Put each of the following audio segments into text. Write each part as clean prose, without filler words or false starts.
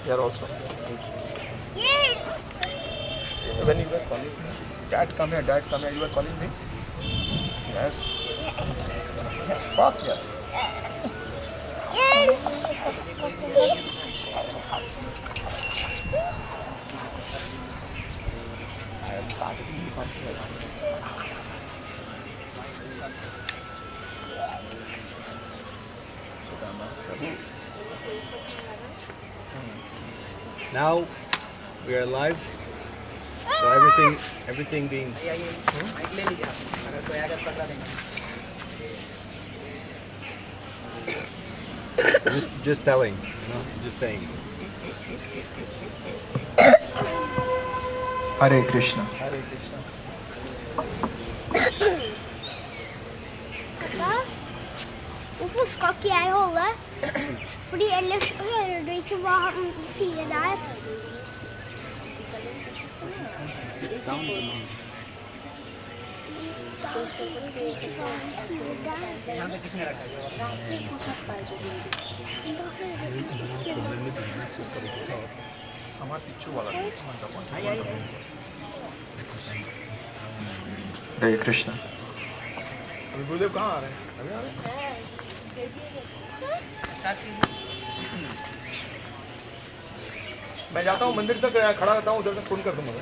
Here also. When you were calling me, Dad come here, Dad come here, you were calling me? Yes. Yes, fast, yes. I am started to do something like that. Now we are live. So everything being just telling, just saying. Hare Krishna. Hare Krishna. Hvorfor skal ikke jeg holde? Fordi ellers hører du ikke hva han sier der. हमारे Picchu वाला Hare Krishna. गुरुदेव कहाँ आ रहे हैं? अभी आ रहे हैं? मैं जाता हूँ मंदिर तक खड़ा रहता हूँ, उधर से फोन कर दूंगा मैं।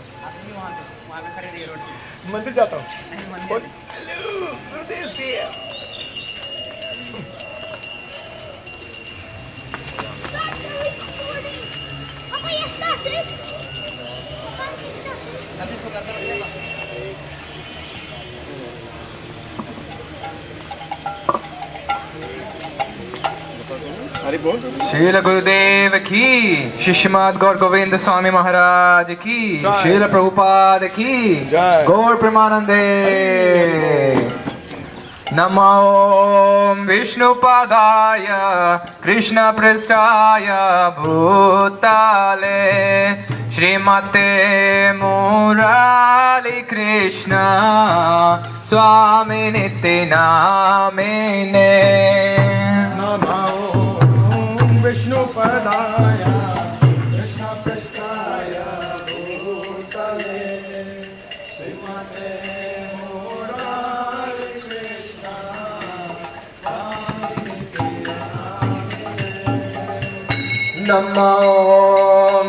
मंदिर जाता हूँ। हेलो, गुरुदेव जी। Pappa, jeg starter! अरे बोल Srila Gurudev ki, Shishmad Gaur Govinda Swami Maharaj ki, Jai. Srila Prabhupada ki, Jai. Gaur Premanande. Namo Om Vishnu Padaya, Krishna Prestaya Bhutale, Srimate Murali Krishna, Swami Nityanamine. नमो विष्णु पदाय कृष्ण पृष्ठाय भूतले श्रीमते Murari Krishna Namo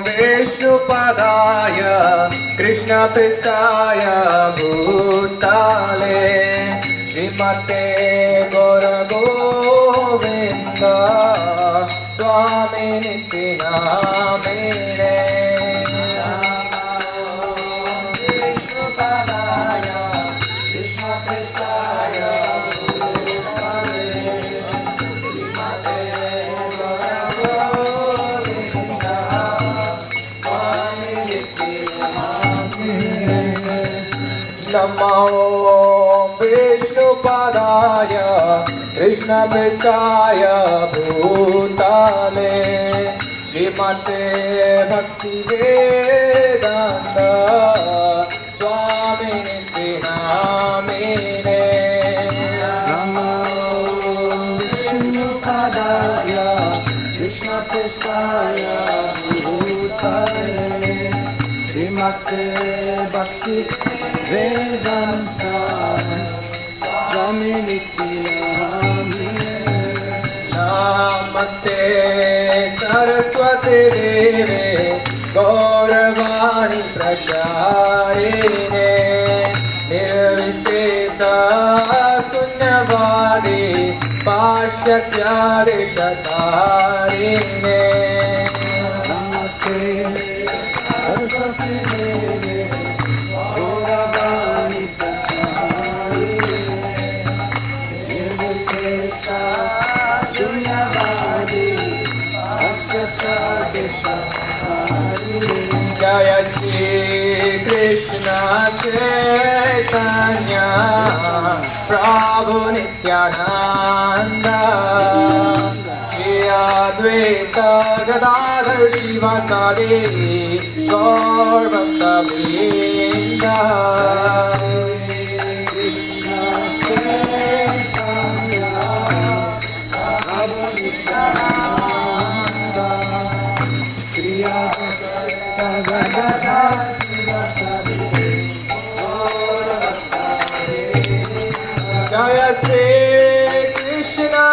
Vishnupadaya Krishna Pristaya Bhutale Srimate Gaura Govinda Swami Nityanamine. Vishnupadaya Krishna Pristaya Namo Vishnupadaya Krishna Pristaya Bhutale Srimate Bhakti Vedanta Swami Nityanamine. Namo Vishnupadaya Krishna Pristaya Bhutale Srimate Bhakti Vedanta Swami Nityanamine. Namaste Saraswati Deve Gauravani Pracharine Nirvisesa Sunyavadi Pashatyari Shatarine. Namaste Saraswati Deve Gauravani Pracharine Nirvisesa Sunyavadi Pashatyari Shatarine. Jaya Shri Krishna Chaitanya Prabhu Nityananda Shri Advaita Gadadhar Srivasadi Gaur Bhakta Vrinda. Krishna Chaitanya Prabhu Nityananda Shri Jaya Sri Krishna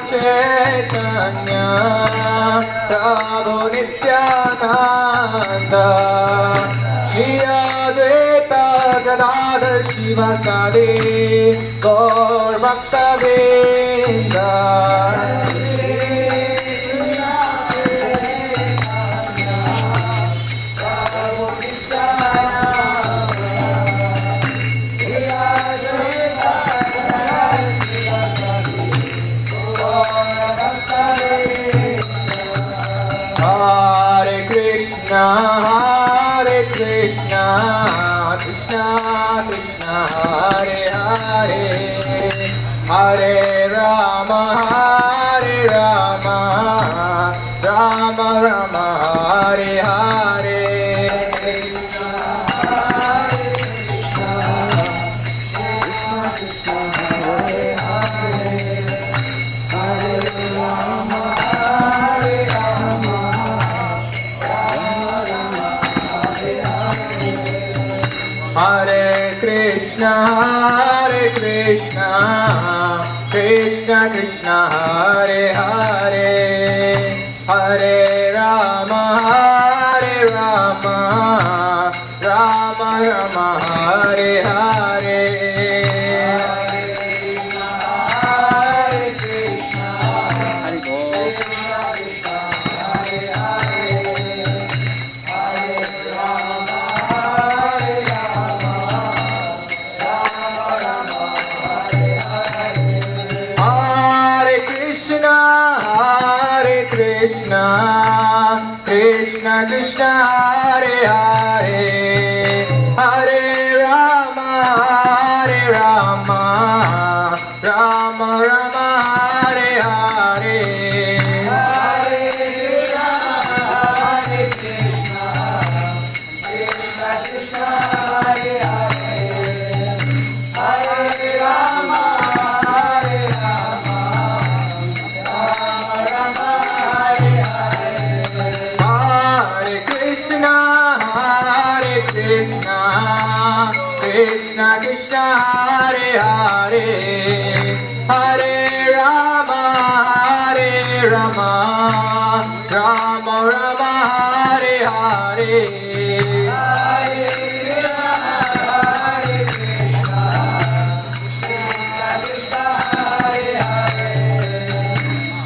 Chaitanya Prabhu Nityananda Shri Advaita Gadadhar Shivasadi Gaur Bhakta Vrinda Hare Krishna, Krishna Krishna, Hare Hare, Hare Rama, Rama Rama, Hare Hare. Hare Krishna, Krishna Krishna, Hare Hare, Hare Rama, Rama Rama, Hare Hare. Krishna, Krishna Krishna, Hare Hare, Hare Rama, Rama Rama, Hare Hare. Hare Krishna, Krishna Krishna, Hare Hare, Hare Rama, Rama Krishna, Krishna Krishna, Hare Hare, Hare Rama, Rama Rama, Hare Hare. Hare Krishna, Krishna Krishna, Hare Hare,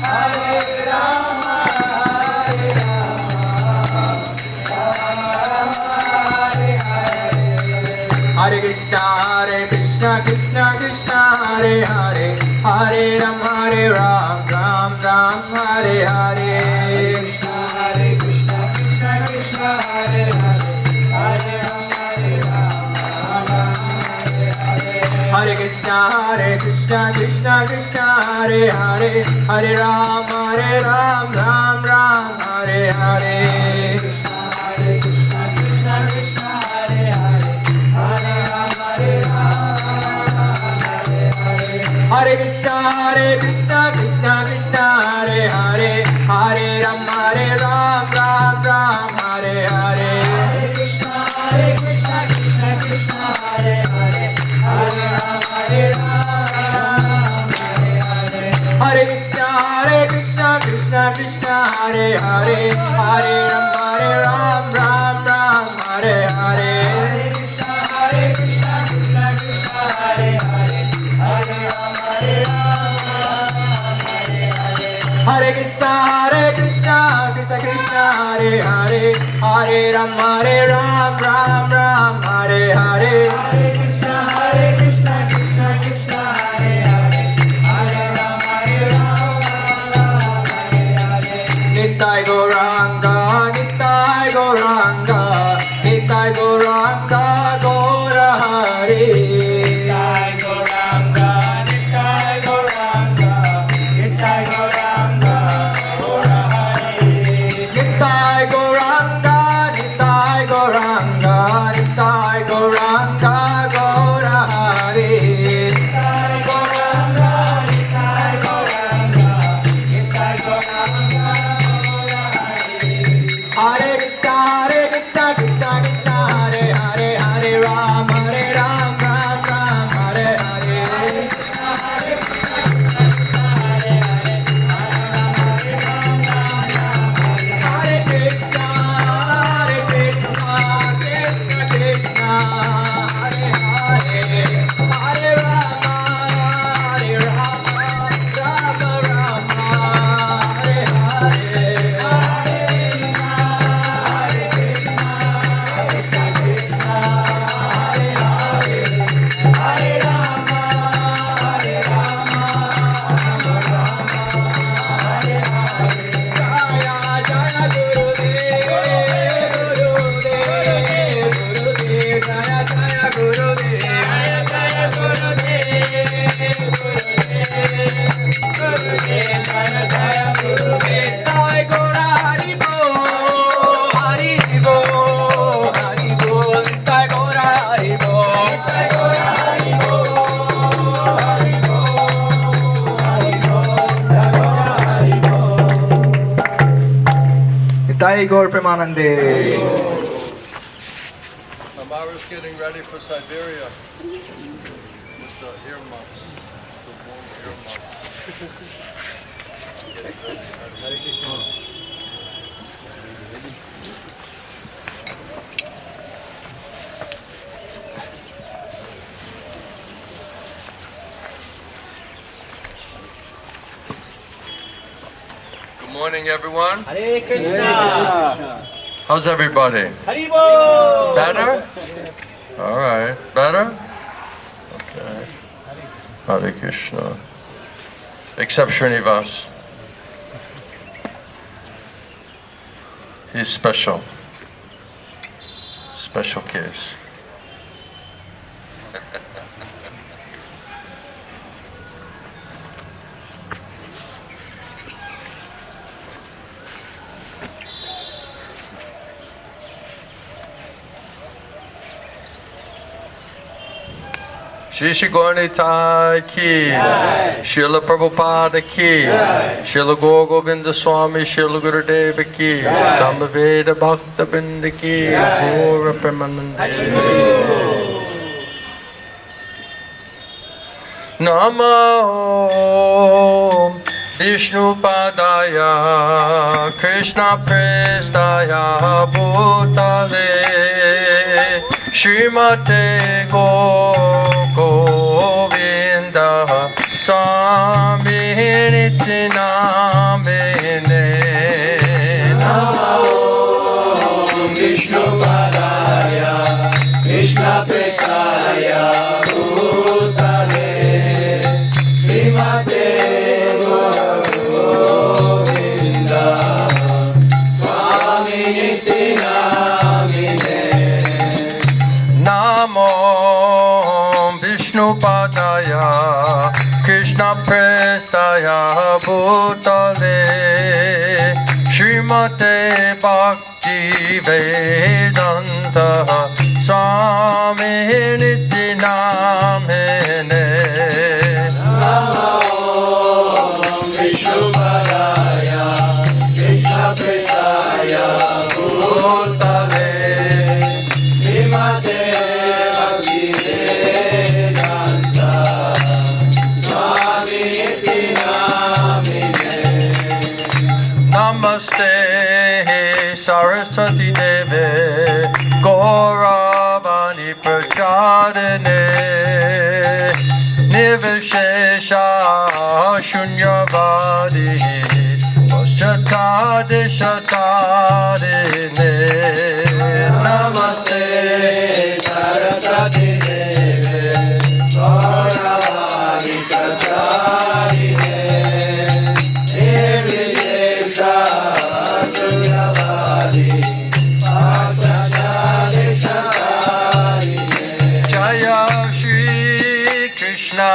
Hare Rama, Hare Krishna, Krishna Krishna, Hare Hare, Hare Ram, Ram Hare Hare. Hare Krishna, Krishna Hare Hare, Hare Ram, Hare Krishna, Krishna Hare Hare, Hare Ram, Ram Hare Hare. Hare Krishna, Krishna Hare Hare, Hare Ram, Hare Krishna, Krishna Hare Hare, Hare Ram, Ram Hare Hare. Hare Krishna, Krishna Hare Hare, Hare Ram, Hare Krishna, Krishna Hare Hare, Hare Ram, Ram Hare Hare. Hare Krishna, Krishna Hare Hare, Hare Ram, Hare Krishna, Krishna Hare Hare, Hare Ram, Ram Hare Hare. Hare Krishna, Krishna Hare Hare, Hare Ram, Nitai Gauranga, Nitai Gauranga, Nitai Gauranga, Gaura Hare. Nitai Gauranga, Nitai Gauranga, Nitai Gauranga, Gaura Hare. Nitai Gauranga, Nitai Gauranga, Nitai Gauranga, Nitai Gaur Premanande. Amara's getting ready for Siberia with the earmuffs, the warm earmuffs. Getting ready. Hare Krishna. Good morning, everyone. Hare Krishna. How's everybody? Haribo. Better? All right. Better? Okay. Hare Krishna. Except Srinivas. He's special. Special case. Shri Shri Gauranitai ki, Srila Prabhupada ki, Srila Gaur Govinda Swami, Srila Gurudeva ki, Samaveda Bhakta Binda ki, Gaura Premanande. Namo Vishnu Padaya, Krishna Prestaya Bhutale, Srimate Govinda Swami Niti Namine. Namo Vishnu Padaya, Krishna Prestaya Bhutale, Srimate Govinda Swami Niti Namine. Namo Vishnu Padaya, Krishna Prestaya Bhutale, Srimate Bhakti Vedanta Swami Niti Namine. Namo Vishnu Padaya, Krishna Prestaya Bhutale, Srimate Bhakti Vedanta Swami Niti Namine. Namaste Saraswati Deve Gauravani Prachadane Nivishesha Shunyavadi Vashatade Shatadine. Namaste Saraswati Deve Gauravani Pracharine Nirvishesha Shunyavadi Vashatade Shatadine. Jaya Shri Krishna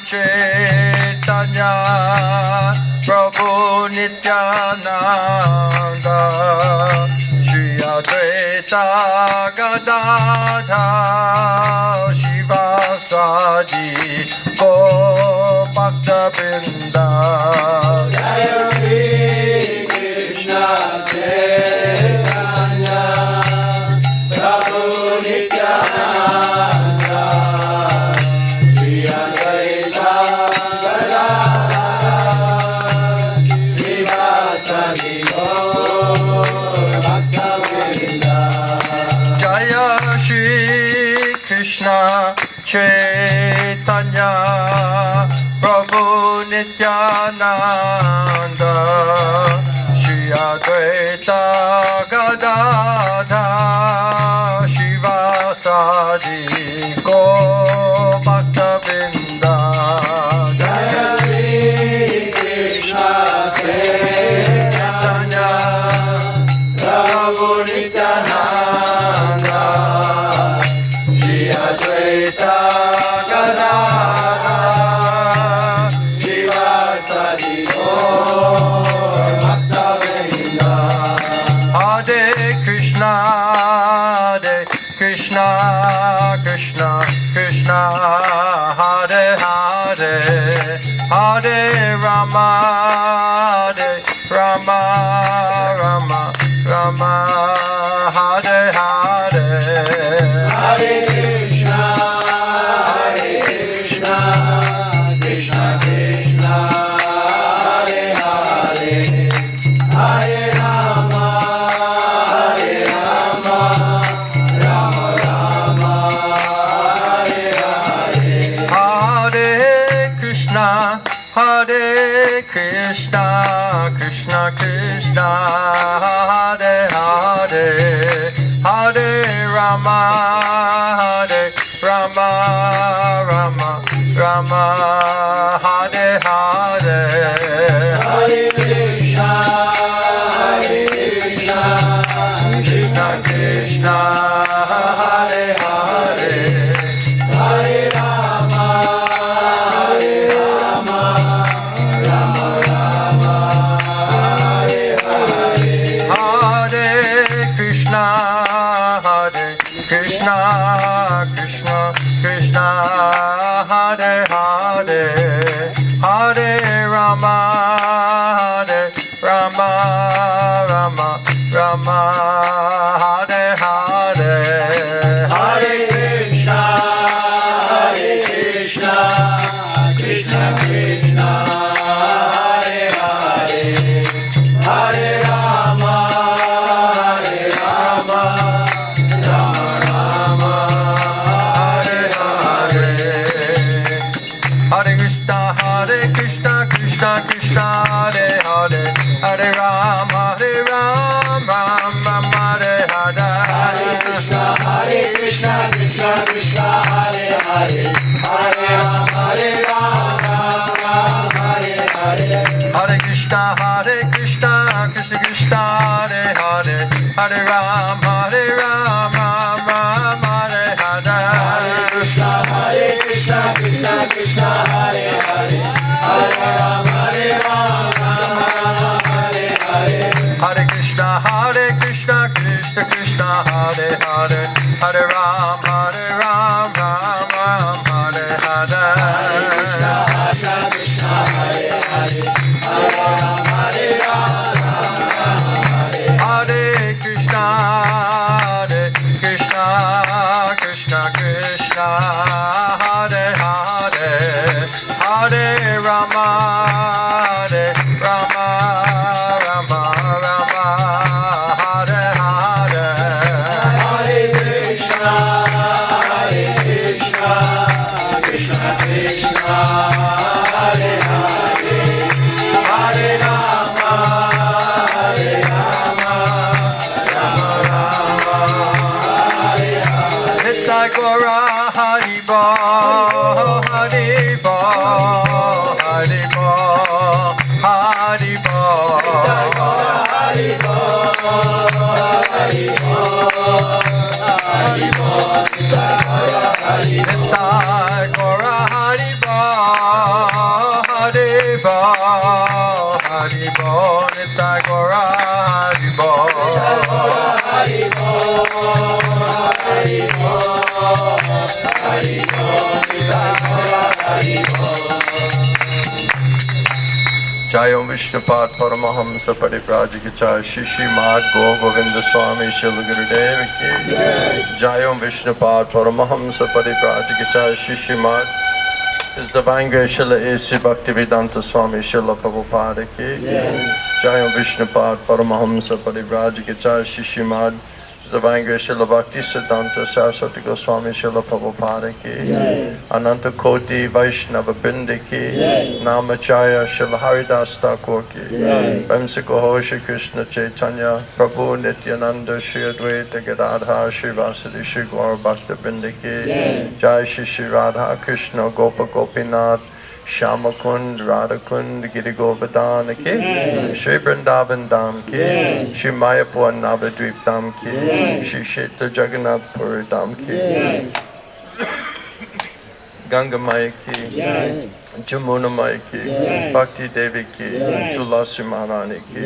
Chaitanya Prabhu Nityananda Shri Advaita Gadadha Shivasadi Gaur Bhakta Vrinda. Jaya Shri Krishna Chaitanya Prabhu Nityananda Shri Advaita Gadadhara Srivasadi Gaur Bhakta Vrinda. Jaya Shri Krishna Chaitanya Prabhu Nityananda Shri Advaita Gadadha Shivasadi Gaur Bhakta Vrinda. Jaya Shri Krishna Chaitanya Prabhu Nityananda Shri Advaita Gadadha Krishna, Krishna, Krishna, Hare Hare, Hare Rama, Hare Rama, Rama, Rama, Hare Hare. Hare Krishna, Krishna Krishna, Hare Hare, Hare Rama, Rama Rama, Hare Hare. Hare Krishna, Krishna Krishna, Hare Hare, Hare Rama, Rama, Rama, Hare Hare. Hare Krishna, Krishna Krishna, Hare Hare, Hare Rama, Rama Rama, Hare Hare. Hare Krishna, Krishna Krishna, Hare Hare, Hare Rama, Rama, Rama, Hare Hare. Hare Krishna, Krishna Krishna, Hare Hare, Hare Rama, Rama Rama, Hare Hare. Hare Krishna, Krishna Krishna, Hare Hare, Hare Rama, Ram Hare Hare. Hare Krishna, Krishna Krishna, Hare Hare, Hare Rama, Hare Hare. Hare Krishna, Krishna Krishna, Hare Hare, Hare Ram, Hare Hare. Hare Krishna, Krishna Krishna, Hare Hare, Hare Rama, Hare Hare. Hare Krishna, Krishna Krishna, Hare Hare, Hare Ram, Hare Hare. Hare Krishna, Krishna, Hare Hare, Hare Rama, Hare Krishna, Krishna Krishna, Hare Hare, Hare Rama, Rama, Hare Hare. Hare Krishna, Krishna Krishna, Hare Hare, Hare Rama, Rama Rama, Hare Hare. Nitai Gora Hari Bo, Hari Bo, Hari Bo, Hari Bo. Hari Bo, Hari Bo, Hari Bo, Hari Bo. Nitai Gora Hari Bo, Hari Bo, Hari Bo. Nitai Gora Hari Bo. Hari Bo, Hari Bo, Hari Bo, Hari Bo. Jayom Vishnupad Paramahamsa Parivrajikacharya Shishi Mad Go Govinda Swami Shila Gurudev Ki Jayom Vishnupad Paramahamsa Parivrajikacharya Shishi Mad His Divine Grace Shila A.C. Bhaktivedanta Swami Shila Prabhupada Ki Jayom Vishnupad Paramahamsa Parivrajikacharya Shishi Mad His Divine Grace Shila Bhakti Siddhanta Saraswati Goswami Shila Prabhupada Ki Ananta Koti Vaishnava Bindi Ki Namacharya Shila Haridas Thakur Ki Vamsiko Shri Krishna Chaitanya Prabhu Nityananda Shri Advaita Gadadhar Shri Vasadi Shri Gaura Bhakta Bindi Ki Jai Shri Radha Krishna Gopa Gopinath Shamakund, Radhakund, Giri Govardhan Ki, Shri Vrindavan Dham Ki, Shri Mayapur Navadvip Dham Ki, Shri Kshetra Jagannath Puri Dham Ki, Ganga Maya Ki, Jamuna Maya Ki, Bhakti Devi Ki, Tulasi Maharani Ki,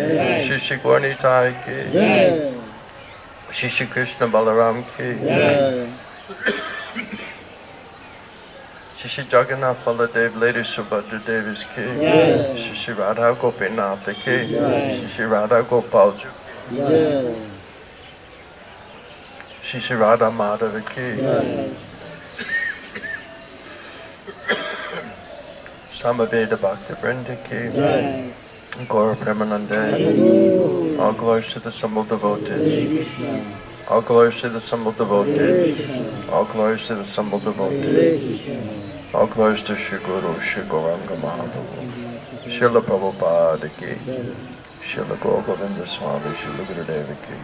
Shri Shri Gaurnitai Ki, Shri Krishna Balaram ki. Shri Jagannath Baladev, Lady Subhadra Devi's ki. Shri Radha Gopinath ki. Shri Radha Gopal Ji. Shri Radha Madhava ki. Samaveda Bhakti Vrinda ki. Gaura Premanande. All glories to the Simple Devotees. All glories to the Simple Devotees. All glories to the Simple Devotees. All glories to Shri Guru, Shri Gauranga Mahaprabhu. Srila Prabhupada ki. Srila Govinda Swami, Srila Gurudeva ki.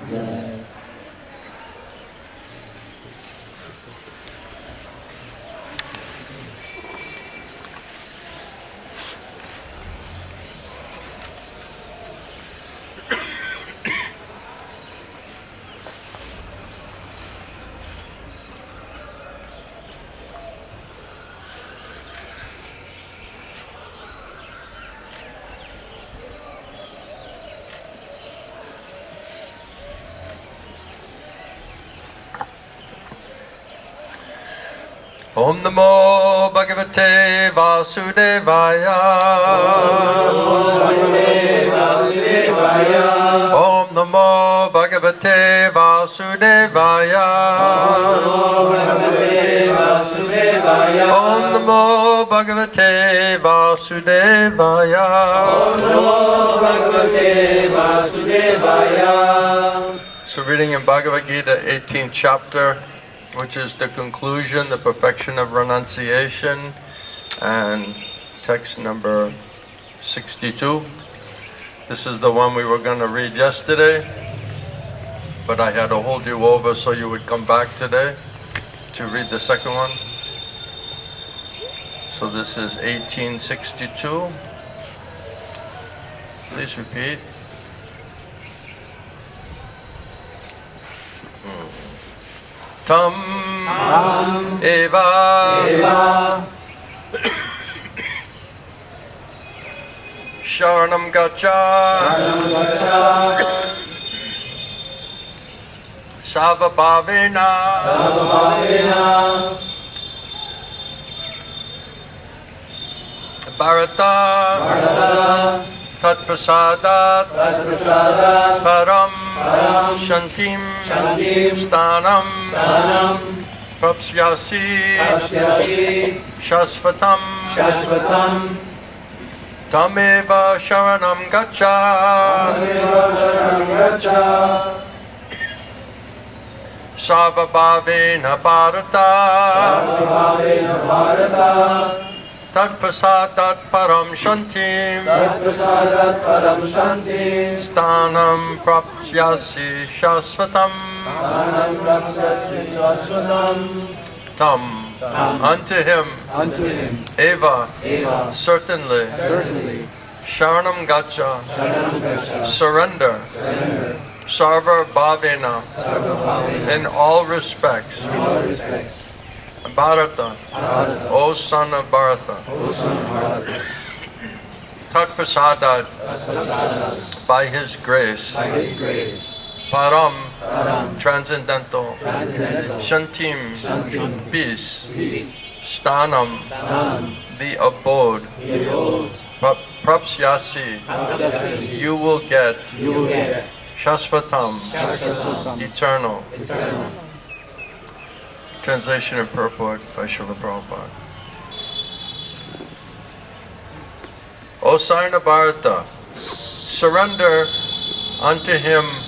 Om Namo Bhagavate Vasudevaya. Om Namo Bhagavate Vasudevaya. Om Namo Bhagavate Vasudevaya. So reading in Bhagavad Gita, 18th chapter, which is the conclusion, the perfection of renunciation, and text number 62. This is the one we were going to read yesterday, but I had to hold you over so you would come back today to read the second one. So this is 1862. Please repeat. Tam eva sharanam gacha savabhavena bharata tat prasadat param shantim stanam prapsyasi shasvatam tameva sharanam gacha savabhavena bharata tat prasadat param shantim stanam prapsyasi shasvatam tam unto him eva certainly sharanam gacha surrender sarva bhavena in all respects. Bharata, O son of Bharata, Tat Prasadat, by his grace, Param, transcendental, Shantim, peace, Stanam, the abode, Prapsyasi, you will get, Shasvatam, eternal. Translation and purport by Srila Prabhupada. O sign of Bharata, surrender unto him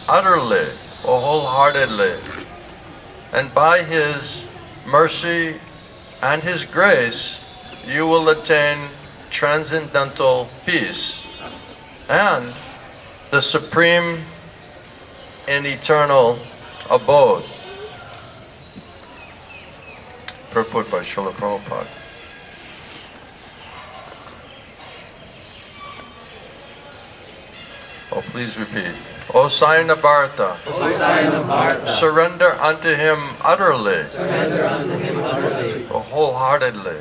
utterly or wholeheartedly, and by his mercy and his grace you will attain transcendental peace and the supreme and eternal abode. Purport by Srila Prabhupada. Oh, please repeat. O sign of Bharata, surrender unto him utterly, or wholeheartedly,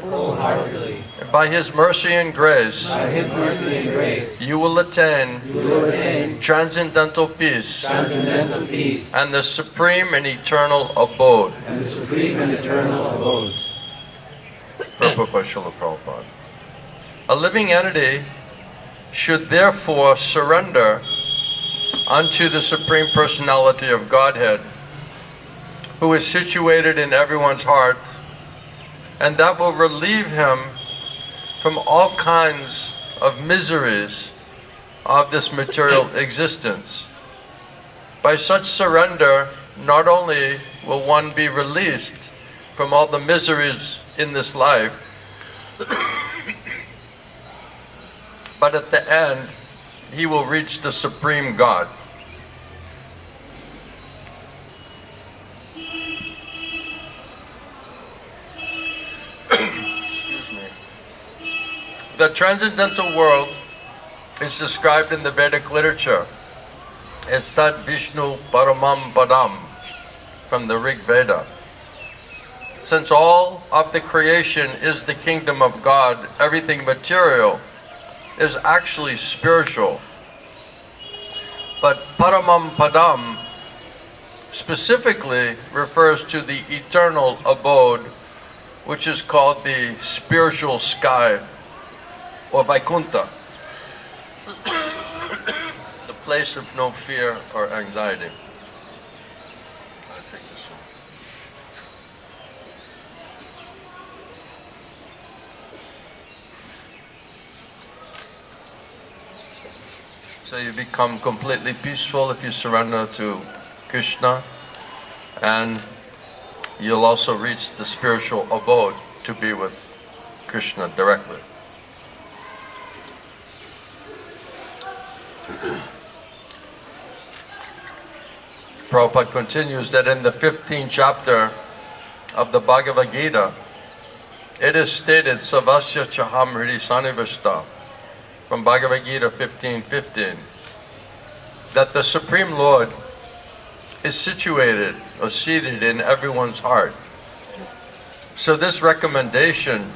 that by His mercy and grace, by His mercy and grace, you will attain you will attain transcendental peace transcendental peace and the supreme and eternal abode. and the supreme and eternal abode. Purport by Srila Prabhupada. A living entity should therefore surrender unto the Supreme Personality of Godhead, who is situated in everyone's heart, and that will relieve him from all kinds of miseries of this material existence. By such surrender, not only will one be released from all the miseries in this life, but at the end, he will reach the Supreme God. Excuse me. The transcendental world is described in the Vedic literature as Tat Vishnu Paramam Padam from the Rig Veda. Since all of the creation is the kingdom of God, everything material is actually spiritual. But Paramam Padam specifically refers to the eternal abode, which is called the spiritual sky, or Vaikuntha, the place of no fear or anxiety. I'll take this one. So you become completely peaceful if you surrender to Krishna, and you'll also reach the spiritual abode to be with Krishna directly. Prabhupada continues that in the 15th chapter of the Bhagavad Gita, it is stated, Savasya Chaham Hridi Sanivashta, from Bhagavad Gita 15:15, that the Supreme Lord is situated or seated in everyone's heart. So this recommendation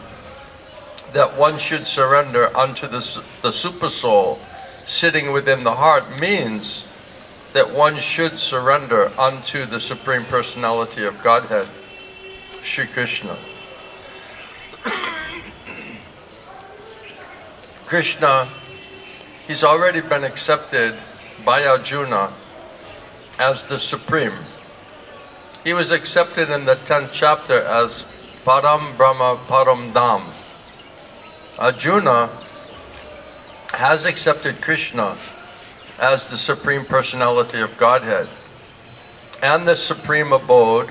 that one should surrender unto the super soul sitting within the heart means that one should surrender unto the Supreme Personality of Godhead, Shri Krishna. Krishna, he's already been accepted by Arjuna as the Supreme. He was accepted in the 10th chapter as Param Brahma Param Dham. Arjuna has accepted Krishna as the Supreme Personality of Godhead and the supreme abode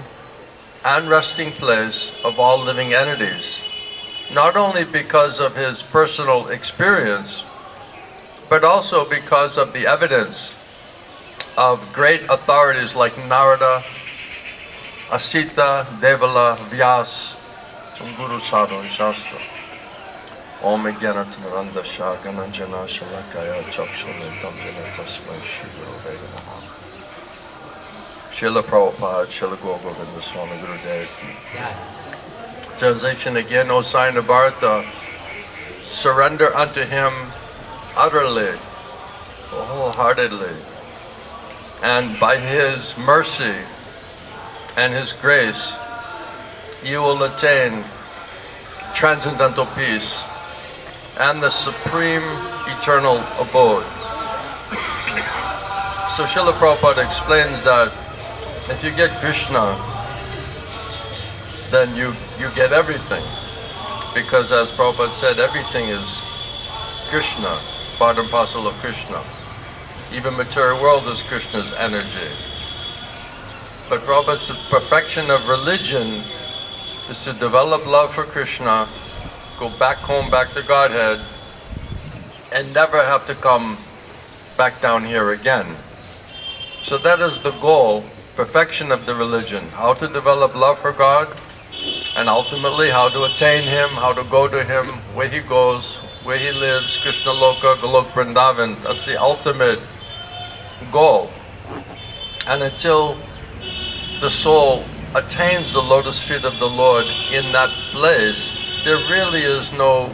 and resting place of all living entities, not only because of his personal experience, but also because of the evidence of great authorities like Narada, Asita, Devala, Vyas, and Guru Sadhu and Shastra. Om Jnana Timiranda Shagana Jana Shalakaya Chakshalatam Jana Tasmai Shri Guru Veda Namaha. Srila Prabhupada, Srila Govinda Swami Guru Dev Ki. Translation again, O sign of Bharata, surrender unto him utterly, wholeheartedly, and by his mercy and his grace, you will attain transcendental peace and the supreme eternal abode. So Srila Prabhupada explains that if you get Krishna, then you get everything. Because as Prabhupada said, everything is Krishna, part and parcel of Krishna. Even material world is Krishna's energy. But Prabhupada's perfection of religion is to develop love for Krishna, go back home, back to Godhead, and never have to come back down here again. So that is the goal, perfection of the religion, how to develop love for God, and ultimately how to attain him, how to go to him, where he goes, where he lives, Krishna Loka, Golok Vrindavan. That's the ultimate goal. And until the soul attains the lotus feet of the Lord in that place, there really is no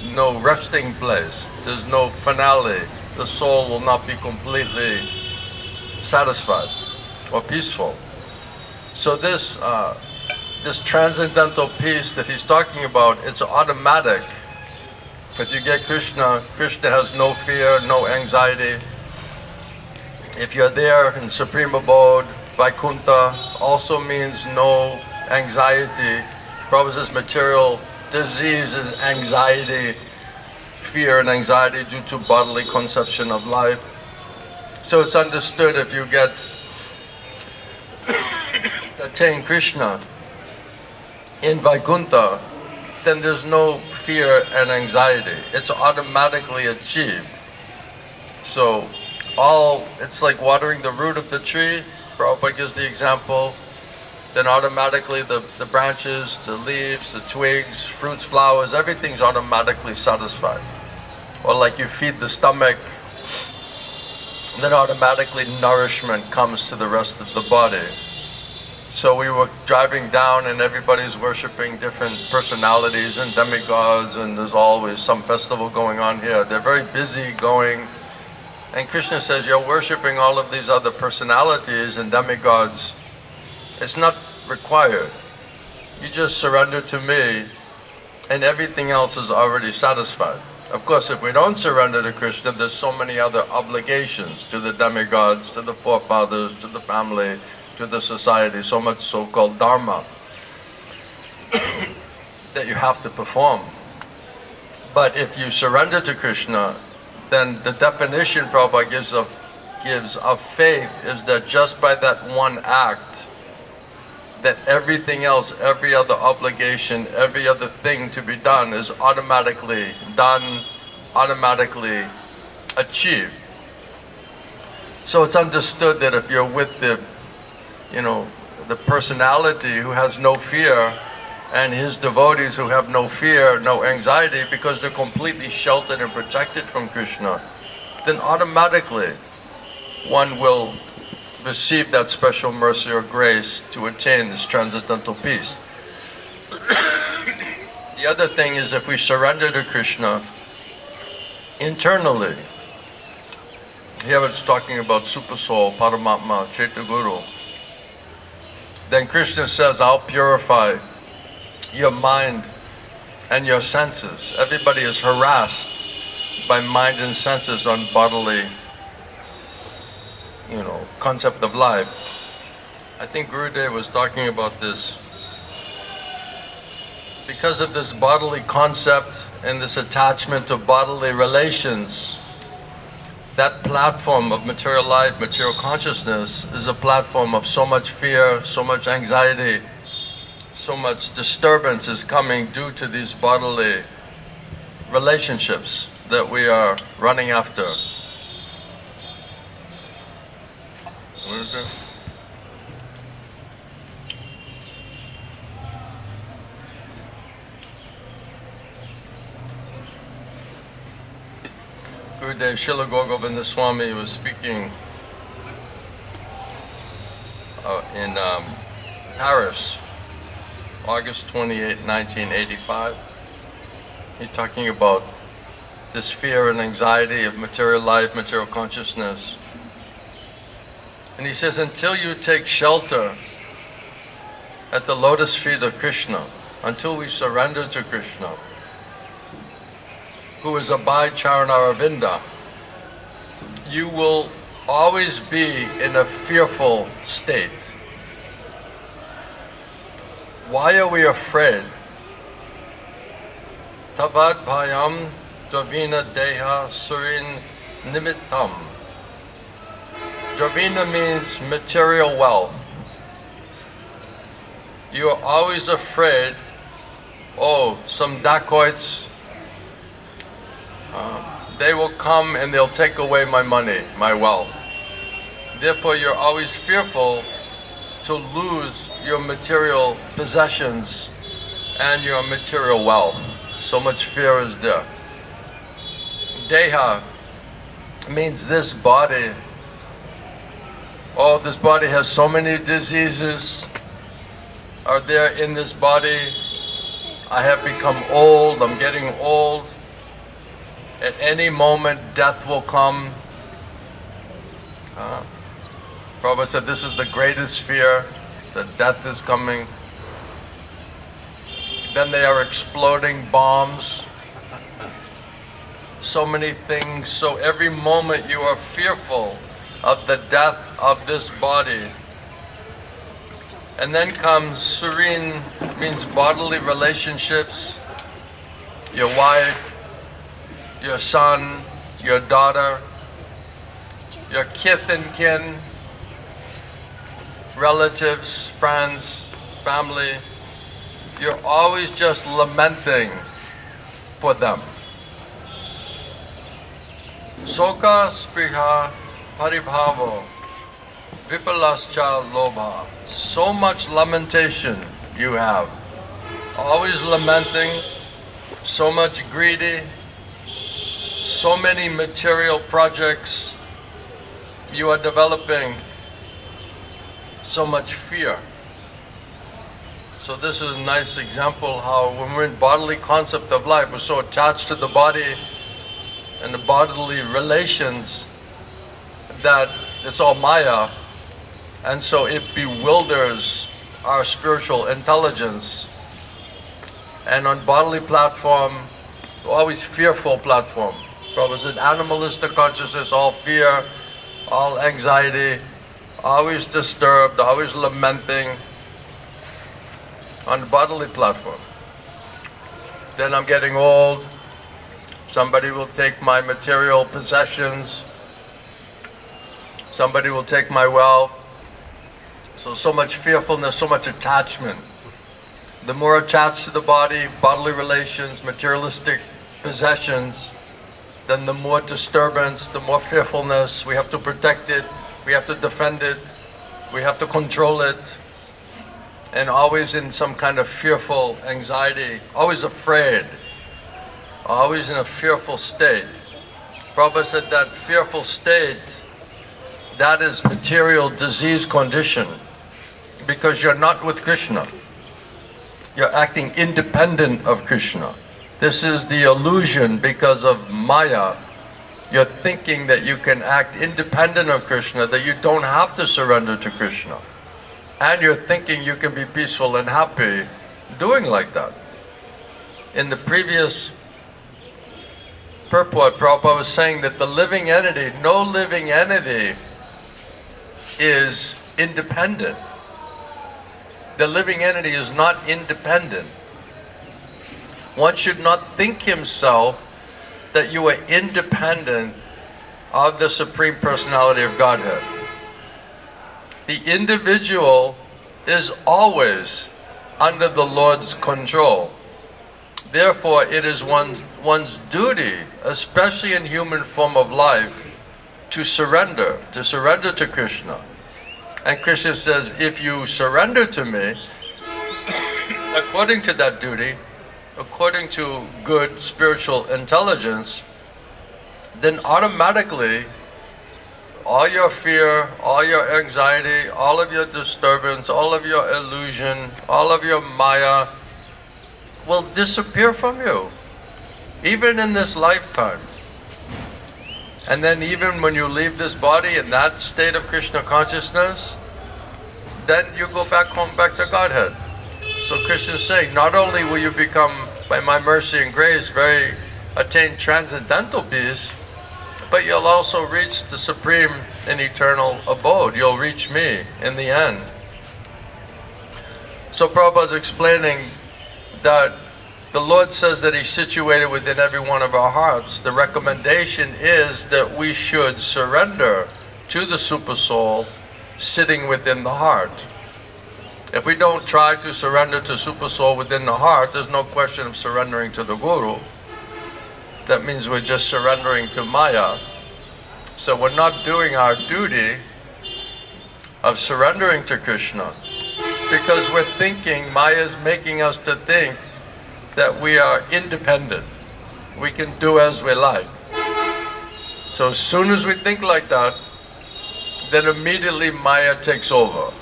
no resting place. There's no finale. The soul will not be completely satisfied or peaceful. So this transcendental peace that he's talking about, it's automatic. If you get Krishna, Krishna has no fear, no anxiety. If you're there in Supreme Abode, Vaikuntha also means no anxiety. Prabhupada says material disease is anxiety, fear and anxiety due to bodily conception of life. So it's understood if you attain Krishna in Vaikuntha, then there's no fear and anxiety. It's automatically achieved. So it's like watering the root of the tree. Prabhupada gives the example. Then automatically the branches, the leaves, the twigs, fruits, flowers, everything's automatically satisfied. Or like you feed the stomach, then automatically nourishment comes to the rest of the body. So we were driving down and everybody's worshiping different personalities and demigods, and there's always some festival going on here. They're very busy going. And Krishna says, you're worshiping all of these other personalities and demigods. It's not required. You just surrender to me and everything else is already satisfied. Of course, if we don't surrender to Krishna, there's so many other obligations to the demigods, to the forefathers, to the family, to the society, so much so-called dharma that you have to perform. But if you surrender to Krishna, then the definition Prabhupada gives of faith is that just by that one act, that everything else, every other obligation, every other thing to be done is automatically done, automatically achieved. So it's understood that if you're with the personality who has no fear, and his devotees who have no fear, no anxiety, because they're completely sheltered and protected from Krishna, then automatically one will receive that special mercy or grace to attain this transcendental peace. The other thing is, if we surrender to Krishna internally, here it's talking about Super Soul, Paramatma, Chaitaguru, then Krishna says, I'll purify your mind and your senses. Everybody is harassed by mind and senses on bodily, concept of life. I think Gurudev was talking about this. Because of this bodily concept and this attachment to bodily relations, that platform of material life, material consciousness, is a platform of so much fear, so much anxiety, so much disturbance is coming due to these bodily relationships that we are running after. What is it? Gurudev Srila Govinda Swami was speaking in Paris, August 28, 1985. He's talking about this fear and anxiety of material life, material consciousness. And he says, until you take shelter at the lotus feet of Krishna, until we surrender to Krishna, who is Abhay Charanaravinda, you will always be in a fearful state. Why are we afraid? Tavat bhayam dravina deha surin nimittam. Dravina means material wealth. You are always afraid, some dacoits, they will come and they'll take away my money, my wealth. Therefore, you're always fearful to lose your material possessions and your material wealth. So much fear is there. Deha means this body. This body has so many diseases are there in this body. I have become old, I'm getting old. At any moment, death will come. Prabhupada said this is the greatest fear, that death is coming. Then they are exploding bombs. So many things. So every moment you are fearful of the death of this body. And then comes serene, means bodily relationships. Your wife, your son, your daughter, your kith and kin, relatives, friends, family. You're always just lamenting for them. Soka spriha paribhavo vipalascha lobha. So much lamentation you have. Always lamenting, so much greedy, so many material projects you are developing, so much fear. So this is a nice example how when we're in bodily concept of life, we're so attached to the body and the bodily relations that it's all Maya, and so it bewilders our spiritual intelligence. And on bodily platform, always fearful platform. Prabhupada said animalistic consciousness, all fear, all anxiety, always disturbed, always lamenting. On the bodily platform. Then I'm getting old, somebody will take my material possessions, somebody will take my wealth. So much fearfulness, so much attachment. The more attached to the body, bodily relations, materialistic possessions, then the more disturbance, the more fearfulness. We have to protect it, we have to defend it, we have to control it. And always in some kind of fearful anxiety, always afraid, always in a fearful state. Prabhupada said that fearful state, that is material disease condition, because you're not with Krishna. You're acting independent of Krishna. This is the illusion because of Maya. You're thinking that you can act independent of Krishna, that you don't have to surrender to Krishna. And you're thinking you can be peaceful and happy doing like that. In the previous purport, Prabhupada was saying that the living entity, no living entity is independent. The living entity is not independent. One should not think himself that you are independent of the Supreme Personality of Godhead. The individual is always under the Lord's control. Therefore, it is one's duty, especially in human form of life, to surrender to Krishna. And Krishna says, if you surrender to me, according to that duty, according to good spiritual intelligence, then automatically all your fear, all your anxiety, all of your disturbance, all of your illusion, all of your Maya will disappear from you, even in this lifetime. And then even when you leave this body in that state of Krishna consciousness, then you go back home, back to Godhead. So Krishna is saying, not only will you become, by my mercy and grace, attain transcendental peace, but you'll also reach the supreme and eternal abode. You'll reach me in the end. So Prabhupada's explaining that the Lord says that He's situated within every one of our hearts. The recommendation is that we should surrender to the Super Soul sitting within the heart. If we don't try to surrender to Super Soul within the heart, there's no question of surrendering to the Guru. That means we're just surrendering to Maya. So we're not doing our duty of surrendering to Krishna, because we're thinking, Maya is making us to think that we are independent. We can do as we like. So as soon as we think like that, then immediately Maya takes over.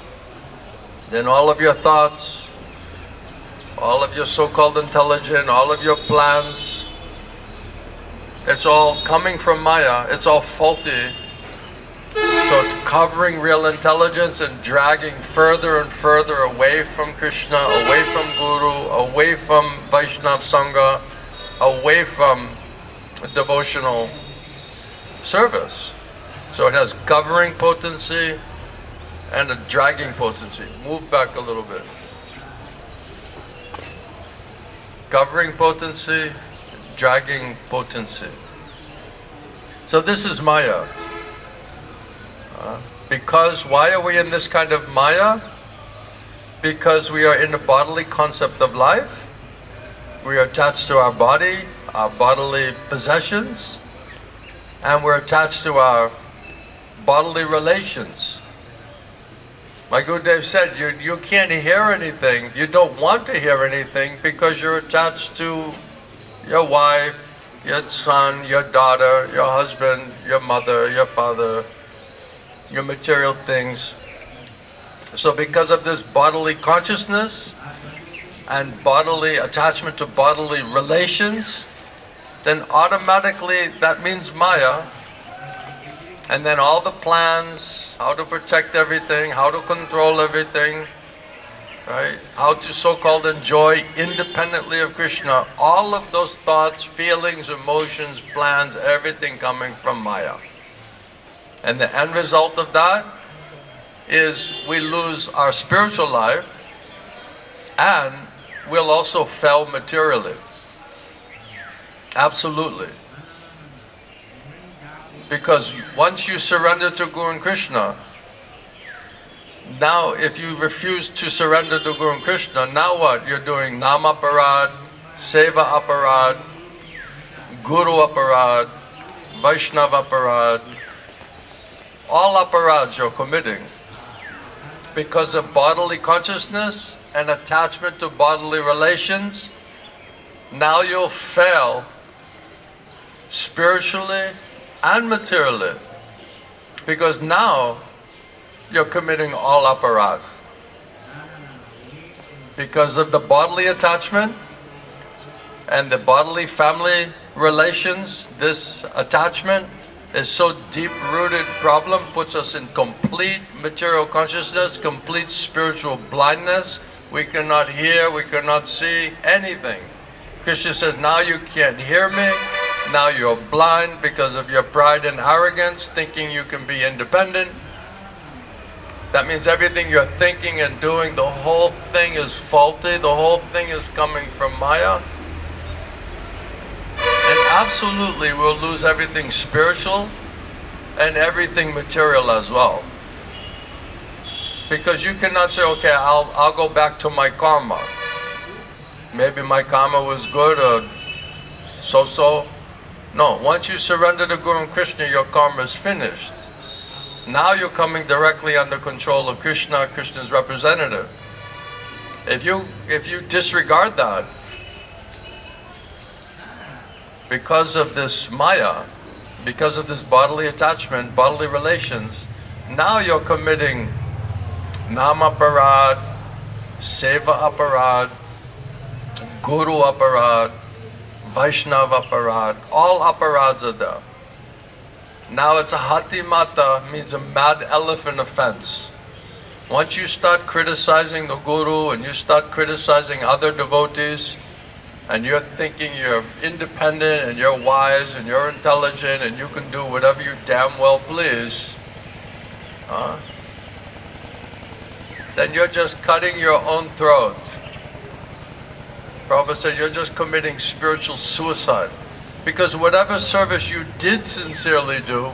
Then all of your thoughts, all of your so-called intelligence, all of your plans, It's all coming from Maya. It's all faulty. So it's covering real intelligence and dragging further and further away from Krishna, away from Guru, away from Vaishnav Sangha, away from devotional service. So it has covering potency and a dragging potency. Move back a little bit. Covering potency, dragging potency. So this is Maya. Because why are we in this kind of Maya? Because we are in the bodily concept of life. We are attached to our body, our bodily possessions, and we're attached to our bodily relations. My Gurudev said, you can't hear anything, you don't want to hear anything because you're attached to your wife, your son, your daughter, your husband, your mother, your father, your material things. So because of this bodily consciousness and bodily attachment to bodily relations, then automatically that means Maya. And then all the plans, how to protect everything, how to control everything, right? How to so-called enjoy independently of Krishna, all of those thoughts, feelings, emotions, plans, everything coming from Maya. And the end result of that is we lose our spiritual life and we'll also fail materially. Absolutely. Because once you surrender to Guru and Krishna, now if you refuse to surrender to Guru and Krishna, now what? You're doing Nama Aparad, Seva Aparad, Guru Aparad, Vaishnava Aparad, all aparads you're committing because of bodily consciousness and attachment to bodily relations. Now you'll fail spiritually and materially because now you're committing all aparad. Because of the bodily attachment and the bodily family relations, this attachment is so deep-rooted problem, puts us in complete material consciousness, complete spiritual blindness. We cannot hear, we cannot see anything. Krishna says, now you can't hear me, now you're blind because of your pride and arrogance, thinking you can be independent. That means everything you're thinking and doing, the whole thing is faulty, the whole thing is coming from Maya. And absolutely we'll lose everything spiritual and everything material as well. Because you cannot say, okay, I'll go back to my karma. Maybe my karma was good or so-so. No, once you surrender to Guru and Krishna, your karma is finished. Now you're coming directly under control of Krishna, Krishna's representative. If you disregard that, because of this Maya, because of this bodily attachment, bodily relations, now you're committing Nama Aparad, Seva Aparad, Guru Aparad, Vaishnava Aparad, all aparads are there. Now it's a Hati Mata, means a mad elephant offense. Once you start criticizing the Guru and you start criticizing other devotees, and you're thinking you're independent and you're wise and you're intelligent and you can do whatever you damn well please, then you're just cutting your own throat. Prabhupada said you're just committing spiritual suicide. Because whatever service you did sincerely do,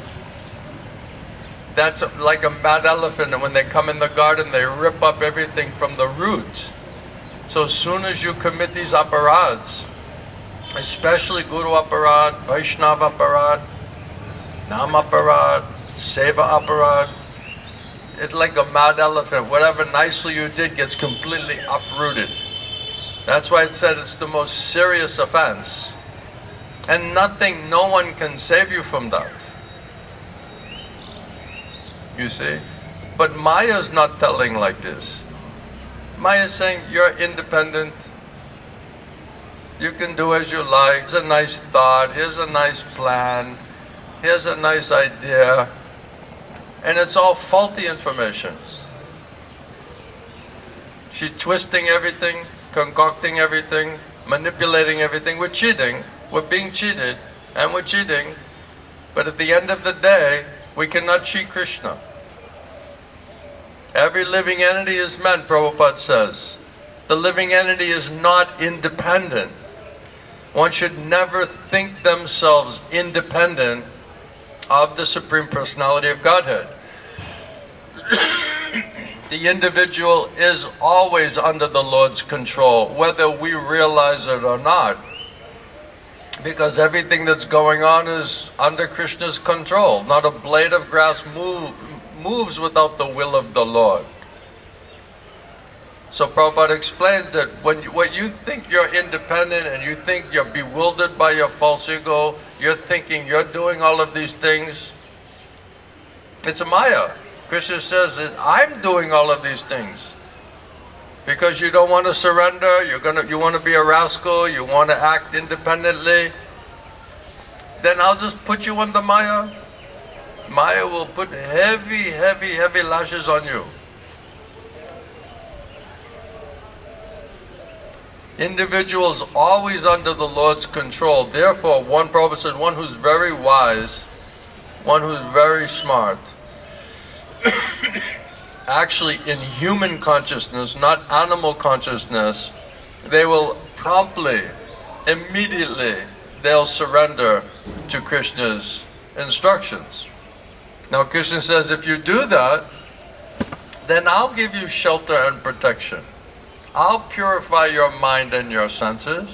that's like a mad elephant, and when they come in the garden they rip up everything from the roots. So as soon as you commit these aparads, especially Guru Aparad, Vaishnava Aparad, Nama Aparad, Seva Aparad, it's like a mad elephant. Whatever nicely you did gets completely uprooted. That's why it said it's the most serious offense. And nothing, no one can save you from that. You see? But Maya is not telling like this. Maya is saying, you're independent, You can do as you like. Here's a nice thought. Here's a nice plan. Here's a nice idea. And it's all faulty information. She's twisting everything, concocting everything, manipulating everything. We're cheating. We're being cheated. And we're cheating. But at the end of the day, we cannot cheat Krishna. Every living entity is meant, Prabhupada says. The living entity is not independent. One should never think themselves independent of the Supreme Personality of Godhead. The individual is always under the Lord's control, whether we realize it or not. Because everything that's going on is under Krishna's control. Not a blade of grass moves without the will of the Lord. So Prabhupada explains that when you think you're independent and you think you're bewildered by your false ego, you're thinking you're doing all of these things, it's a Maya. Krishna says that I'm doing all of these things. Because you don't want to surrender, you want to be a rascal, you want to act independently, then I'll just put you under Maya. Maya will put heavy, heavy, heavy lashes on you. Individuals always under the Lord's control. Therefore, one Prabhupada said, one who's very wise, one who's very smart, actually in human consciousness, not animal consciousness, they will promptly, immediately, they'll surrender to Krishna's instructions. Now Krishna says, if you do that, then I'll give you shelter and protection. I'll purify your mind and your senses.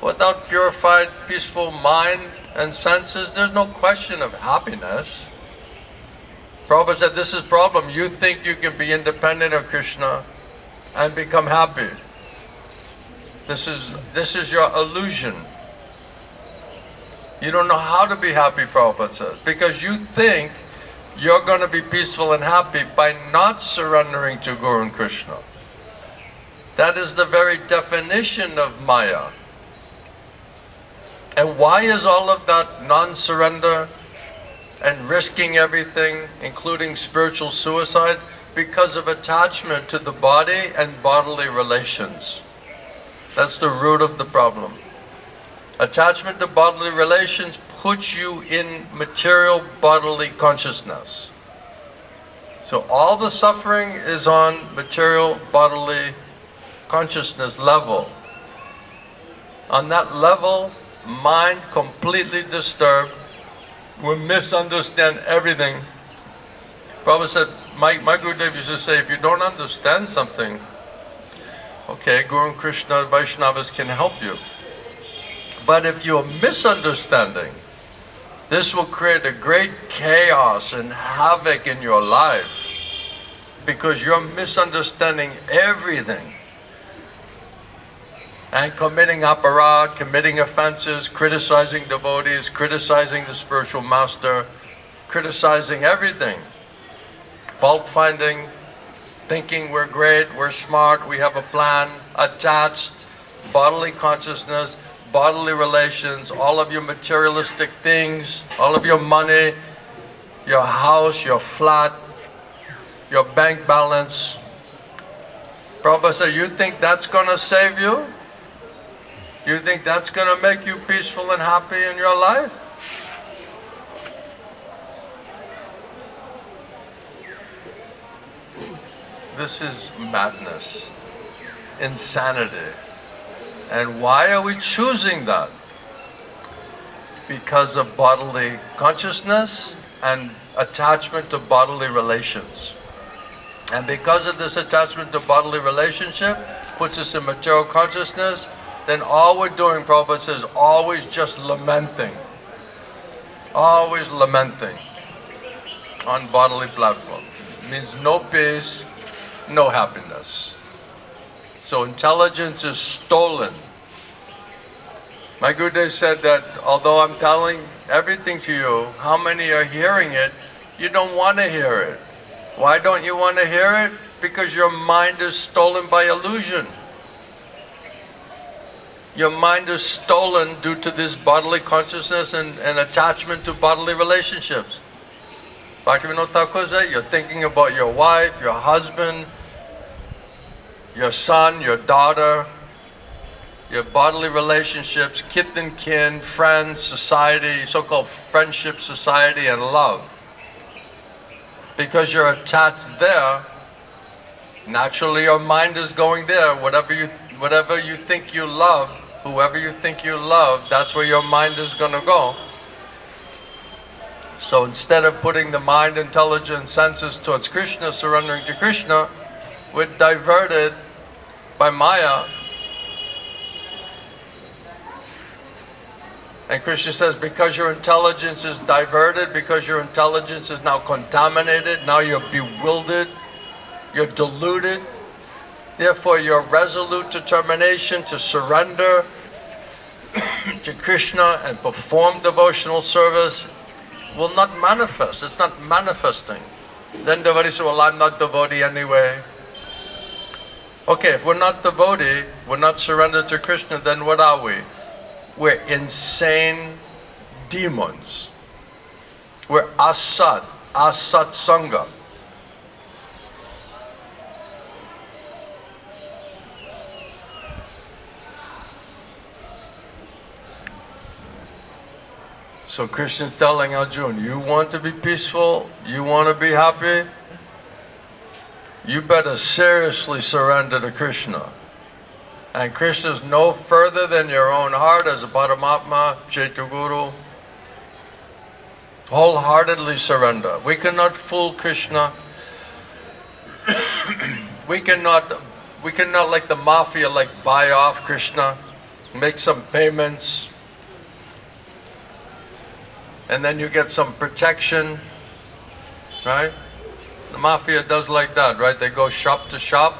Without purified, peaceful mind and senses, there's no question of happiness. Prabhupada said, this is the problem. You think you can be independent of Krishna and become happy. This is your illusion. You don't know how to be happy, Prabhupada says, because you think you're going to be peaceful and happy by not surrendering to Guru and Krishna. That is the very definition of Maya. And why is all of that non-surrender and risking everything, including spiritual suicide? Because of attachment to the body and bodily relations. That's the root of the problem. Attachment to bodily relations puts you in material bodily consciousness. So all the suffering is on material bodily consciousness level. On that level, mind completely disturbed, we misunderstand everything. Prabhupada said, my Gurudev used to say, if you don't understand something, okay, Guru and Krishna, Vaishnavas can help you. But if you're misunderstanding, this will create a great chaos and havoc in your life because you're misunderstanding everything and committing aparad, committing offenses, criticizing devotees, criticizing the spiritual master, criticizing everything, fault finding, thinking we're great, we're smart, we have a plan, attached, bodily consciousness, bodily relations, all of your materialistic things, all of your money, your house, your flat, your bank balance. Prabhupada said, you think that's going to save you? You think that's going to make you peaceful and happy in your life? This is madness, insanity. And why are we choosing that? Because of bodily consciousness and attachment to bodily relations. And because of this attachment to bodily relationship, puts us in material consciousness, then all we're doing, Prabhupada says, always just lamenting. Always lamenting on bodily platform. It means no peace, no happiness. So intelligence is stolen. My Gurudev said that although I'm telling everything to you, how many are hearing it, you don't want to hear it. Why don't you want to hear it? Because your mind is stolen by illusion. Your mind is stolen due to this bodily consciousness and attachment to bodily relationships. Bhaktivinoda Thakur said, you're thinking about your wife, your husband, your son, your daughter, your bodily relationships, kith and kin, friends, society, so-called friendship, society, and love. Because you're attached there, naturally your mind is going there. Whatever you think you love, whoever you think you love, that's where your mind is going to go. So instead of putting the mind, intelligence, senses towards Krishna, surrendering to Krishna, we're diverted by Maya. And Krishna says, because your intelligence is diverted, because your intelligence is now contaminated, now you're bewildered, you're deluded, therefore your resolute determination to surrender to Krishna and perform devotional service will not manifest. It's not manifesting. Then devotee says, well, I'm not devotee anyway. Okay, if we're not devotee, we're not surrendered to Krishna, then what are we? We're insane demons. We're asat sangha. So Krishna is telling Arjuna, you want to be peaceful, you want to be happy, you better seriously surrender to Krishna. And Krishna is no further than your own heart as a Paramatma, Chaitaguru. Wholeheartedly surrender. We cannot fool Krishna. we cannot like the mafia, buy off Krishna, make some payments, and then you get some protection, right? The mafia does like that, right? They go shop to shop,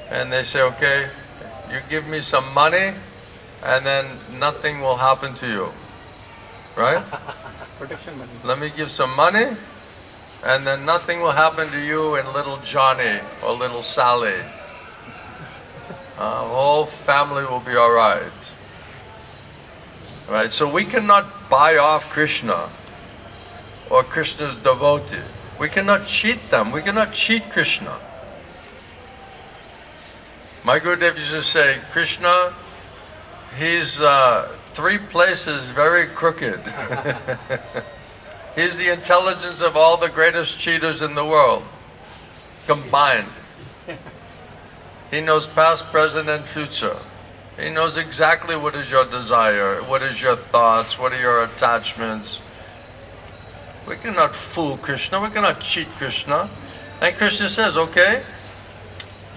and they say, okay, you give me some money, and then nothing will happen to you, right? Protection money. Let me give some money, and then nothing will happen to you and little Johnny or little Sally. Whole family will be all right. Right? So we cannot buy off Krishna or Krishna's devotee. We cannot cheat them. We cannot cheat Krishna. My Gurudev used to say, Krishna, he's 3 places very crooked. He's the intelligence of all the greatest cheaters in the world, combined. He knows past, present, and future. He knows exactly what is your desire, what is your thoughts, what are your attachments. We cannot fool Krishna, we cannot cheat Krishna. And Krishna says, okay,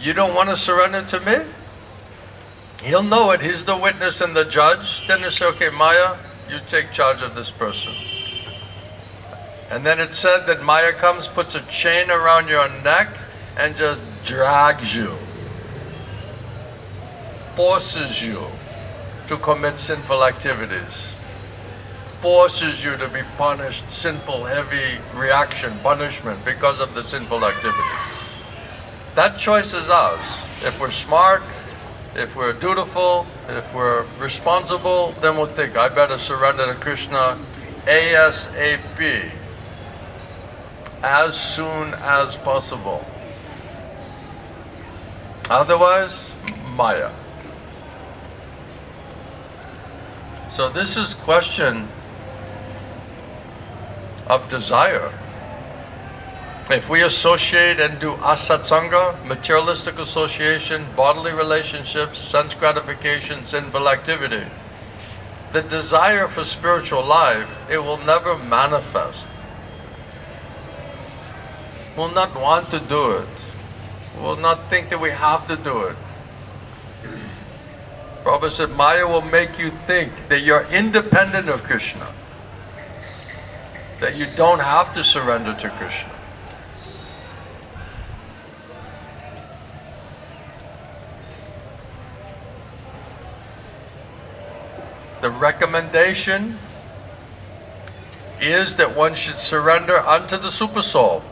you don't want to surrender to me? He'll know it, he's the witness and the judge. Then he'll say, okay, Maya, you take charge of this person. And then it said that Maya comes, puts a chain around your neck, and just drags you, forces you to commit sinful activities, forces you to be punished, sinful, heavy reaction, punishment because of the sinful activity. That choice is ours. If we're smart, if we're dutiful, if we're responsible, then we'll think, I better surrender to Krishna ASAP, as soon as possible. Otherwise, Maya. So this is question of desire. If we associate and do asatsanga, materialistic association, bodily relationships, sense gratification, sinful activity, the desire for spiritual life, it will never manifest. We'll not want to do it. We'll not think that we have to do it. Prabhupada said, Maya will make you think that you're independent of Krishna, that you don't have to surrender to Krishna. The recommendation is that one should surrender unto the Super Soul,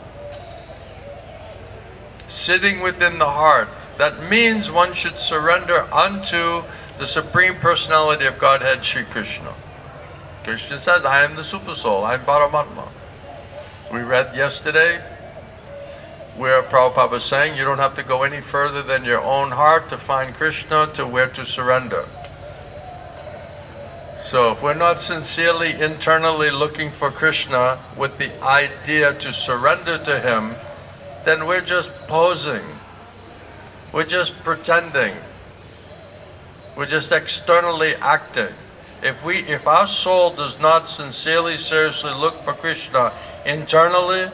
sitting within the heart, That means one should surrender unto the Supreme Personality of Godhead, Sri Krishna. Krishna says, I am the Super Soul, I am Paramatma. We read yesterday where Prabhupada was saying you don't have to go any further than your own heart to find Krishna, to where to surrender. So if we're not sincerely internally looking for Krishna with the idea to surrender to Him, then we're just posing. We're just pretending. We're just externally acting. If our soul does not sincerely, seriously look for Krishna internally,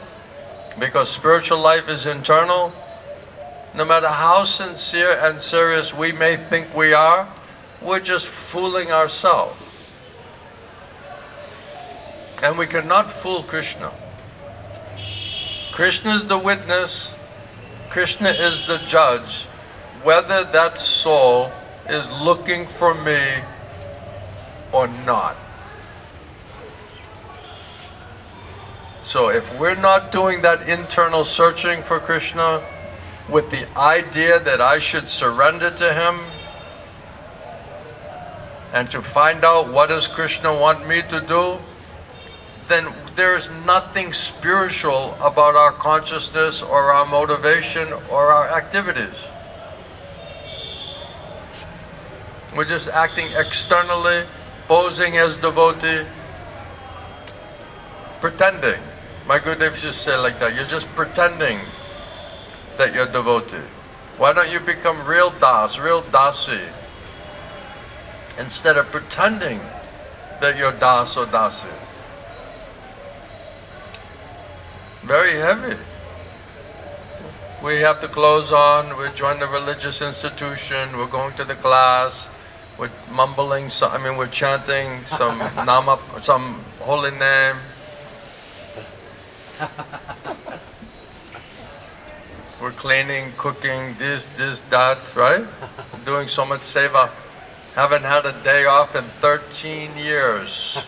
because spiritual life is internal, no matter how sincere and serious we may think we are, we're just fooling ourselves. And we cannot fool Krishna. Krishna is the witness, Krishna is the judge, whether that soul is looking for me or not. So if we're not doing that internal searching for Krishna with the idea that I should surrender to Him and to find out what does Krishna want me to do, then there's nothing spiritual about our consciousness or our motivation or our activities. We're just acting externally, posing as devotee, pretending. My Gurudev used to say like that, you're just pretending that you're devotee. Why don't you become real das, real dasi, instead of pretending that you're das or dasi? Very heavy. We have the clothes on, we join the religious institution, we're going to the class, we're mumbling, we're chanting some nama, some holy name. We're cleaning, cooking, this, that, right? Doing so much seva. Haven't had a day off in 13 years.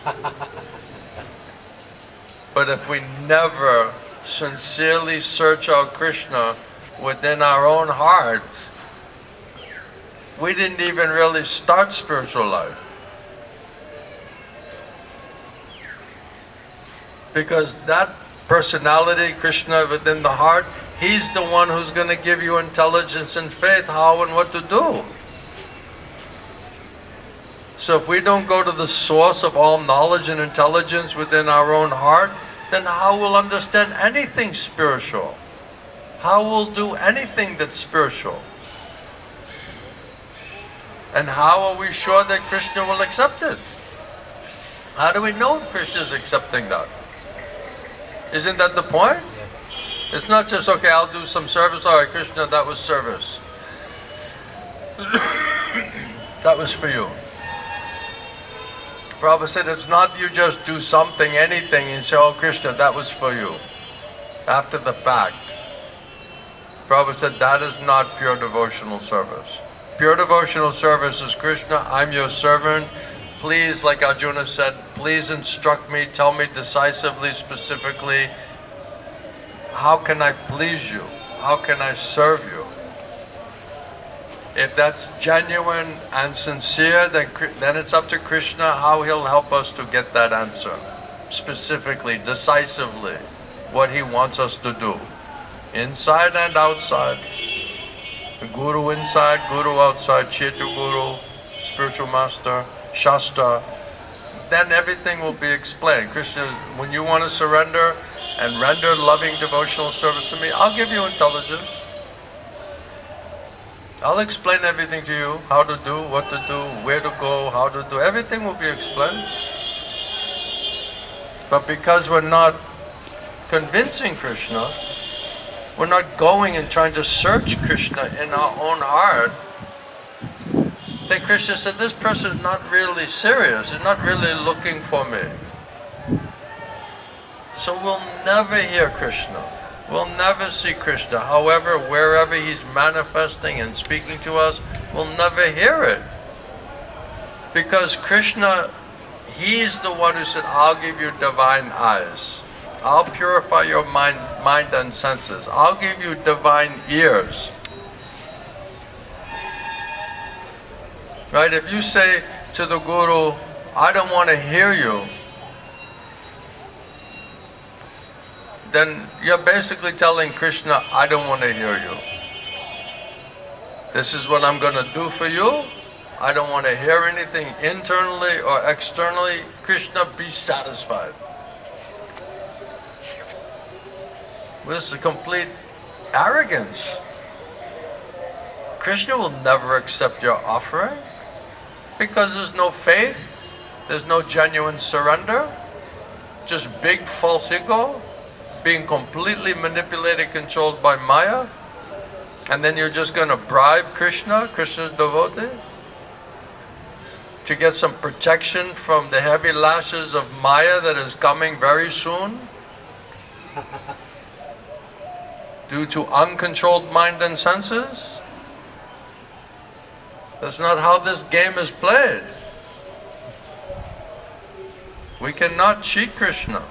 But if we never sincerely search out Krishna within our own heart, we didn't even really start spiritual life. Because that personality, Krishna within the heart, He's the one who's going to give you intelligence and faith how and what to do. So if we don't go to the source of all knowledge and intelligence within our own heart, then how will understand anything spiritual? How will do anything that's spiritual? And how are we sure that Krishna will accept it? How do we know if Krishna is accepting that? Isn't that the point? It's not just, okay, I'll do some service, all right, Krishna, that was service. That was for you. Prabhupada said, it's not you just do something, anything, and say, oh Krishna, that was for you. After the fact. Prabhupada said, that is not pure devotional service. Pure devotional service is, Krishna, I'm your servant. Please, like Arjuna said, please instruct me, tell me decisively, specifically, how can I please you? How can I serve you? If that's genuine and sincere, then it's up to Krishna how He'll help us to get that answer. Specifically, decisively, what He wants us to do. Inside and outside. Guru inside, Guru outside, Chetu Guru, spiritual master, Shastra. Then everything will be explained. Krishna, when you want to surrender and render loving devotional service to me, I'll give you intelligence. I'll explain everything to you, how to do, what to do, where to go, how to do, everything will be explained. But because we're not convincing Krishna, we're not going and trying to search Krishna in our own heart, then Krishna said, this person is not really serious, he's not really looking for me. So we'll never hear Krishna. We'll never see Krishna. However, wherever He's manifesting and speaking to us, we'll never hear it. Because Krishna, He's the one who said, I'll give you divine eyes. I'll purify your mind and senses. I'll give you divine ears. Right? If you say to the Guru, I don't want to hear you, then you're basically telling Krishna, I don't want to hear you. This is what I'm going to do for you. I don't want to hear anything internally or externally. Krishna, be satisfied. This is a complete arrogance. Krishna will never accept your offering because there's no faith, there's no genuine surrender, just big false ego, being completely manipulated, controlled by Maya, and then you're just going to bribe Krishna, Krishna's devotee, to get some protection from the heavy lashes of Maya that is coming very soon due to uncontrolled mind and senses. That's not how this game is played. We cannot cheat Krishna.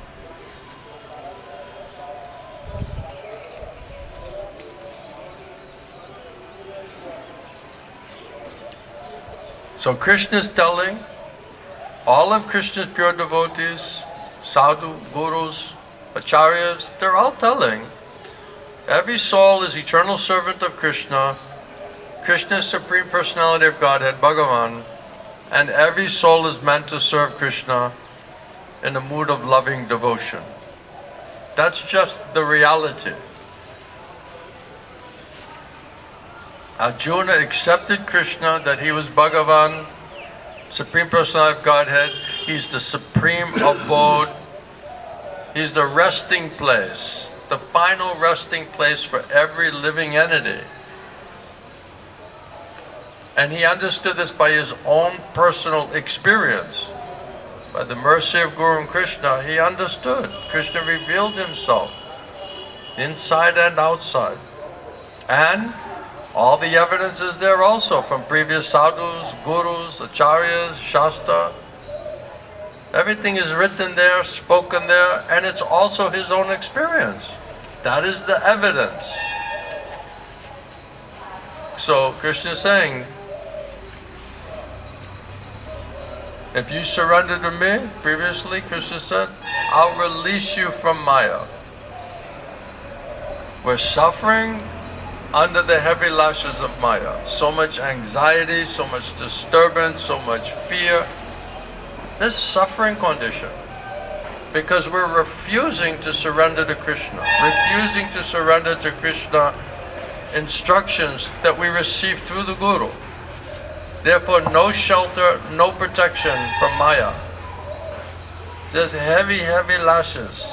So Krishna is telling all of Krishna's pure devotees, sadhu, gurus, acharyas, they're all telling every soul is eternal servant of Krishna, Krishna's Supreme Personality of Godhead, Bhagavan, and every soul is meant to serve Krishna in a mood of loving devotion. That's just the reality. Arjuna accepted Krishna, that he was Bhagavan, Supreme Personality of Godhead. He's the supreme abode. He's the resting place, the final resting place for every living entity. And he understood this by his own personal experience. By the mercy of Guru and Krishna, he understood. Krishna revealed himself, inside and outside. And all the evidence is there also from previous sadhus, gurus, acharyas, shastra. Everything is written there, spoken there, and it's also his own experience. That is the evidence. So Krishna is saying, if you surrender to me, previously Krishna said, I'll release you from Maya. We're suffering under the heavy lashes of Maya. So much anxiety, so much disturbance, so much fear. This suffering condition. Because we're refusing to surrender to Krishna. Refusing to surrender to Krishna instructions that we receive through the Guru. Therefore, no shelter, no protection from Maya. There's heavy, heavy lashes.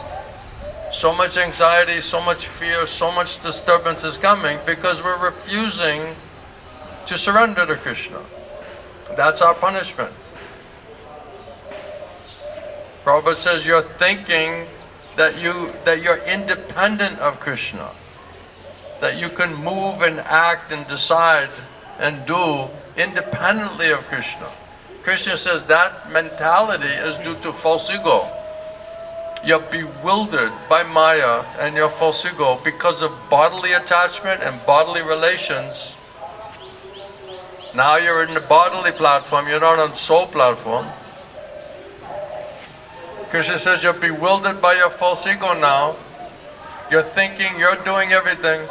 So much anxiety, so much fear, so much disturbance is coming because we're refusing to surrender to Krishna. That's our punishment. Prabhupada says you're thinking that you're independent of Krishna, that you can move and act and decide and do independently of Krishna. Krishna says that mentality is due to false ego. You're bewildered by Maya and your false ego because of bodily attachment and bodily relations. Now you're in the bodily platform, you're not on soul platform. Krishna says you're bewildered by your false ego now. You're thinking you're doing everything.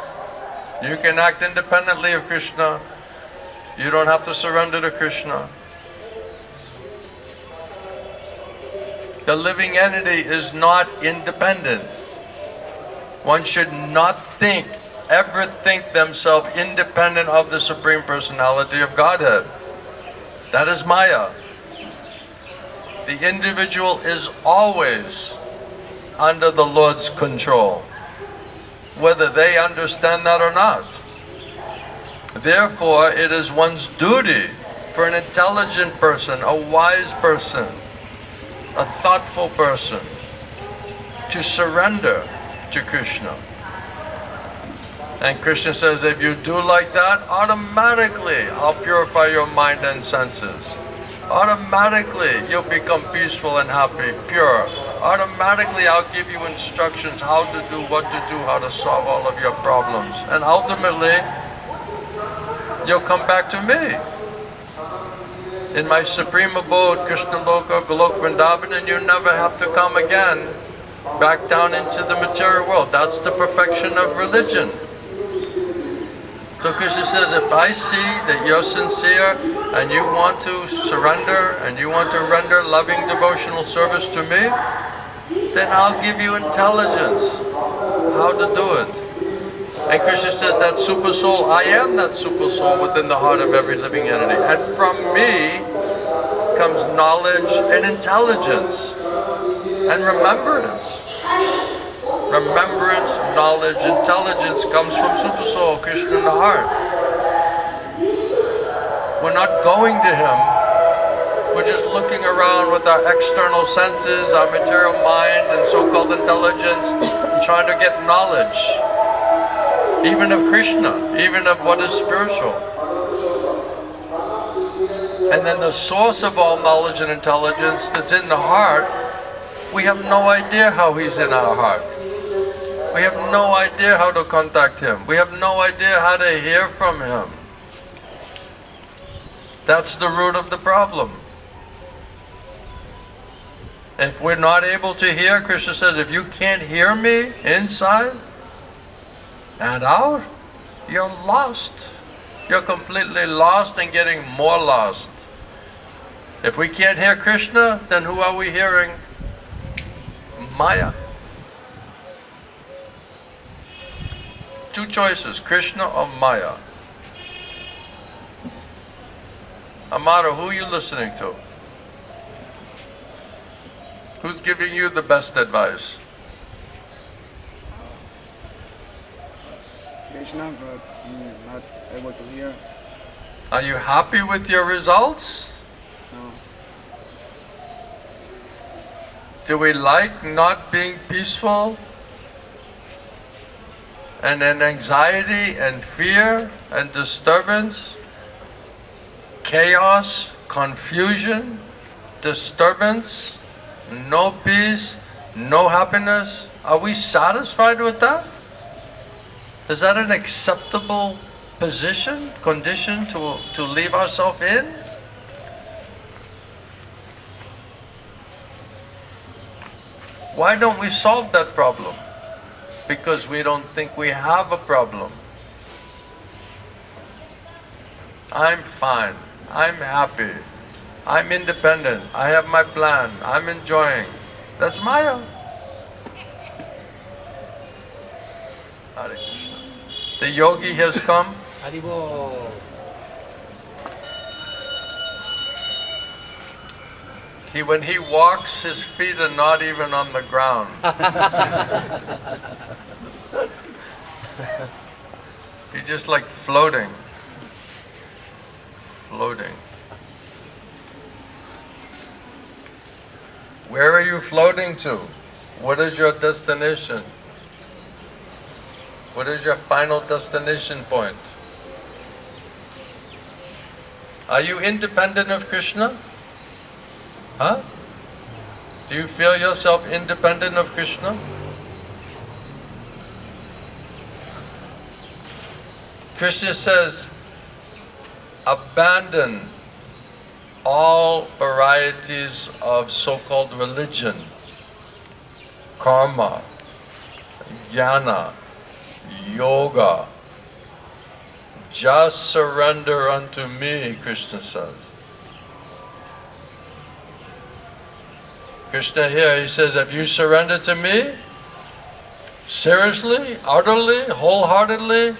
You can act independently of Krishna. You don't have to surrender to Krishna. The living entity is not independent. One should not ever think themselves independent of the Supreme Personality of Godhead. That is Maya. The individual is always under the Lord's control, whether they understand that or not. Therefore, it is one's duty for an intelligent person, a wise person, a thoughtful person, to surrender to Krishna. And Krishna says, if you do like that, automatically I'll purify your mind and senses. Automatically you'll become peaceful and happy, pure. Automatically I'll give you instructions how to do, what to do, how to solve all of your problems. And ultimately, you'll come back to me. in my supreme abode, Krishna Loka, Golok Vrindavan, and you never have to come again back down into the material world. That's the perfection of religion. So Krishna says, if I see that you're sincere and you want to surrender and you want to render loving devotional service to me, then I'll give you intelligence how to do it. And Krishna says that super soul, I am that super soul within the heart of every living entity. And from me comes knowledge and intelligence and remembrance. Remembrance, knowledge, intelligence comes from super soul, Krishna in the heart. We're not going to him. We're just looking around with our external senses, our material mind and so-called intelligence, trying to get knowledge. Even of Krishna, even of what is spiritual. And then the source of all knowledge and intelligence that's in the heart, we have no idea how he's in our heart. We have no idea how to contact him. We have no idea how to hear from him. That's the root of the problem. If we're not able to hear, Krishna says, if you can't hear me inside and out, you're lost. You're completely lost and getting more lost. If we can't hear Krishna, then who are we hearing? Maya. Two choices, Krishna or Maya. Amara, who are you listening to? Who's giving you the best advice? Krishna, but not able to hear. Are you happy with your results? No. Do we like not being peaceful? And then anxiety and fear and disturbance, chaos, confusion, disturbance, no peace, no happiness. Are we satisfied with that? Is that an acceptable position, condition to leave ourselves in? Why don't we solve that problem? Because we don't think we have a problem. I'm fine. I'm happy. I'm independent. I have my plan. I'm enjoying. That's Maya. Hare Krishna. The yogi has come. Haribo. When he walks, his feet are not even on the ground. He's just like floating. Floating. Where are you floating to? What is your destination? What is your final destination point? Are you independent of Krishna? Huh? Do you feel yourself independent of Krishna? Krishna says, abandon all varieties of so-called religion, karma, jnana, yoga. Just surrender unto me, Krishna says. Krishna here, he says, if you surrender to me, seriously, utterly, wholeheartedly,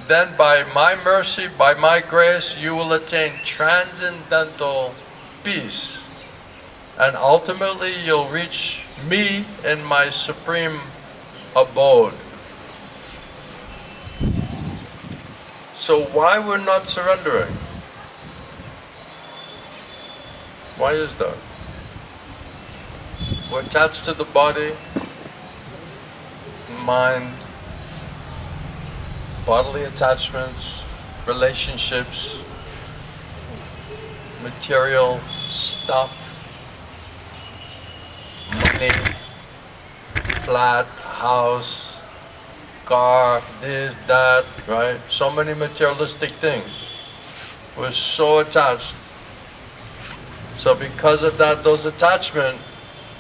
then by my mercy, by my grace, you will attain transcendental peace. And ultimately, you'll reach me in my supreme abode. So why we're not surrendering? Why is that? We're attached to the body, mind, bodily attachments, relationships, material stuff, money, flat, house, car, this, that, right? So many materialistic things. We're so attached. So because of that, those attachment,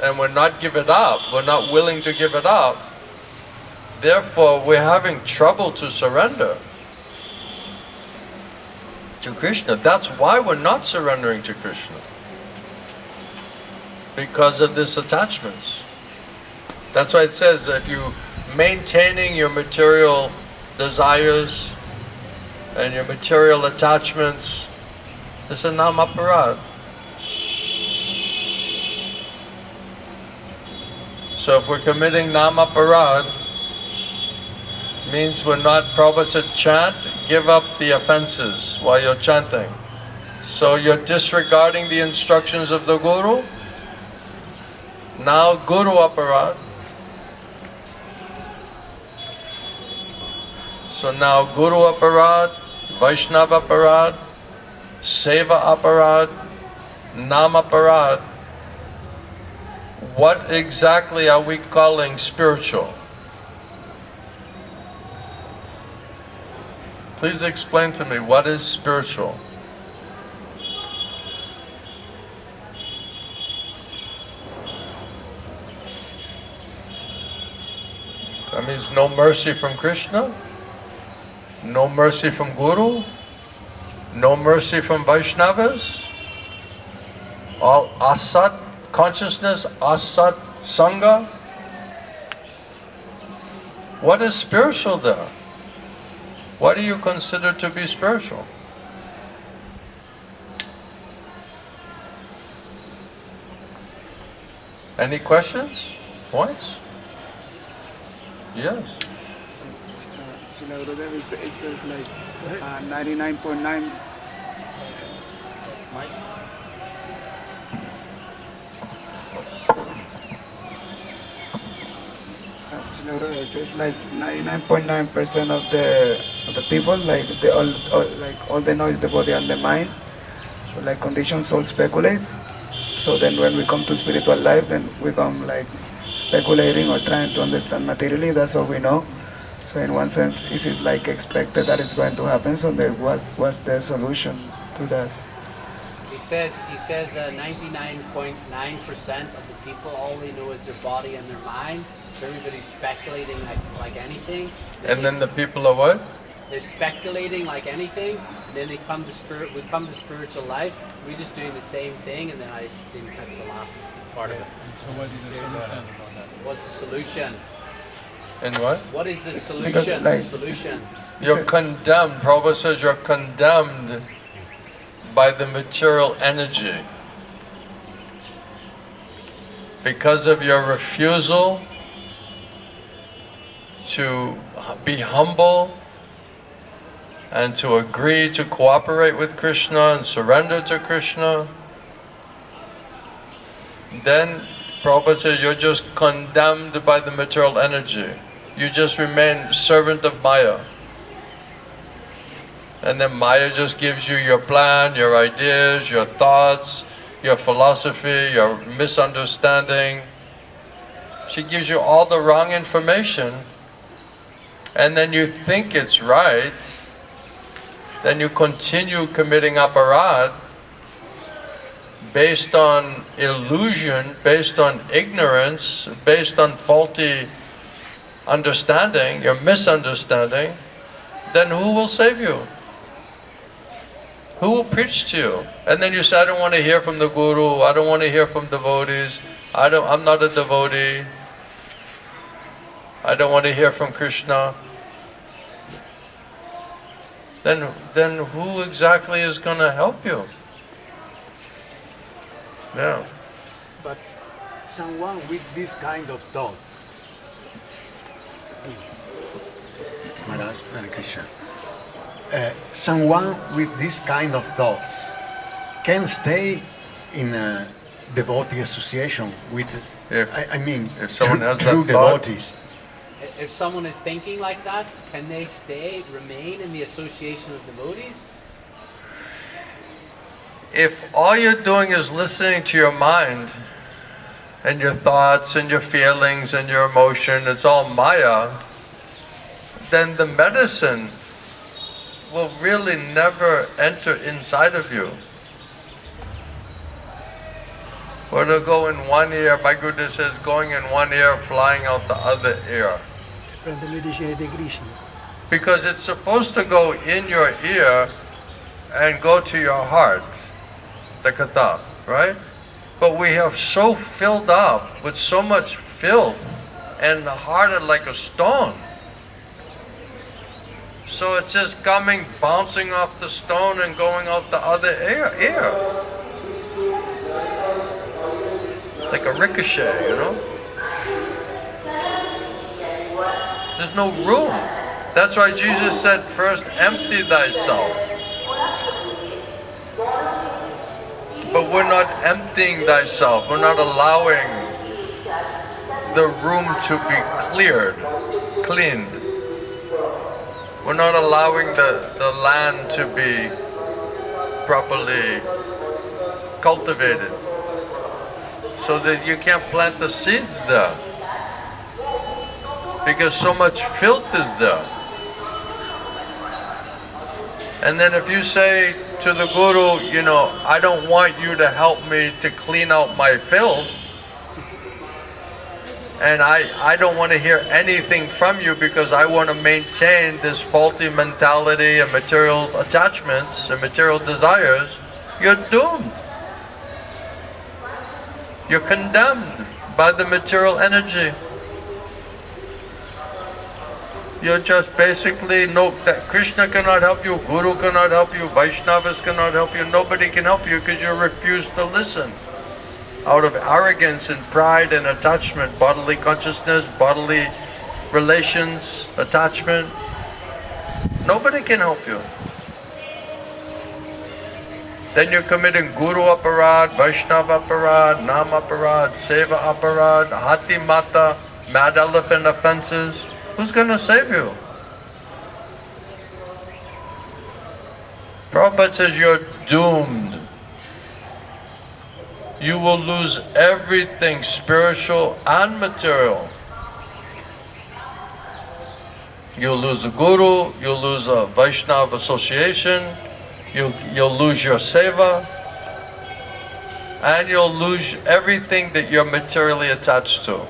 and we're not give it up, we're not willing to give it up, therefore we're having trouble to surrender to Krishna. That's why we're not surrendering to Krishna. Because of this attachments. That's why it says that you maintaining your material desires and your material attachments, it's a namaparad. So if we're committing namaparad, means we're not, Prabhupada said, chant, give up the offenses while you're chanting. So you're disregarding the instructions of the Guru. Now Guru aparad. So now Guru aparad, Vaishnava aparad, Seva aparad, Nama aparad. What exactly are we calling spiritual? Please explain to me, what is spiritual? That means no mercy from Krishna, no mercy from Guru, no mercy from Vaishnavas, all asat consciousness, asat sangha. What is spiritual there? What do you consider to be spiritual? Any questions? Points? Yes. Srila Gurudev, it says like 99.9. It says like 99.9% of the people, like they all they know is the body and the mind. So like conditioned soul speculates. So then when we come to spiritual life, then we come like speculating or trying to understand materially. That's all we know. So in one sense, it is like expected that it's going to happen. So there was the solution to that. He says 99.9% of the people, all they know is their body and their mind. So everybody's speculating like anything. And then the people are what? They're speculating like anything, and then they come to spirit. We come to spiritual life. We're just doing the same thing, and then I think that's the last part of it. So what is the solution? What's the solution? And what? What is the Because, solution? like, The solution. You're condemned. Prabhupada says you're condemned by the material energy. Because of your refusal to be humble and to agree to cooperate with Krishna and surrender to Krishna, then Prabhupada says you're just condemned by the material energy. You just remain servant of Maya. And then Maya just gives you your plan, your ideas, your thoughts, your philosophy, your misunderstanding. She gives you all the wrong information, and then you think it's right. Then you continue committing aparad based on illusion, based on ignorance, based on faulty understanding, your misunderstanding. Then who will save you? Who will preach to you? And then you say, I don't want to hear from the Guru, I don't want to hear from devotees, I'm not a devotee, I don't want to hear from Krishna. Then who exactly is going to help you? Yeah. But someone with this kind of thought, Maharaj, Hare Krishna. Someone with this kind of thoughts can stay in a devotee association with, If someone has true that thought, devotees. If someone is thinking like that, can they remain in the association of devotees? if all you're doing is listening to your mind and your thoughts and your feelings and your emotion, it's all Maya, then the medicine will really never enter inside of you. Or to go in one ear, my Guru says, going in one ear, flying out the other ear. Because it's supposed to go in your ear and go to your heart, the katha, right? But we have so filled up with so much filth and hearted like a stone. So it's just coming, bouncing off the stone and going out the other ear. Like a ricochet, you know? There's no room. That's why Jesus said, first empty thyself. But we're not emptying thyself. We're not allowing the room to be cleaned. We're not allowing the land to be properly cultivated, so that you can't plant the seeds there, because so much filth is there. And then if you say to the Guru, you know, I don't want you to help me to clean out my filth, and I don't want to hear anything from you because I want to maintain this faulty mentality and material attachments and material desires, you're doomed. You're condemned by the material energy. You're just basically, that Krishna cannot help you, Guru cannot help you, Vaishnavas cannot help you, nobody can help you because you refuse to listen. Out of arrogance and pride and attachment, bodily consciousness, bodily relations, attachment, nobody can help you. Then you're committing Guru aparad, Vaishnava aparad, Nam aparad, Seva aparad, Hati Mata, mad elephant offenses. Who's going to save you? Prabhupada says you're doomed. You will lose everything, spiritual and material. You'll lose a Guru, you'll lose a Vaishnava association, you'll lose your seva, and you'll lose everything that you're materially attached to.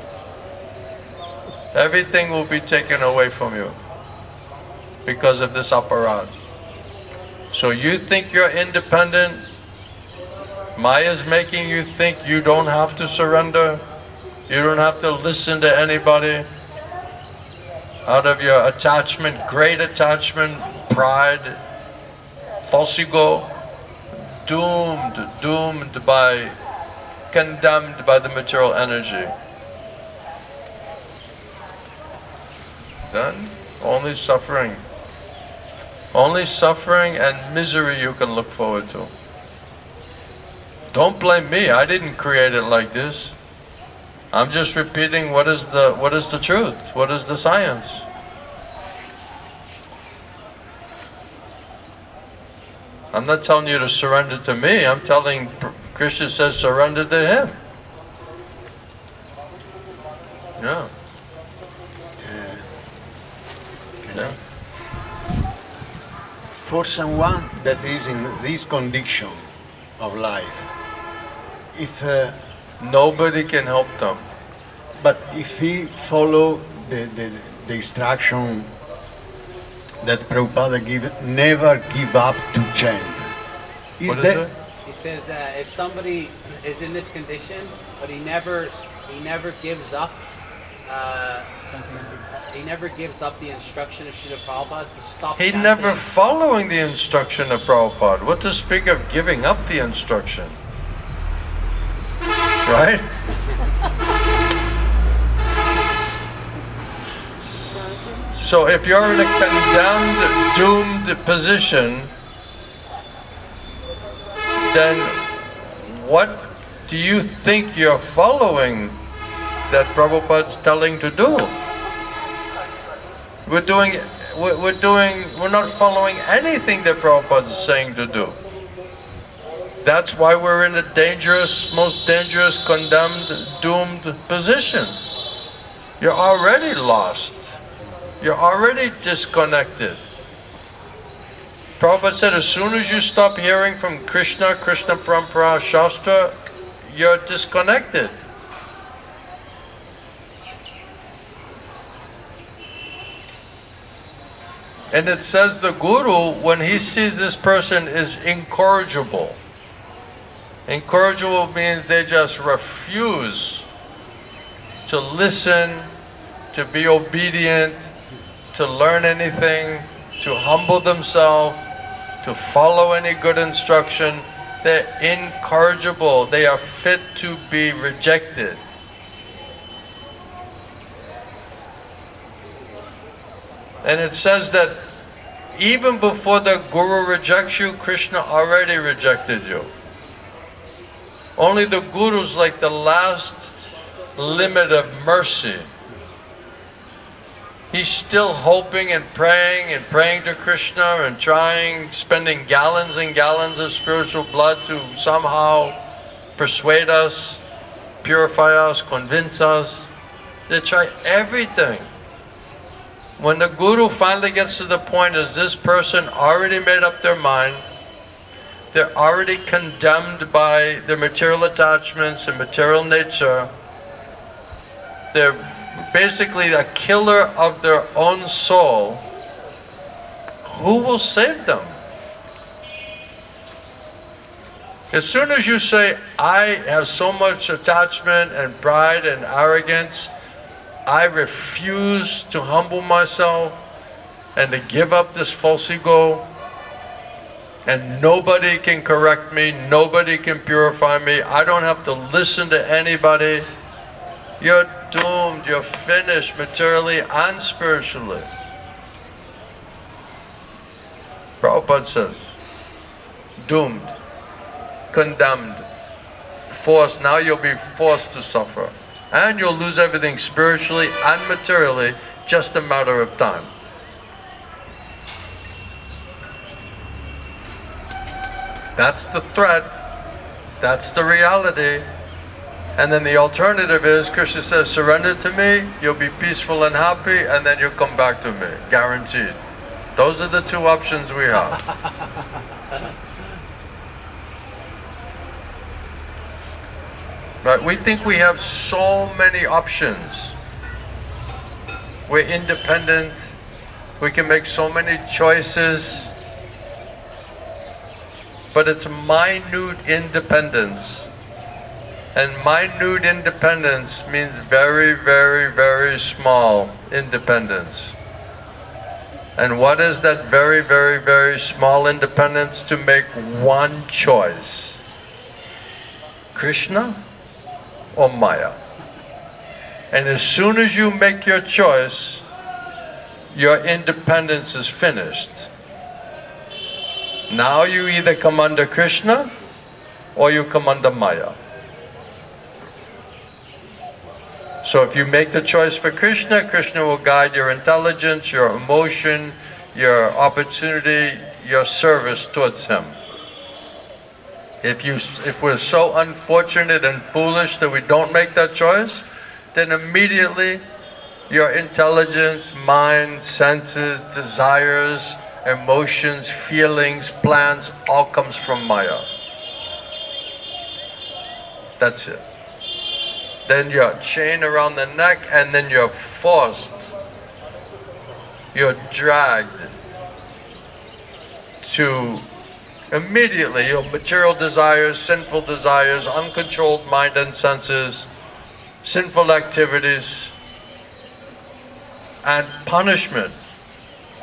Everything will be taken away from you because of this aparad. So you think you're independent, Maya's making you think you don't have to surrender, you don't have to listen to anybody. Out of your attachment, great attachment, pride, false ego, condemned by the material energy. Then only suffering and misery you can look forward to. Don't blame me, I didn't create it like this. I'm just repeating what is the truth, what is the science. I'm not telling you to surrender to me, I'm telling, Krishna says surrender to him. Yeah. Yeah. For someone that is in this condition of life, if nobody can help them. But if he follow the instruction that Prabhupada give, never give up to chant. What is it? He says if somebody is in this condition, but he never gives up. He never gives up the instruction of Srila Prabhupada to stop He chanting. never following the instruction of Prabhupada. What to speak of giving up the instruction? Right? So if you're in a condemned, doomed position, then what do you think you're following that Prabhupada's telling to do? We're not following anything that Prabhupada is saying to do. That's why we're in a most dangerous, condemned, doomed position. You're already lost. You're already disconnected. Prabhupada said, as soon as you stop hearing from Krishna, Krishna Parampara, Shastra, you're disconnected. And it says the Guru, when he sees this person, is incorrigible. Incorrigible means they just refuse to listen, to be obedient, to learn anything, to humble themselves, to follow any good instruction. They're incorrigible. They are fit to be rejected. And it says that even before the Guru rejects you, Krishna already rejected you. Only the Guru is like the last limit of mercy. He's still hoping and praying to Krishna and trying, spending gallons and gallons of spiritual blood to somehow persuade us, purify us, convince us. They try everything. When the Guru finally gets to the point, is this person already made up their mind, they're already condemned by their material attachments and material nature, they're basically a killer of their own soul, who will save them? As soon as you say, I have so much attachment and pride and arrogance, I refuse to humble myself and to give up this false ego, and nobody can correct me, nobody can purify me, I don't have to listen to anybody, you're doomed, you're finished materially and spiritually. Prabhupada says, doomed, condemned, forced, now you'll be forced to suffer. And you'll lose everything spiritually and materially, just a matter of time. That's the threat. That's the reality. And then the alternative is, Krishna says, surrender to me, you'll be peaceful and happy, and then you'll come back to me. Guaranteed. Those are the two options we have. Right? We think we have so many options. We're independent. We can make so many choices. But it's minute independence. And minute independence means very, very, very small independence. And what is that very, very, very small independence? To make one choice. Krishna or Maya. And as soon as you make your choice, your independence is finished. Now you either come under Krishna or you come under Maya. So if you make the choice for Krishna, Krishna will guide your intelligence, your emotion, your opportunity, your service towards Him. If we're so unfortunate and foolish that we don't make that choice, then immediately your intelligence, mind, senses, desires, emotions, feelings, plans, all comes from Maya. That's it. Then you're chained around the neck, and then you're forced, you're dragged to immediately your material desires, sinful desires, uncontrolled mind and senses, sinful activities, and punishment.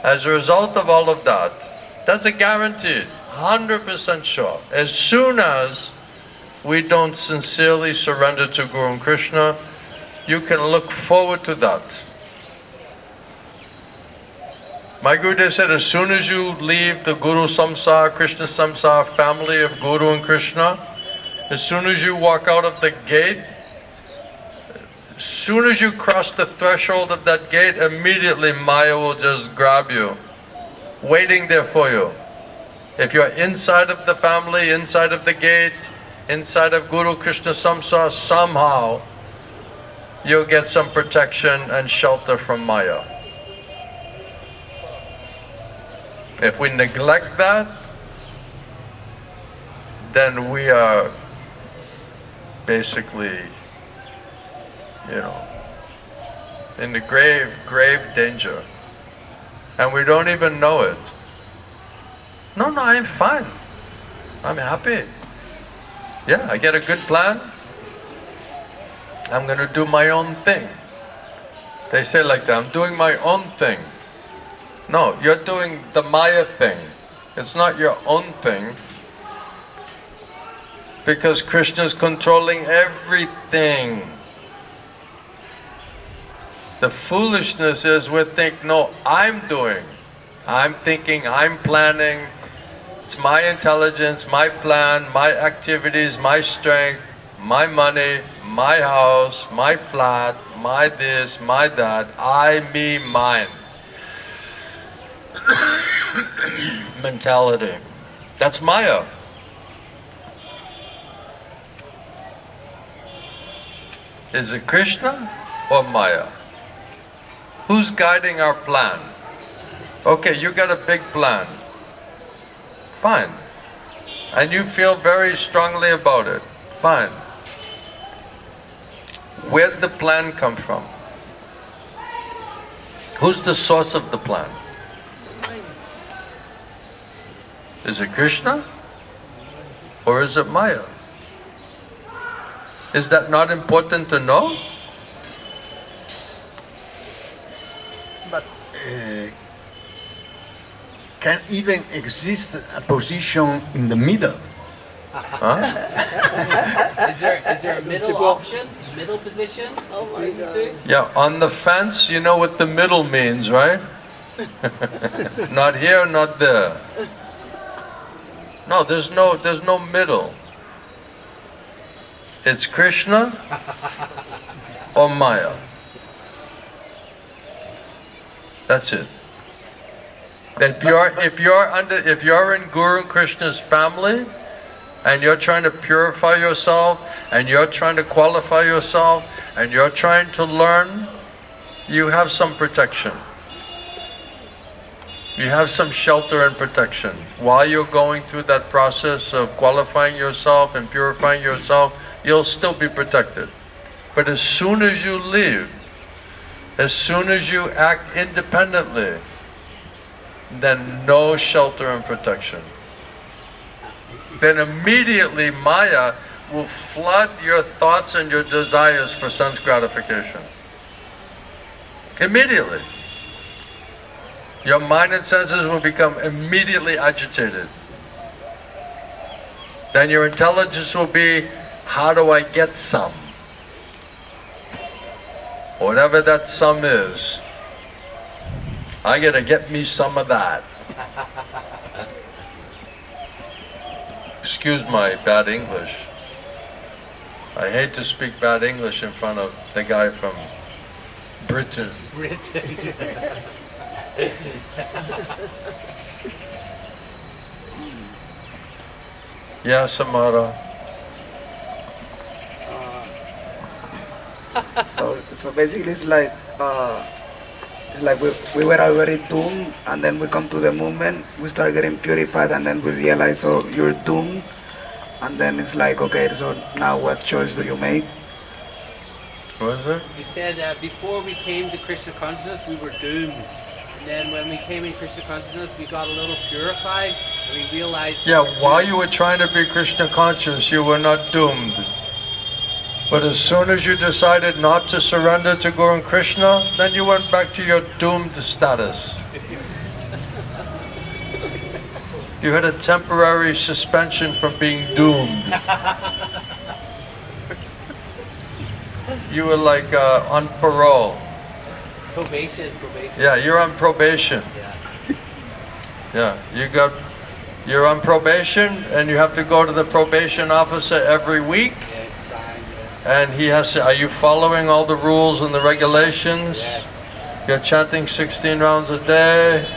As a result of all of that, that's a guaranteed, 100% sure. As soon as we don't sincerely surrender to Guru and Krishna, you can look forward to that. My Gurudev said, as soon as you leave the Guru Samsara, Krishna Samsara family of Guru and Krishna, as soon as you walk out of the gate, as soon as you cross the threshold of that gate, immediately Maya will just grab you, waiting there for you. If you're inside of the family, inside of the gate, inside of Guru Krishna Samsara, somehow you'll get some protection and shelter from Maya. If we neglect that, then we are basically, in the grave danger. And we don't even know it. No, I'm fine. I'm happy. Yeah, I get a good plan. I'm going to do my own thing. They say like that, I'm doing my own thing. No, you're doing the Maya thing. It's not your own thing. Because Krishna's controlling everything. The foolishness is we think, no, I'm doing. I'm thinking, I'm planning. It's my intelligence, my plan, my activities, my strength, my money, my house, my flat, my this, my that, I, me, mine. Mentality. That's Maya. Is it Krishna or Maya? Who's guiding our plan? Okay, you got a big plan. Fine. And you feel very strongly about it. Fine. Where'd the plan come from? Who's the source of the plan? Is it Krishna? Or is it Maya? Is that not important to know? But can even exist a position in the middle? Is there a middle option? Middle position between the two? Yeah, on the fence, you know what the middle means, right? Not here, not there. No, there's no middle. It's Krishna or Maya. That's it. If you're in Guru Krishna's family and you're trying to purify yourself and you're trying to qualify yourself and you're trying to learn, you have some protection. You have some shelter and protection. While you're going through that process of qualifying yourself and purifying yourself, you'll still be protected. But as soon as you leave, as soon as you act independently, then no shelter and protection. Then immediately Maya will flood your thoughts and your desires for sense gratification. Immediately. Your mind and senses will become immediately agitated. Then your intelligence will be, how do I get some? Whatever that some is, I gotta get me some of that. Excuse my bad English. I hate to speak bad English in front of the guy from Britain. Yeah, Samara. So basically it's like we were already doomed, and then we come to the movement, we start getting purified, and then we realize, so you're doomed, and then it's like, okay, so now what choice do you make? What is it? He said before we came to Krishna consciousness, we were doomed. And then when we came in Krishna consciousness, we got a little purified, and we realized... Yeah, while you were trying to be Krishna conscious, you were not doomed. But as soon as you decided not to surrender to Guru and Krishna, then you went back to your doomed status. You had a temporary suspension from being doomed. You were like on parole. Probation. Yeah, you're on probation. Yeah, you're on probation, and you have to go to the probation officer every week. And he has to, are you following all the rules and the regulations? Yes. You're chanting 16 rounds a day.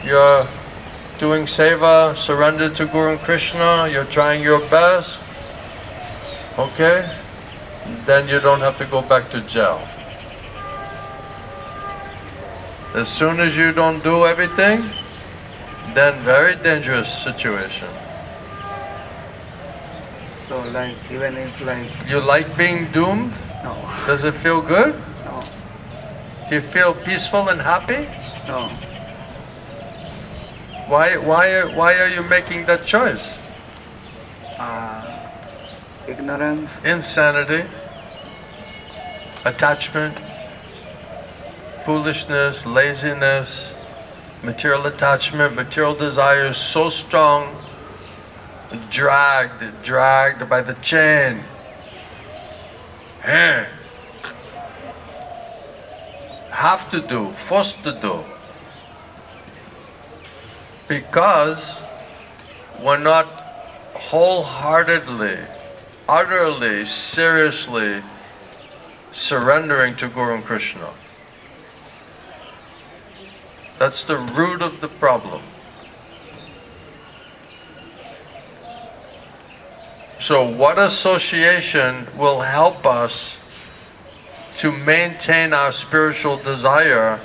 You're doing seva, surrendered to Guru and Krishna. You're trying your best. Okay? Then you don't have to go back to jail. As soon as you don't do everything, then very dangerous situation. So like even if like You like being doomed? no, Does it feel good? no, Do you feel peaceful and happy? no. Why are you making that choice? Ignorance, Insanity, attachment, foolishness, laziness, material attachment, material desires so strong, dragged by the chain. Have to do, forced to do. Because we're not wholeheartedly, utterly, seriously surrendering to Guru and Krishna. That's the root of the problem. So what association will help us to maintain our spiritual desire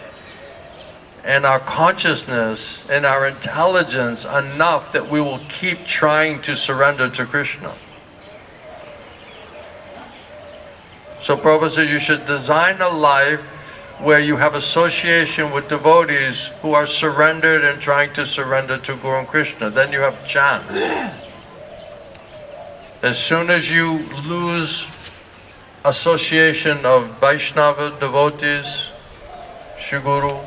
and our consciousness and our intelligence enough that we will keep trying to surrender to Krishna? So Prabhupada said you should design a life where you have association with devotees who are surrendered and trying to surrender to Guru and Krishna. Then you have chance. As soon as you lose association of Vaishnava devotees, Shri Guru,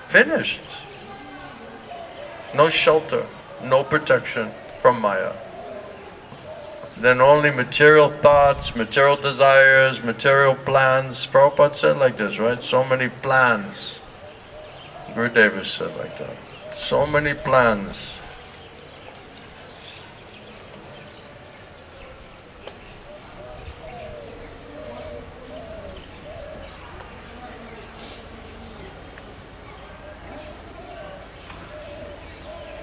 finished. No shelter, no protection from Maya. Then only material thoughts, material desires, material plans. Prabhupada said like this, right? So many plans. Gurudeva said like that. So many plans.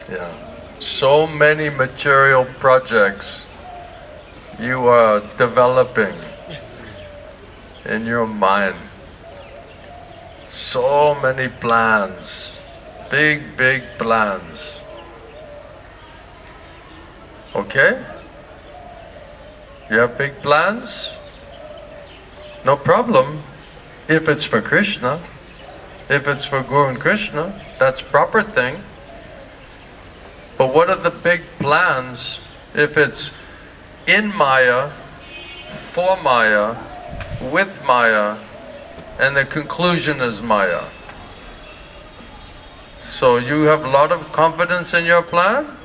Yeah. So many material projects you are developing in your mind. So many plans, big plans. Okay? You have big plans? No problem. If it's for Krishna, if it's for Guru and Krishna, that's proper thing. But what are the big plans if it's in Maya, for Maya, with Maya, and the conclusion is Maya? So you have a lot of confidence in your plan?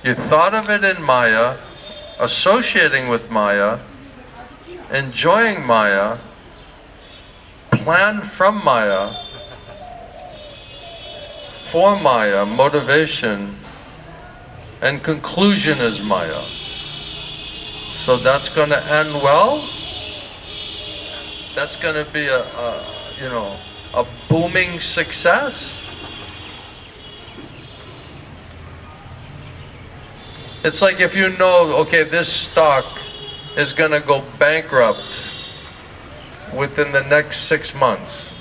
You thought of it in Maya, associating with Maya, enjoying Maya, plan from Maya, for Maya, motivation, and conclusion is Maya. So that's going to end well. That's going to be a booming success. It's like if you know, okay, this stock is going to go bankrupt within the next 6 months,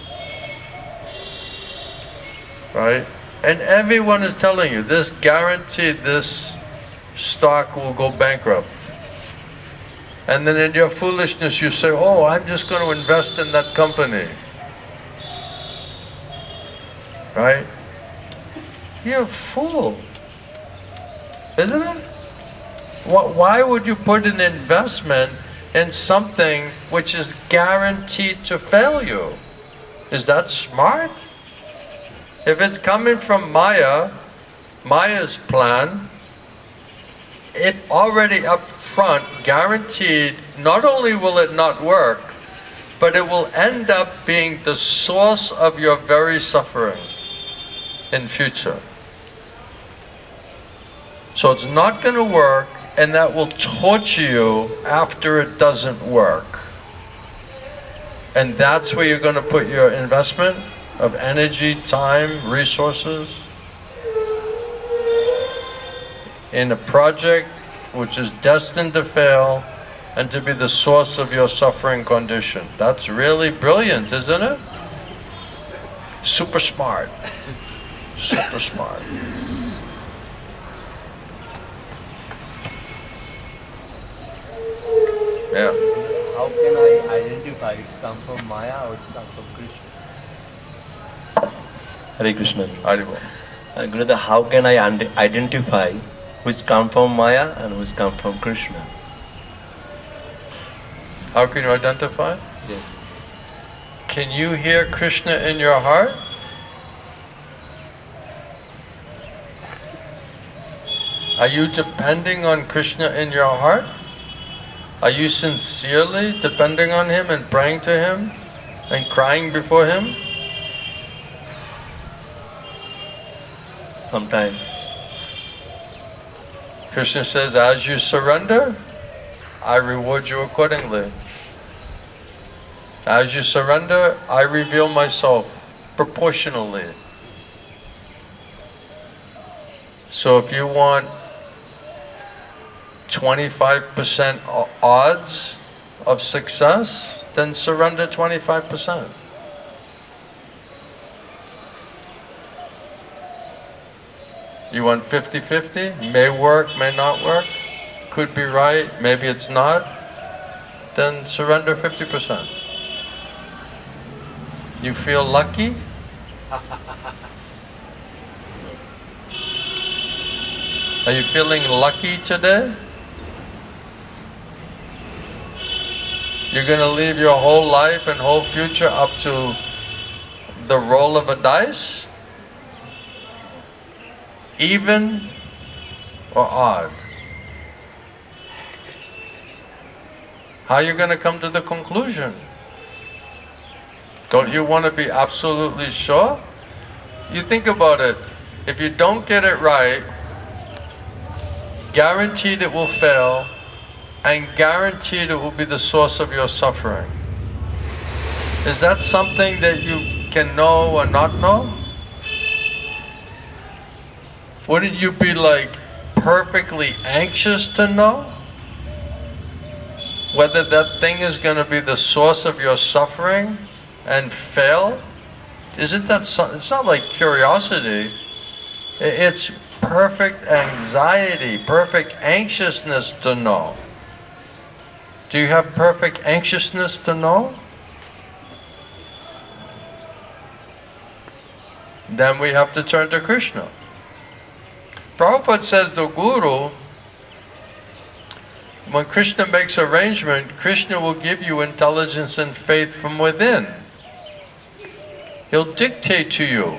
right? And everyone is telling you, this guaranteed this stock will go bankrupt. And then in your foolishness you say, oh, I'm just going to invest in that company. Right? You're a fool. Isn't it? Why would you put an investment in something which is guaranteed to fail you? Is that smart? If it's coming from Maya, Maya's plan, it already up front guaranteed, not only will it not work, but it will end up being the source of your very suffering in future. So it's not going to work, and that will torture you after it doesn't work. And that's where you're going to put your investment of energy, time, resources in a project which is destined to fail, and to be the source of your suffering condition. That's really brilliant, isn't it? Super smart. Super smart. Yeah. How can I identify it's come from Maya or it's come from Krishna? Hare Krishna. Haribol. Gurudev, how can I identify which come from Maya and which come from Krishna? How can you identify? Yes. Can you hear Krishna in your heart? Are you depending on Krishna in your heart? Are you sincerely depending on Him and praying to Him and crying before Him? Sometimes. Krishna says, as you surrender, I reward you accordingly. As you surrender, I reveal myself proportionally. So if you want 25% odds of success, then surrender 25%. You want 50-50? May work, may not work. Could be right, maybe it's not. Then surrender 50%. You feel lucky? Are you feeling lucky today? You're going to leave your whole life and whole future up to the roll of a dice? Even or odd? How are you going to come to the conclusion? Don't you want to be absolutely sure? You think about it. If you don't get it right, guaranteed it will fail, and guaranteed it will be the source of your suffering. Is that something that you can know or not know? Wouldn't you be like perfectly anxious to know whether that thing is going to be the source of your suffering and fail? Isn't that it's not like curiosity, it's perfect anxiety, perfect anxiousness to know. Do you have perfect anxiousness to know? Then we have to turn to Krishna. Prabhupada says the Guru, when Krishna makes arrangement, Krishna will give you intelligence and faith from within. He'll dictate to you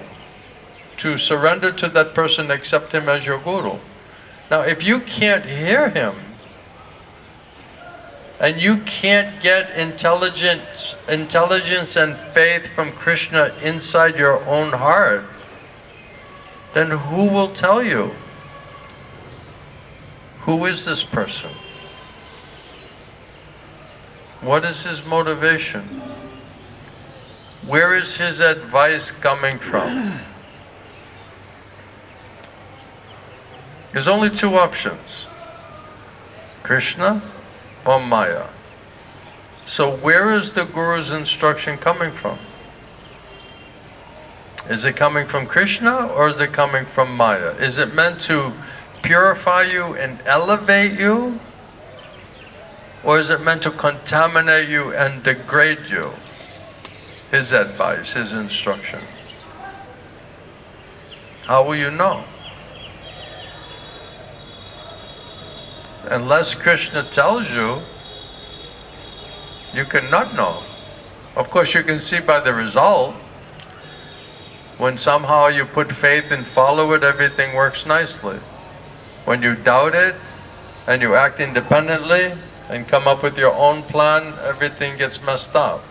to surrender to that person, accept him as your Guru. Now if you can't hear him, and you can't get intelligence and faith from Krishna inside your own heart, then who will tell you? Who is this person? What is his motivation? Where is his advice coming from? There's only two options: Krishna or Maya. So where is the Guru's instruction coming from? Is it coming from Krishna or is it coming from Maya? Is it meant to purify you and elevate you? Or is it meant to contaminate you and degrade you? His advice, his instruction. How will you know? Unless Krishna tells you, you cannot know. Of course, you can see by the result. When somehow you put faith and follow it, everything works nicely. When you doubt it and you act independently and come up with your own plan, everything gets messed up.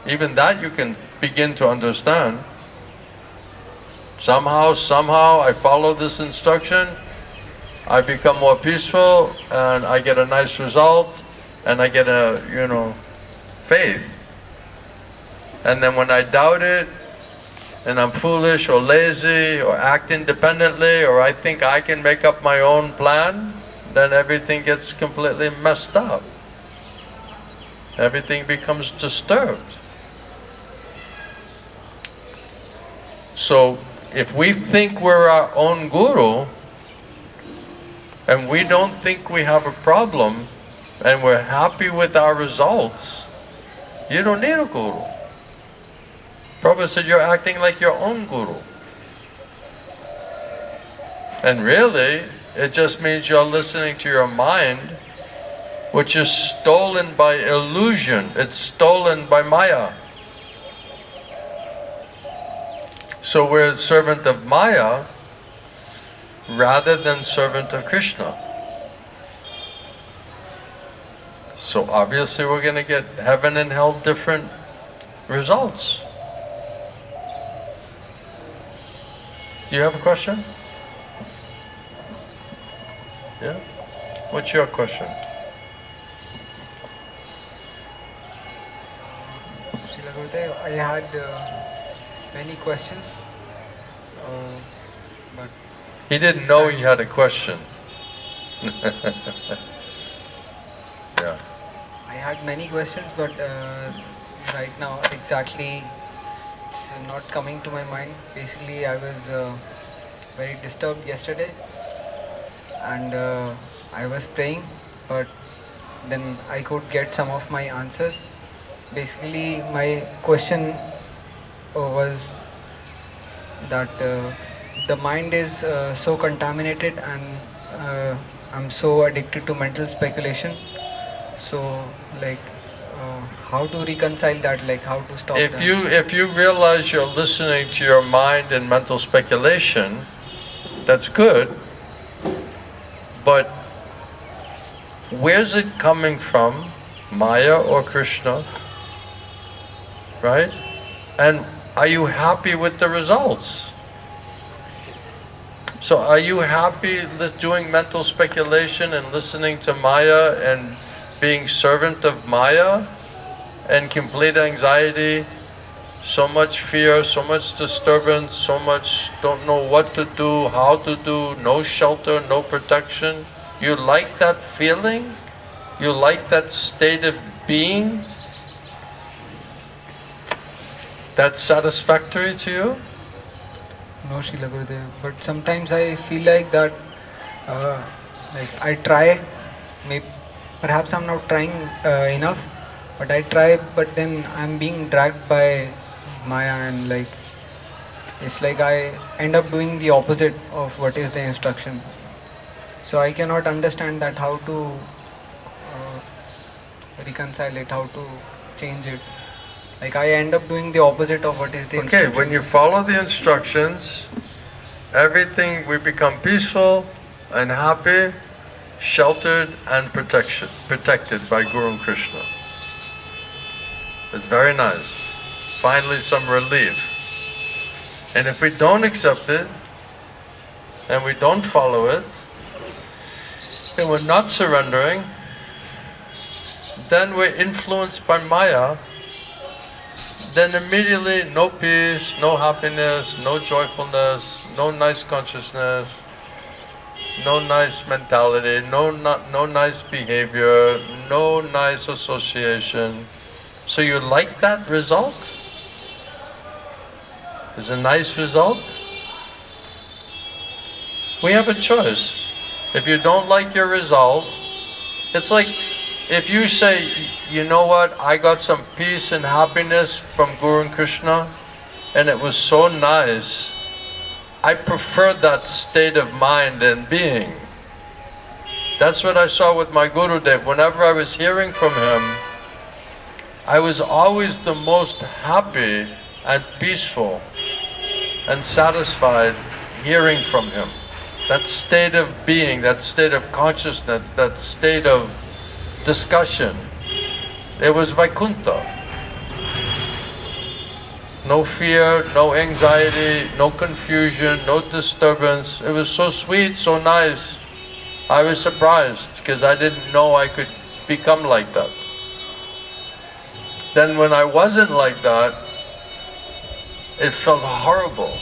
Even that you can begin to understand. Somehow I follow this instruction, I become more peaceful, and I get a nice result, and I get a, faith. And then when I doubt it, and I'm foolish or lazy or act independently, or I think I can make up my own plan, then everything gets completely messed up. everything becomes disturbed. So if we think we're our own guru, and we don't think we have a problem, and we're happy with our results, you don't need a guru. Prabhupada said you're acting like your own guru. And really, it just means you're listening to your mind, which is stolen by illusion. It's stolen by Maya. So we're a servant of Maya rather than servant of Krishna. So obviously we're going to get heaven and hell different results. Do you have a question? Yeah? What's your question? Srila Gurudev, I had many questions, but He didn't know he had a question. Yeah. I had many questions, but right now exactly it's not coming to my mind. Basically, I was very disturbed yesterday, and I was praying, but then I could get some of my answers. Basically, my question was that the mind is so contaminated, and I'm so addicted to mental speculation. So, like, how to reconcile that? Like, how to stop that? If you realize you're listening to your mind and mental speculation, that's good. But where's it coming from? Maya or Krishna? Right? And are you happy with the results? So are you happy doing mental speculation and listening to Maya and being servant of Maya and complete anxiety, so much fear, so much disturbance, so much don't know what to do, how to do, no shelter, no protection? You like that feeling? You like that state of being? That's satisfactory to you? No, Srila Gurudev. But sometimes I feel like that, like I try, maybe, perhaps I'm not trying enough, but I try, but then I'm being dragged by Maya, and like, it's like I end up doing the opposite of what is the instruction. So I cannot understand that how to reconcile it, how to change it. Like I end up doing the opposite of what is the instruction. Okay, when you follow the instructions, everything, we become peaceful and happy, sheltered and protected by Guru and Krishna. It's very nice. Finally some relief. And if we don't accept it, and we don't follow it, and we're not surrendering, then we're influenced by Maya. Then immediately no peace, no happiness, no joyfulness, no nice consciousness, no nice mentality, no nice behavior, no nice association. So you like that result? It's a nice result? We have a choice. If you don't like your result, it's like if you say, you know what, I got some peace and happiness from Guru and Krishna, and it was so nice, I prefer that state of mind and being. That's what I saw with my Gurudev. Whenever I was hearing from him, I was always the most happy and peaceful and satisfied hearing from him. That state of being, that state of consciousness, that state of discussion. It was Vaikuntha. No fear, no anxiety, no confusion, no disturbance. It was so sweet, so nice. I was surprised because I didn't know I could become like that. Then when I wasn't like that, it felt horrible.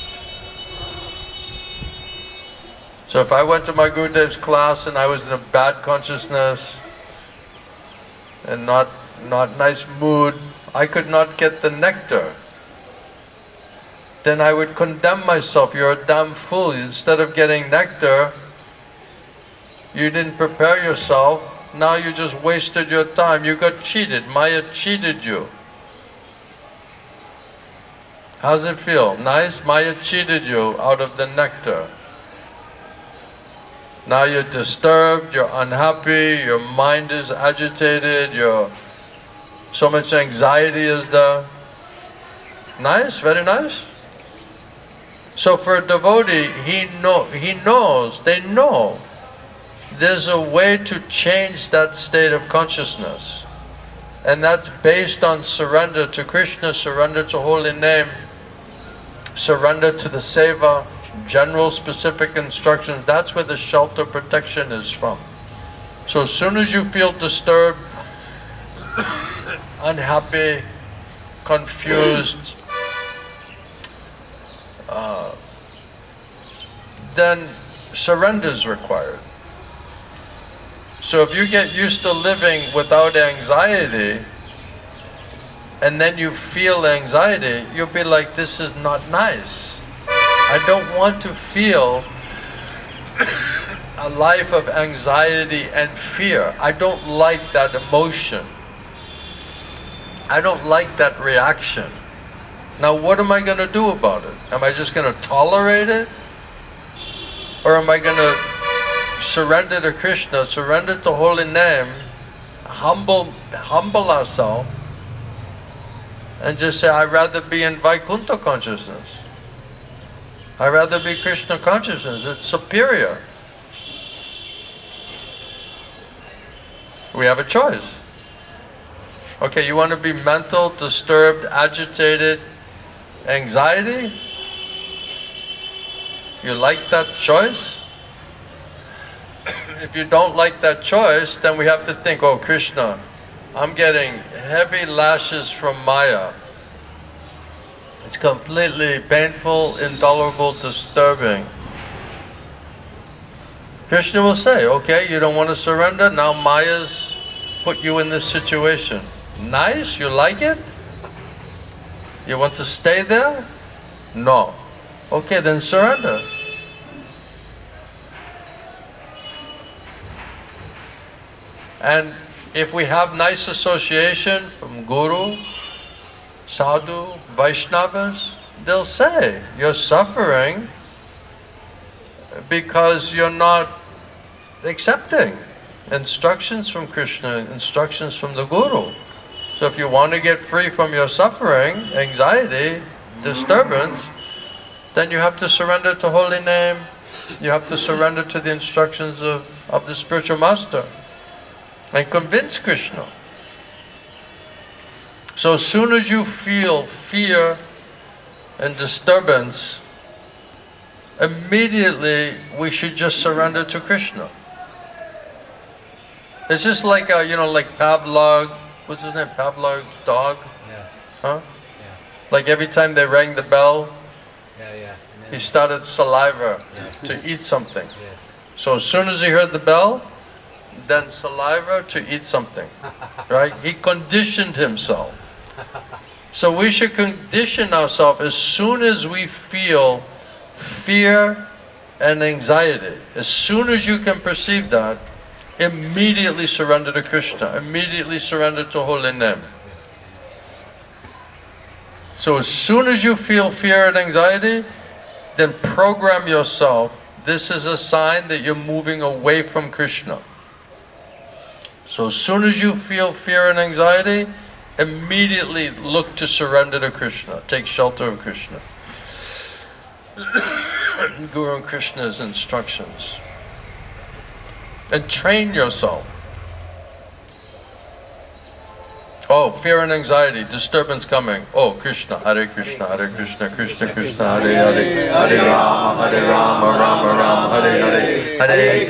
So if I went to my Gurudev's class and I was in a bad consciousness and not not nice mood, I could not get the nectar. Then I would condemn myself. You're a damn fool. Instead of getting nectar, you didn't prepare yourself. Now you just wasted your time. You got cheated. Maya cheated you. How's it feel? Nice? Maya cheated you out of the nectar. Now you're disturbed, you're unhappy, your mind is agitated, so much anxiety is there. Nice? Very nice? So for a devotee, they know there's a way to change that state of consciousness. And that's based on surrender to Krishna, surrender to holy name, surrender to the seva, general specific instructions. That's where the shelter protection is from. So as soon as you feel disturbed, unhappy, confused, then surrender is required. So if you get used to living without anxiety, and then you feel anxiety, you'll be like, this is not nice. I don't want to feel a life of anxiety and fear. I don't like that emotion. I don't like that reaction. Now what am I going to do about it? Am I just going to tolerate it? Or am I going to surrender to Krishna, surrender to holy name, humble ourselves, and just say, I'd rather be in Vaikuntha consciousness. I'd rather be Krishna consciousness. It's superior. We have a choice. Okay, you want to be mental, disturbed, agitated, anxiety? You like that choice? If you don't like that choice, then we have to think, oh Krishna, I'm getting heavy lashes from Maya. It's completely painful, intolerable, disturbing. Krishna will say, okay, you don't want to surrender, now Maya's put you in this situation. Nice, you like it? You want to stay there? No. Okay, then surrender. And if we have nice association from Guru, Sadhu, Vaishnavas, they'll say, you're suffering because you're not accepting instructions from Krishna, instructions from the Guru. So if you want to get free from your suffering, anxiety, disturbance, then you have to surrender to holy name, you have to surrender to the instructions of the spiritual master and convince Krishna. So as soon as you feel fear and disturbance, immediately we should just surrender to Krishna. It's just like like Pavlov, what's his name? Pavlov dog? Yeah. Huh? Yeah. Like every time they rang the bell, Yeah. he started saliva to eat something. Yes. So as soon as he heard the bell, then saliva to eat something. Right? He conditioned himself. So we should condition ourselves as soon as we feel fear and anxiety. As soon as you can perceive that, immediately surrender to Krishna, immediately surrender to holy name. So as soon as you feel fear and anxiety, then program yourself. This is a sign that you're moving away from Krishna. So as soon as you feel fear and anxiety, immediately look to surrender to Krishna. Take shelter of Krishna. Guru and Krishna's instructions. And train yourself. Oh, fear and anxiety, disturbance coming. Oh, Krishna, Hare Krishna, Hare Krishna, Krishna Krishna, Hare Hare, Hare Rama, Rama Rama, Hare Hare, Hare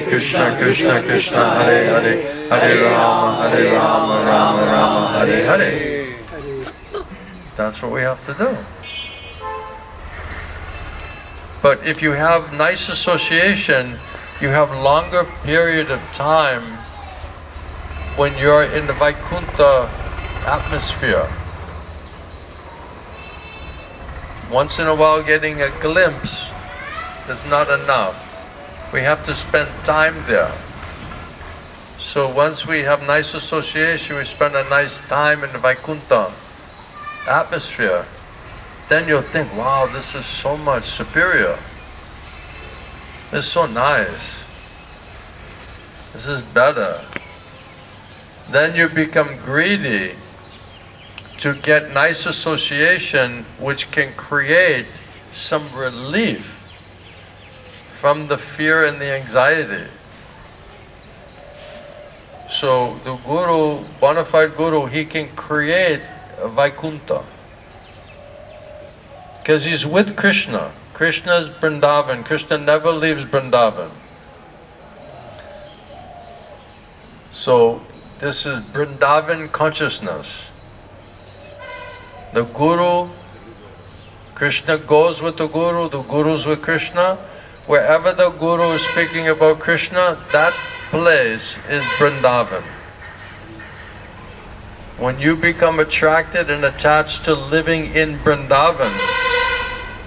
Krishna, Krishna Krishna, Hare Hare, Hare Rama, Rama, Hare Hare. That's what we have to do. But if you have nice association, you have longer period of time when you're in the Vaikuntha atmosphere. Once in a while getting a glimpse is not enough. We have to spend time there. So once we have nice association, we spend a nice time in the Vaikuntha atmosphere, then you'll think, wow, this is so much superior. This is so nice. This is better. Then you become greedy to get nice association which can create some relief from the fear and the anxiety. So the Guru, bona fide Guru, he can create a Vaikuntha. Because he's with Krishna. Krishna is Vrindavan. Krishna never leaves Vrindavan. So this is Vrindavan consciousness. The Guru, Krishna goes with the Guru's with Krishna. Wherever the Guru is speaking about Krishna, that place is Vrindavan. When you become attracted and attached to living in Vrindavan,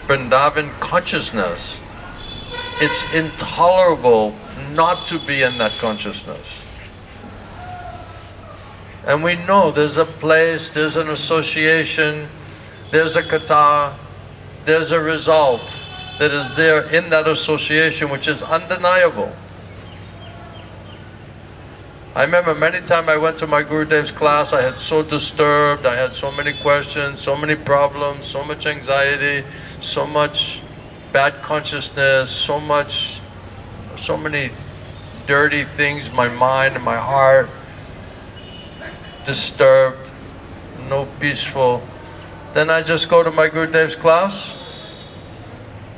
Vrindavan consciousness, it's intolerable not to be in that consciousness. And we know there's a place, there's an association, there's a katha, there's a result that is there in that association which is undeniable. I remember many times I went to my Gurudev's class, I had so disturbed, I had so many questions, so many problems, so much anxiety, so much bad consciousness, so many dirty things, my mind and my heart, disturbed, no peaceful. Then I just go to my Gurudev's class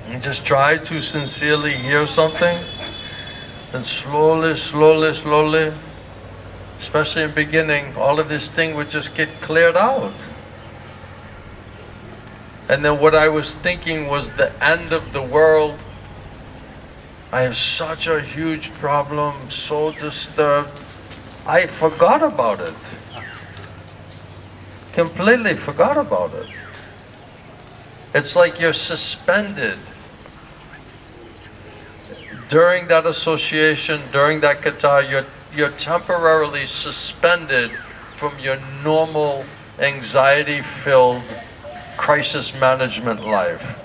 and just try to sincerely hear something. Then slowly, especially in the beginning, all of this thing would just get cleared out. And then what I was thinking was the end of the world. I have such a huge problem, so disturbed. I forgot about it. Completely forgot about it. It's like you're suspended. During that association, during that katha, you're temporarily suspended from your normal anxiety-filled crisis management life.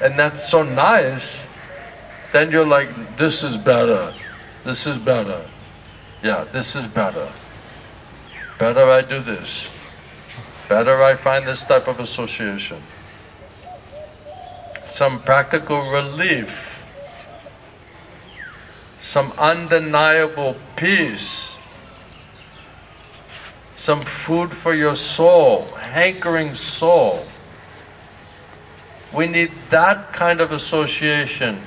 And that's so nice. Then you're like, this is better. This is better. Yeah, this is better. Better I do this. Better I find this type of association. Some practical relief. Some undeniable peace. Some food for your soul, hankering soul. We need that kind of association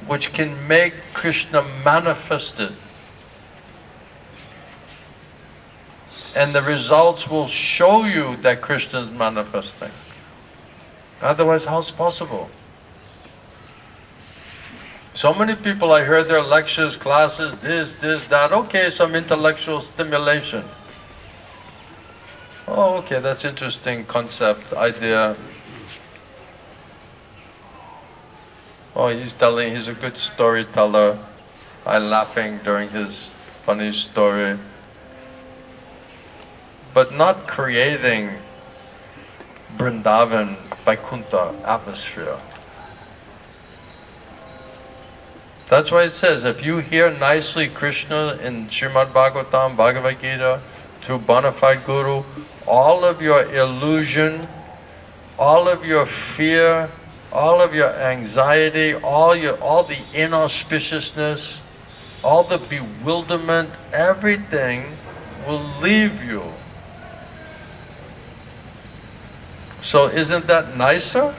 which can make Krishna manifested. And the results will show you that Krishna is manifesting. Otherwise, how's it possible? So many people, I heard their lectures, classes, this, that. Okay, some intellectual stimulation. Oh, okay, that's interesting concept, idea. Oh, he's a good storyteller. I'm laughing during his funny story. But not creating Vrindavan, Vaikuntha atmosphere. That's why it says, if you hear nicely Krishna in Srimad Bhagavatam, Bhagavad Gita, through bona fide Guru, all of your illusion, all of your fear, all of your anxiety, all the inauspiciousness, all the bewilderment, everything will leave you. So isn't that nicer?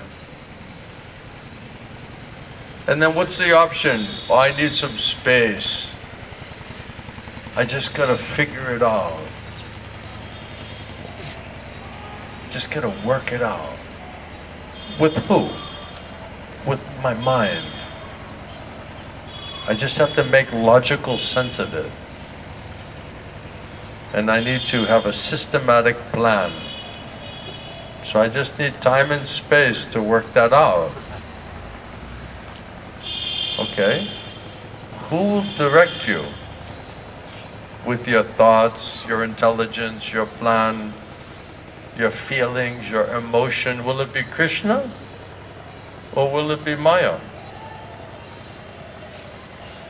And then what's the option? Oh, I need some space. I just gotta figure it out. Just gotta work it out. With who? With my mind. I just have to make logical sense of it. And I need to have a systematic plan. So I just need time and space to work that out. Okay? Who will direct you with your thoughts, your intelligence, your plan, your feelings, your emotion? Will it be Krishna or will it be Maya?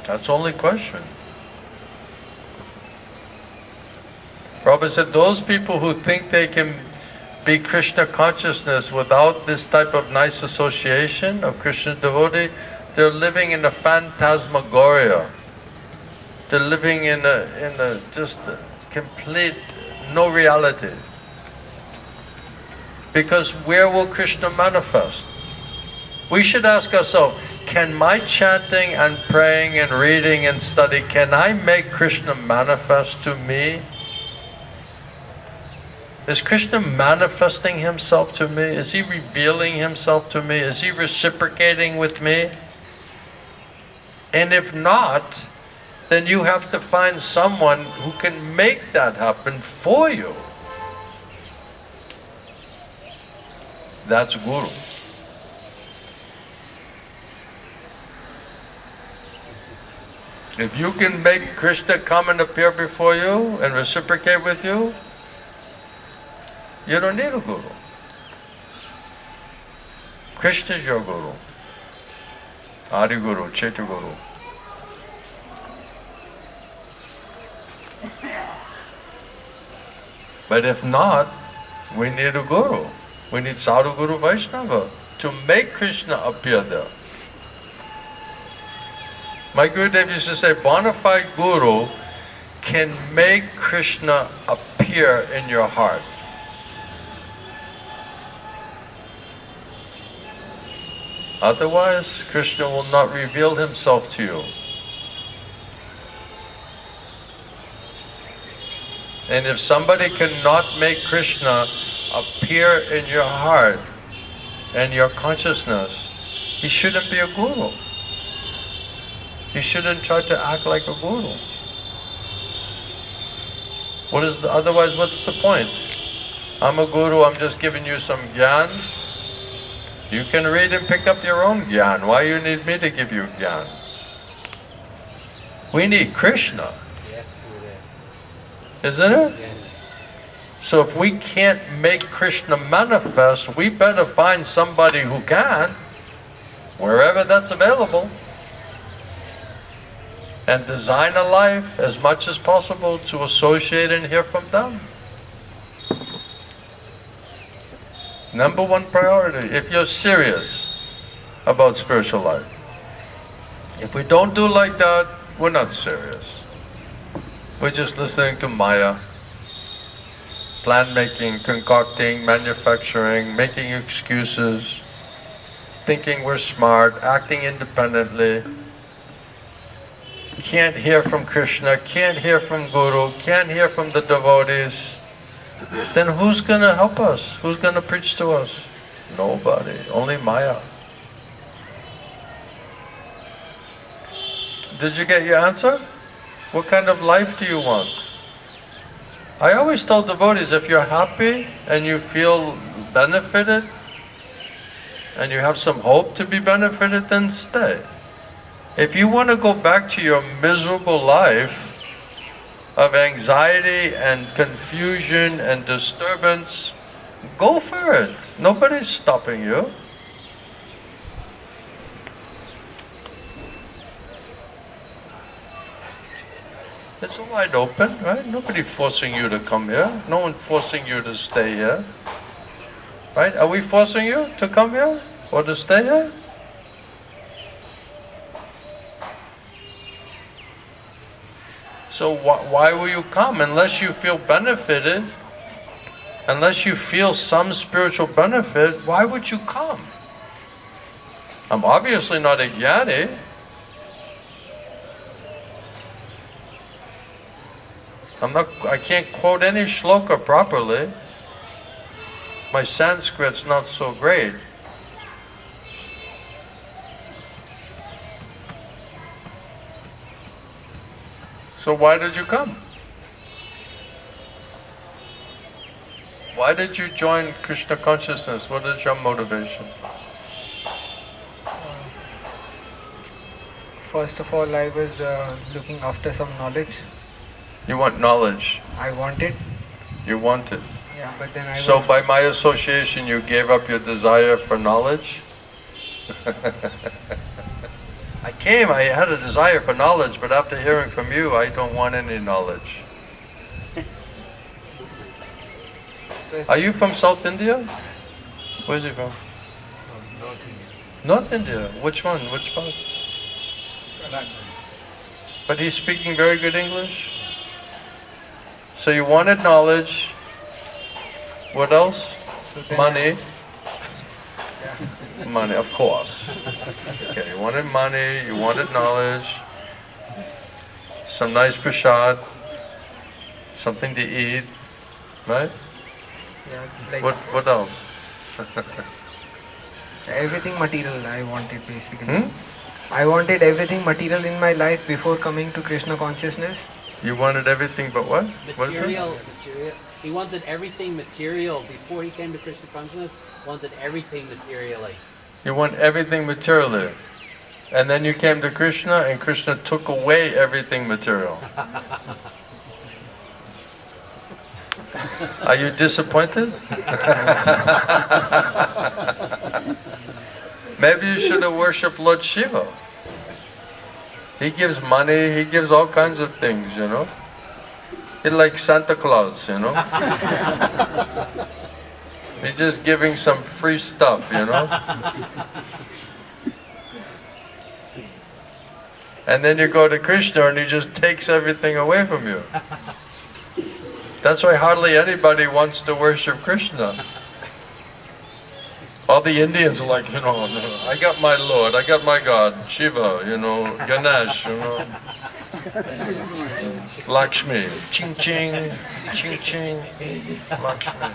That's the only question. Prabhupada said those people who think they can be Krishna consciousness without this type of nice association of Krishna devotee, they're living in a phantasmagoria. They're living in a just a complete no reality. Because where will Krishna manifest? We should ask ourselves, can my chanting and praying and reading and study, can I make Krishna manifest to me? Is Krishna manifesting himself to me? Is he revealing himself to me? Is he reciprocating with me? And if not, then you have to find someone who can make that happen for you. That's Guru. If you can make Krishna come and appear before you and reciprocate with you, you don't need a guru. Krishna is your guru. Adi Guru, Cheta Guru. But if not, we need a guru. We need Sadhu Guru Vaishnava to make Krishna appear there. My Gurudev used to say, bona fide guru can make Krishna appear in your heart. Otherwise, Krishna will not reveal himself to you. And if somebody cannot make Krishna appear in your heart and your consciousness, he shouldn't be a guru. He shouldn't try to act like a guru. Otherwise, what's the point? I'm a guru, I'm just giving you some gyan. You can read and pick up your own gyan. Why you need me to give you gyan? We need Krishna. Yes, Gurudev. Isn't it? Yes. So if we can't make Krishna manifest, we better find somebody who can, wherever that's available, and design a life as much as possible to associate and hear from them. Number one priority, if you're serious about spiritual life. If we don't do like that, we're not serious. We're just listening to Maya. Plan making, concocting, manufacturing, making excuses, thinking we're smart, acting independently. Can't hear from Krishna, can't hear from Guru, can't hear from the devotees. Then who's going to help us? Who's going to preach to us? Nobody, only Maya. Did you get your answer? What kind of life do you want? I always tell devotees, if you're happy and you feel benefited and you have some hope to be benefited, then stay. If you want to go back to your miserable life of anxiety and confusion and disturbance, go for it. Nobody's stopping you. It's wide open, right? Nobody forcing you to come here. No one forcing you to stay here. Right? Are we forcing you to come here or to stay here? So why will you come? Unless you feel benefited, unless you feel some spiritual benefit, why would you come? I'm obviously not a jnani. I can't quote any shloka properly. My Sanskrit's not so great. So why did you come? Why did you join Krishna consciousness? What is your motivation? First of all, I was looking after some knowledge. You want knowledge. I wanted, You want it. yeah, but then I So was, by my association, you gave up your desire for knowledge? I came, I had a desire for knowledge, but after hearing from you, I don't want any knowledge. Are you from South India? Where's he from? North India. Which one? Which part? But he's speaking very good English. So you wanted knowledge. What else? so then Money. Money, of course. Okay, you wanted money, you wanted knowledge, some nice prasad, something to eat, right? yeah, like What else? everything material I wanted basically. Hmm? I wanted everything material in my life before coming to Krishna consciousness. You wanted everything but what? What is it? Material. He wanted everything material before he came to Krishna consciousness. Wanted everything materially. You want everything materially. And then you came to Krishna and Krishna took away everything material. Are you disappointed? Maybe you should have worshipped Lord Shiva. He gives money, he gives all kinds of things, you know. He's like Santa Claus, you know. He's just giving some free stuff, you know. And then you go to Krishna and he just takes everything away from you. That's why hardly anybody wants to worship Krishna. All the Indians are like, you know, I got my Lord, I got my God, Shiva, you know, Ganesh, you know, Lakshmi, ching ching, ching ching, Lakshmi.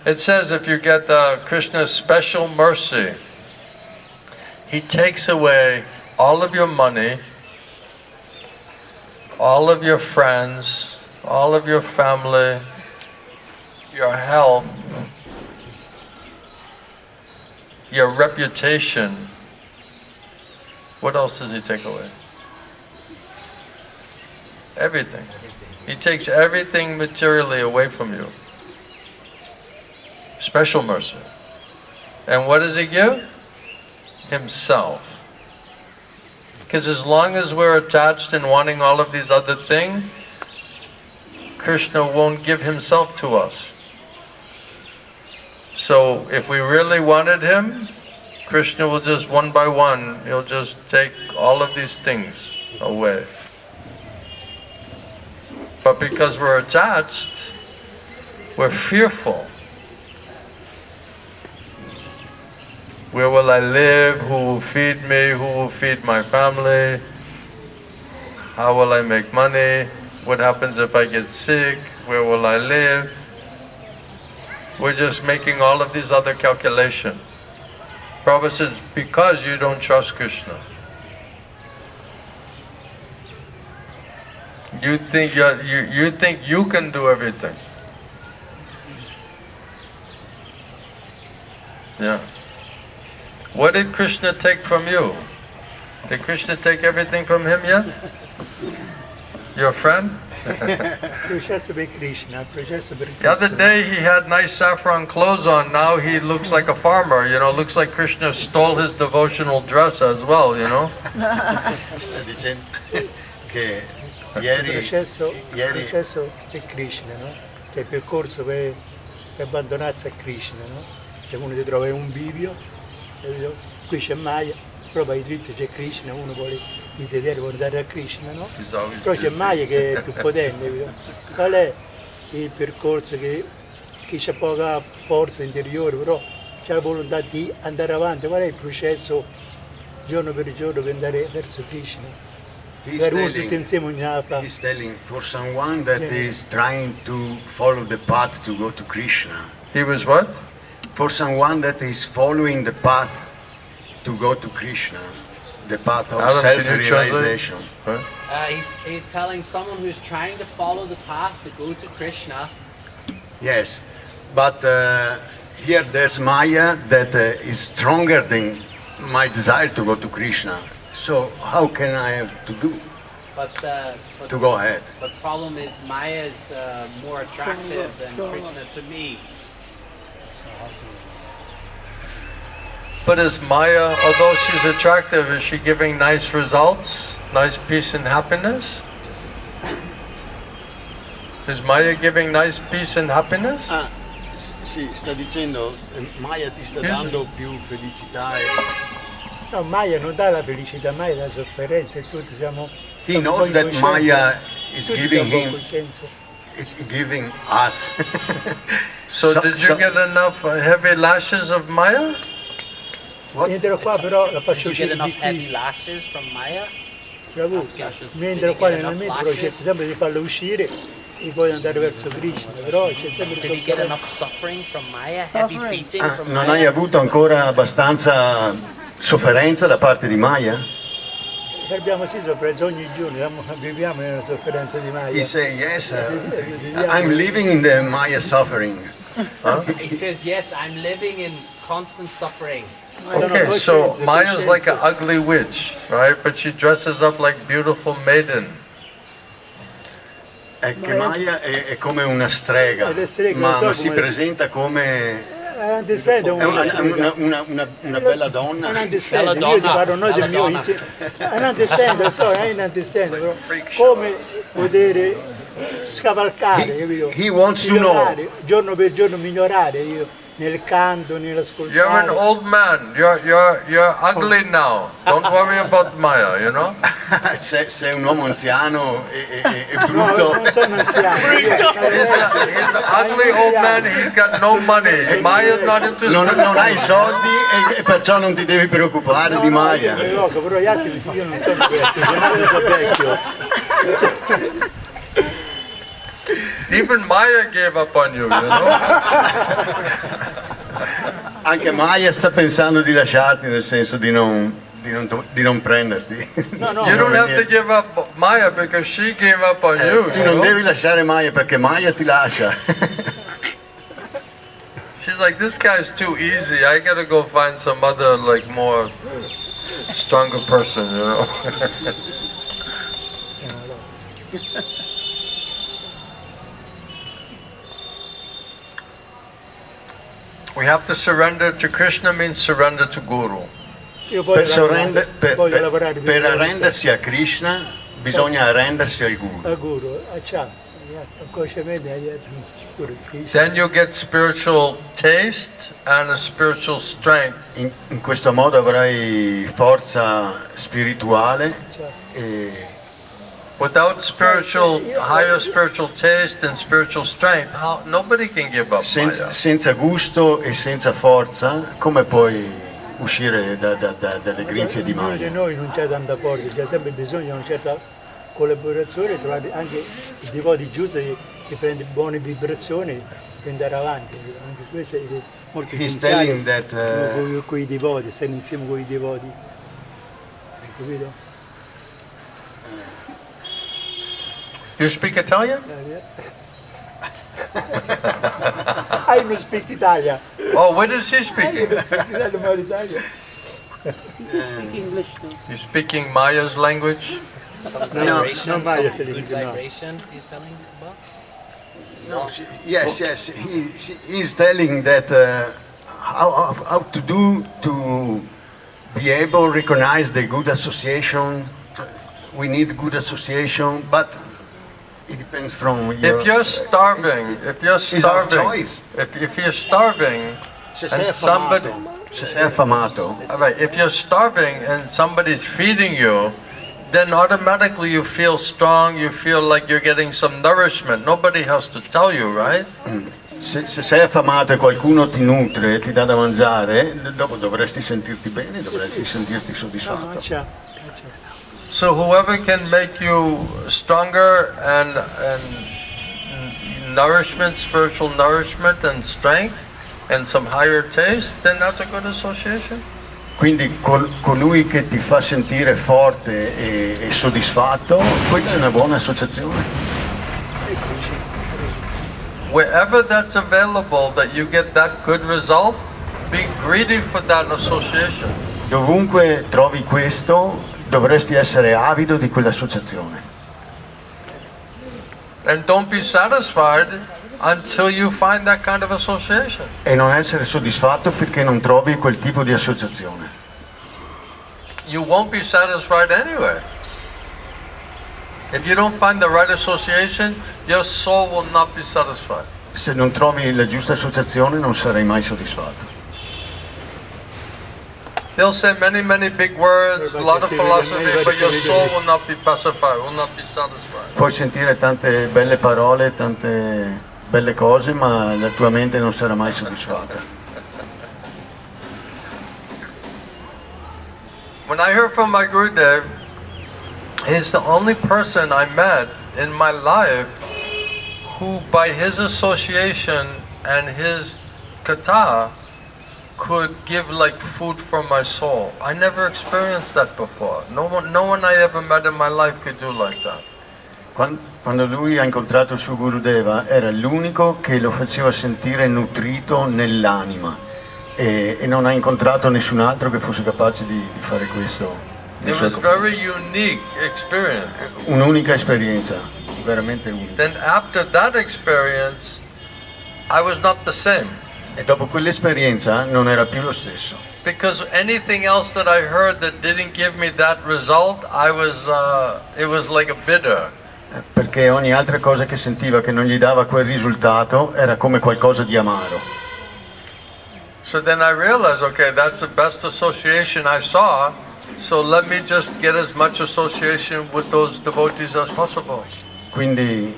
It says if you get Krishna's special mercy, he takes away all of your money, all of your friends, all of your family, your health, your reputation. What else does he take away? Everything. He takes everything materially away from you. Special mercy. And what does he give? Himself. Because as long as we're attached and wanting all of these other things, Krishna won't give himself to us. So if we really wanted him, Krishna will just one by one, he'll just take all of these things away. But because we're attached, we're fearful. Where will I live? Who will feed me? Who will feed my family? How will I make money? What happens if I get sick? Where will I live? We're just making all of these other calculations. Prabhupada says, because you don't trust Krishna. You think you can do everything. Yeah. What did Krishna take from you? Did Krishna take everything from him yet? Your friend? The other day he had nice saffron clothes on, now he looks like a farmer, you know, looks like Krishna stole his devotional dress as well, you know. Sta dicendo che ieri processo è Krishna, no? Cioè il percorso per abbandonarsi a Krishna, no? Cioè uno si trova in un bivio, capito? Qui c'è Maya, però per i dritti c'è Krishna, uno vuole il desiderio vuole andare a Krishna, no? Però c'è Maya che è più potente, capito? Qual è il percorso che chi c'ha poca forza interiore, però c'ha la volontà di andare avanti, qual è il processo giorno per giorno per andare verso Krishna? he's telling for someone that is trying to follow the path to go to Krishna. He was what? For someone that is following the path to go to Krishna, the path of Adam, can you self-realization. Huh? He's telling someone who's trying to follow the path to go to Krishna. Yes, but here there's Maya that is stronger than my desire to go to Krishna. So how can I have to do But to go ahead? But problem is Maya is more attractive than Krishna to me. But is Maya, although she's attractive, is she giving nice results, nice peace and happiness? Is Maya giving nice peace and happiness? Ah, sì, sta dicendo Maya ti sta dando più felicità e... No, Maya non dà la felicità, Maya dà la sofferenza e tutti siamo... He knows that Maya is tutti giving siamo him, coscienza. it's giving us. So did you get enough heavy lashes of Maya? Entro qua però la Did faccio you get uscire enough di heavy qui. lashes from Maya? Bravo. Did Mentre you qua get nel enough metro lashes? cerco sempre di farlo uscire e poi andare verso Krishna, però c'è sempre Did you get enough sofferenza. suffering from Maya? Heavy beating from Non Maya? hai avuto ancora abbastanza sofferenza da parte di Maya? Abbiamo sì sofferenza ogni giorno, viviamo nella sofferenza di Maya. He said, yes, I'm living in the Maya suffering. He says, yes, I'm living in constant suffering. Okay, so Maya's like an ugly witch, right? But she dresses up like beautiful maiden. È che Maya è come una strega, Le streghe, ma, lo so ma si come- presenta come Understand, è una bella donna. understand, Bella io ti donna, parlo noi del bella mio donna. understand, lo so, understand, però come poter scavalcare, capito? He wants to know. Migliorare, giorno per giorno migliorare io nel canto, You're an nell'ascoltare. old man. You're ugly now. Don't worry about Maya, you know? Sei un uomo anziano e No, brutto. non sono anziano. He's an ugly old man. He's got no money. Maya's not interested. Non hai soldi e perciò non ti devi preoccupare di Io Maya. mi evoco, però gli altri io non sono vecchio, sono vecchio. Even Maya gave up on you, you know? Anche Maya sta pensando di lasciarti, nel senso di non prenderti. No, no, You don't have to give up Maya because she gave up on you, Tu you non know? devi lasciare Maya perché Maya ti lascia. She's like, this guy's too easy. I gotta go find some other, like, more stronger person, you know? We have to surrender to Krishna means surrender to Guru. Io voglio voglio lavorare più per con arrendersi a Krishna bisogna arrendersi al Guru. al guru, ciao, inconsciamente guru Krishna. Then you get spiritual taste and a spiritual strength. In questo modo avrai forza spirituale e Without higher spiritual taste and spiritual strength, nobody can give up Maya. senza gusto e senza forza, come puoi uscire dalle grinfie di Noi di Maya? noi non c'è tanta forza, c'è sempre bisogno di una certa collaborazione, trovare anche i devoti giusti che prende buone vibrazioni per andare avanti. Anche questo è molto He's essenziale telling that con i devoti, stare insieme con i devoti. Hai capito? You speak Italian? I non speak Italia. Oh, what is he I speaking? non speak Italia, ma l'Italia. You're speaking Maya's language? Some No, vibration, no, Maya some said good it, no. vibration he's telling about? Yes, he's telling that how to do to be able to recognize the good association. We need good association, but it depends from your... If you're starving, It's our choice. if you're starving Se and sei somebody, affamato, se sei affamato, all right, if you're starving and somebody's feeding you, then automatically you feel strong, you feel like you're getting some nourishment. Nobody has to tell you, right? se sei affamato e qualcuno ti nutre, ti dà da mangiare, dopo dovresti sentirti bene, dovresti sentirti soddisfatto. Ciao. So whoever can make you stronger and nourishment, spiritual nourishment and strength and some higher taste, then that's a good association. Quindi colui che ti fa sentire forte e soddisfatto, quella è una buona associazione. Wherever that's available, that you get that good result, be greedy for that association. Dovunque trovi questo, dovresti essere avido di quell'associazione. And don't be satisfied until you find that kind of association. E non essere soddisfatto finché non trovi quel tipo di associazione. You won't be satisfied anyway. If you don't find the right association, your soul will not be satisfied. Se non trovi la giusta associazione non sarai mai soddisfatto. They'll say many big words, a lot of philosophy, but your soul will not be pacified, will not be satisfied. Puoi sentire tante belle parole, tante belle cose, ma la tua mente non sarà mai soddisfatta. When I heard from my Gurudev, he's the only person I met in my life who, by his association and his katha, could give like food for my soul. I never experienced that before. No one I ever met in my life could do like that. Quando lui ha incontrato il suo Gurudeva era l'unico che lo faceva sentire nutrito nell'anima e non ha incontrato nessun altro che fosse capace di fare questo. It was very unique experience. Un'unica esperienza, veramente unica. Then after that experience, I was not the same. E dopo quell'esperienza non era più lo stesso. Because anything else that I heard that didn't give me that result, it was like a bitter. Perché ogni altra cosa che sentiva che non gli dava quel risultato era come qualcosa di amaro. So then I realized, okay, that's the best association I saw, so let me just get as much association with those devotees as possible. Quindi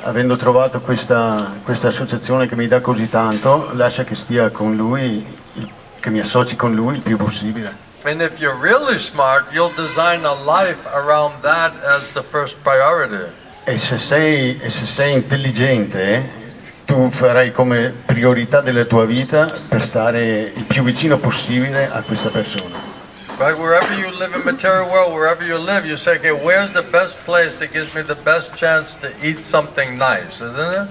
avendo trovato questa associazione che mi dà così tanto, lascia che stia con lui, che mi associ con lui il più possibile. And if you're really smart, you'll design a life around that as the first priority. E se sei intelligente, tu farai come priorità della tua vita per stare il più vicino possibile a questa persona. Right, wherever you live in material world, wherever you live, you say, okay, where's the best place that gives me the best chance to eat something nice, isn't it?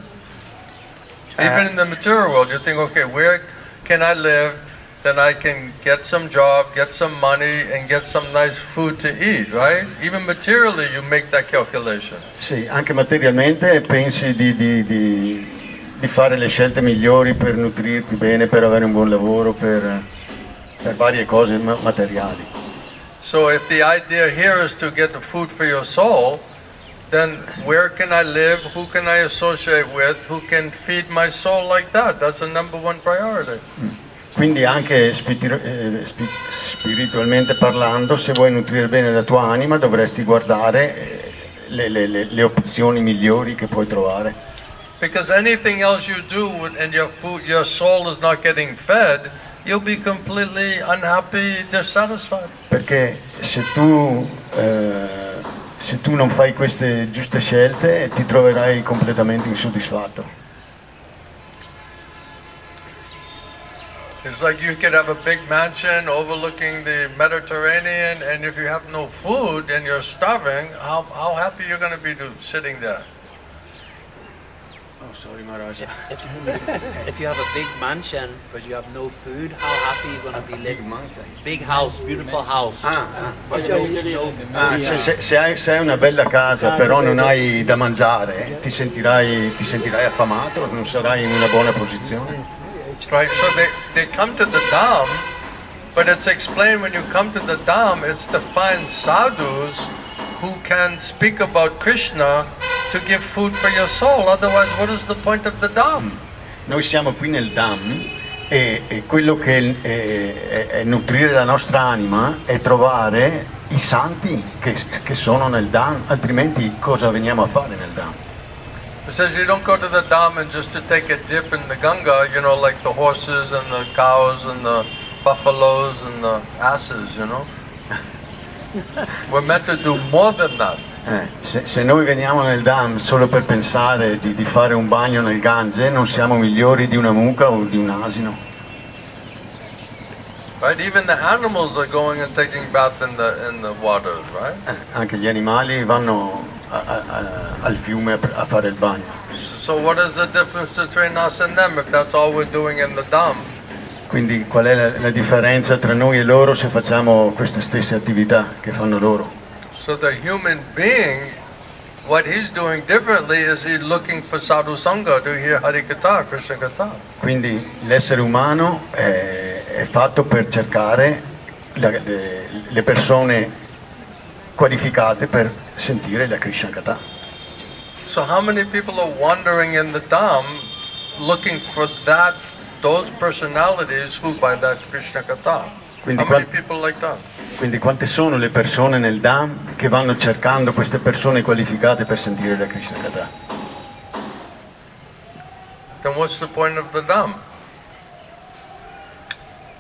Even in the material world, you think, okay, where can I live, then I can get some job, get some money, and get some nice food to eat, right? Even materially, you make that calculation. Sì, anche materialmente pensi di fare le scelte migliori per nutrirti bene, per avere un buon lavoro, per varie cose materiali. So if the idea here is to get the food for your soul, then where can I live? Who can I associate with? Who can feed my soul like that? That's the number one priority. Quindi anche spiritualmente parlando, se vuoi nutrire bene la tua anima, dovresti guardare le opzioni migliori che puoi trovare. Because anything else you do and your soul is not getting fed, you'll be completely unhappy, dissatisfied. Perché se tu non fai queste giuste scelte, ti troverai completamente insoddisfatto. It's like you could have a big mansion overlooking the Mediterranean, and if you have no food and you're starving, how happy you're going to be sitting there? Oh, sorry, Maharaj. If you have a big mansion but you have no food, how happy are you going to be living? Big house, beautiful house. But no food. Se hai una bella casa però non hai da mangiare, ti sentirai affamato, non sarai in una buona posizione. Right, so they come to the Dham, but it's explained when you come to the Dham, it's to find sadhus who can speak about Krishna to give food for your soul. Otherwise, what is the point of the Dham? Noi siamo qui nel Dham e quello che è nutrire la nostra anima è trovare i santi che sono nel Dham, altrimenti cosa veniamo a fare nel Dham? It says you don't go to the Dham and just to take a dip in the Ganga, you know, like the horses and the cows and the buffaloes and the asses, you know. We're meant to do more than that. Se noi veniamo nel Dham solo per pensare di fare un bagno nel Gange, non siamo migliori di una mucca o di un asino. Right? Even the animals are going and taking bath in the waters, right? Anche gli animali vanno al fiume a fare il bagno. So what is the difference between us and them if that's all we're doing in the Dham? Quindi qual è la differenza tra noi e loro se facciamo queste stesse attività che fanno loro? So the human being, what he's doing differently is he's looking for sadhu sangha to hear Harikatha, Krishna-katha. Quindi l'essere umano è fatto per cercare le persone qualificate per sentire la krishna-katha. So how many people are wandering in the Dham looking for those personalities who by that Krishna-katha? Quindi, How many people like that? Quindi quante sono le persone nel Dham che vanno cercando queste persone qualificate per sentire la krishna-katha? Then what's the point of the Dham?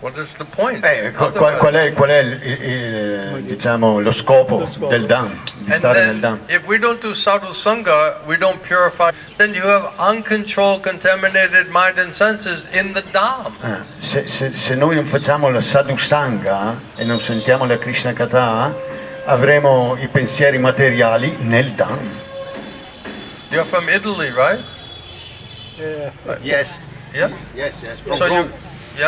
What is the point? Qual è diciamo, lo scopo del Dham, di stare nel Dham? If we don't do sadhu sangha, we don't purify, then you have uncontrolled, contaminated mind and senses in the Dham. Se noi non facciamo la sadhu sangha e non sentiamo la krishna-katha, avremo i pensieri materiali nel Dham. You're from Italy, right? Yes. Yeah? Yes.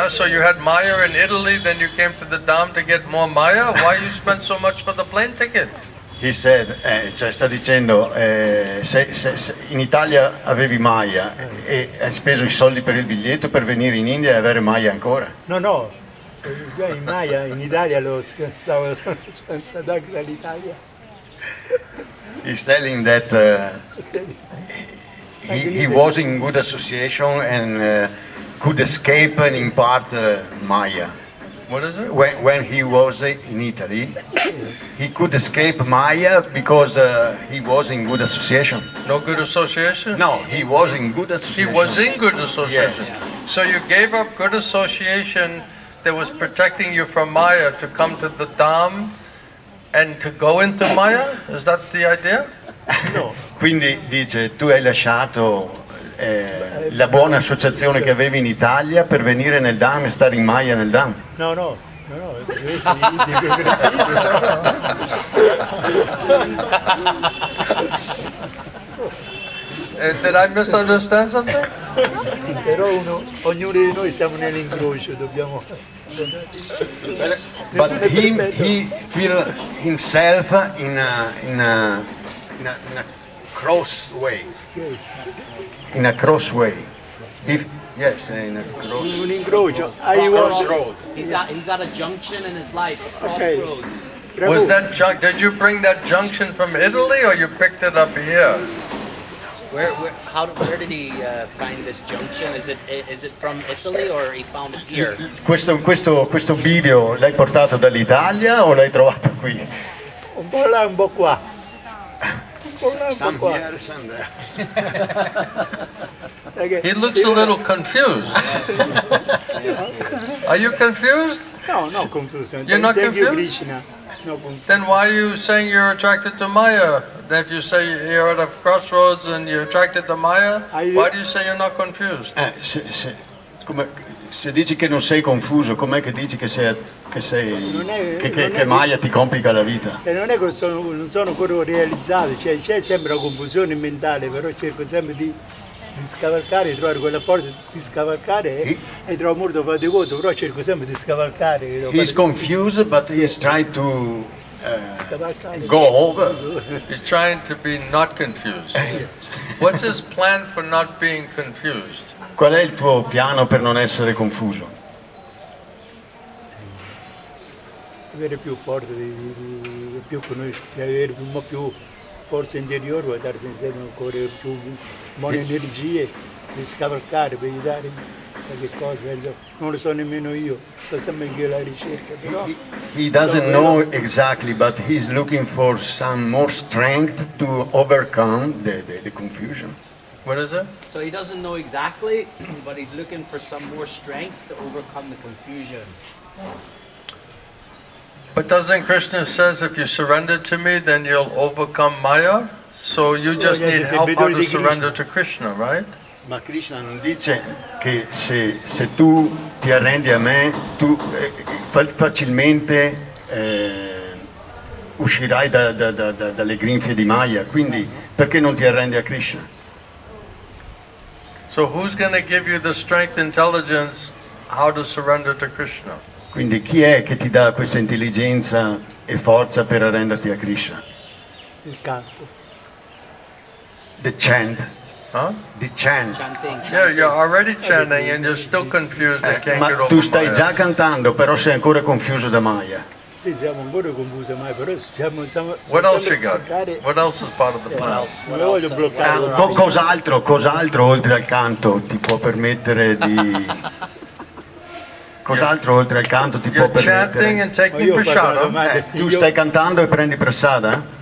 So you had Maya in Italy, then you came to the Dham to get more Maya? Why you spent so much for the plane ticket? He said, cioè sta dicendo, se in Italia avevi Maya e hai speso i soldi per il biglietto per venire in India e avere Maya ancora? No, io in Maya in Italia lo stavo spensando anche dall'Italia. He's telling that he was in good association and could escape and impart Maya. What is it? When he was in Italy, he could escape Maya because he was in good association. No good association? No, he was in good association. He was in good association. Yes. So you gave up good association that was protecting you from Maya to come to the Dham and to go into Maya? Is that the idea? No. Quindi dice, tu hai lasciato la buona associazione che avevi in Italia per venire nel Dham e stare in Maya nel Dham. No. Did I misunderstand something? Però ognuno di noi siamo nell'incrocio, dobbiamo... But he feel himself in a cross way. In a cross way. Yes, in a cross. Un incrocio. Crossroad. He's at a junction in his life, a crossroads. Was that did you bring that junction from Italy or you picked it up here? Where did he find this junction? Is it from Italy or he found it here? Questo bivio l'hai portato dall'Italia o l'hai trovato qui? Un po' là, un po' qua. Some here, some there. He looks a little confused. Are you confused? No, confusione. You're not Thank you, confused? Krishna. No confusion. Then why are you saying you're attracted to Maya? Then if you say you're at a crossroads and you're attracted to Maya, why do you say you're not confused? Se dici che non sei confuso, com'è che dici che Maya ti complica la vita? E non è che non sono ancora realizzato, cioè c'è sempre una confusione mentale, però cerco sempre di scavalcare, di trovare quella porta, di scavalcare e trovo molto faticoso, però cerco sempre di scavalcare. He's confused, but he's trying to go over. He's trying to be not confused. What's his plan for not being confused? Qual è il tuo piano per non essere confuso? Avere più forza, più avere un po' più forza interiore, per dare insieme ancora più buone energie, di scavalcare, per aiutare qualche cosa, penso, non lo so nemmeno io, sto sempre anche la ricerca, però... He doesn't know exactly, but he's looking for some more strength to overcome the confusion. What is it? So he doesn't know exactly, but he's looking for some more strength to overcome the confusion. But doesn't Krishna says if you surrender to me, then you'll overcome Maya? So you just need help how to surrender to Krishna, right? Ma Krishna non dice che se tu ti arrendi a me, tu facilmente uscirai dalle grinfie di Maya, quindi perché non ti arrendi a Krishna? So who's going to give you the strength, intelligence, how to surrender to Krishna? Quindi chi è che ti dà questa intelligenza e forza per arrenderti a Krishna? Il canto. The chant. Huh? The chant. Yeah, you're already chanting and you're still confused and can't get Ma over tu stai Maya. già cantando, però sei ancora confuso da Maya. Sì, siamo ancora confusi, ma però siamo What else you got? What else is part of the What plan? else? What Non voglio else? bloccare. What other options? Cos'altro oltre al canto ti può permettere di... Cos'altro oltre al canto ti può You're chanting permettere... and Ma taking io ho parlato prashadam. male. Tu stai cantando e prendi prasada?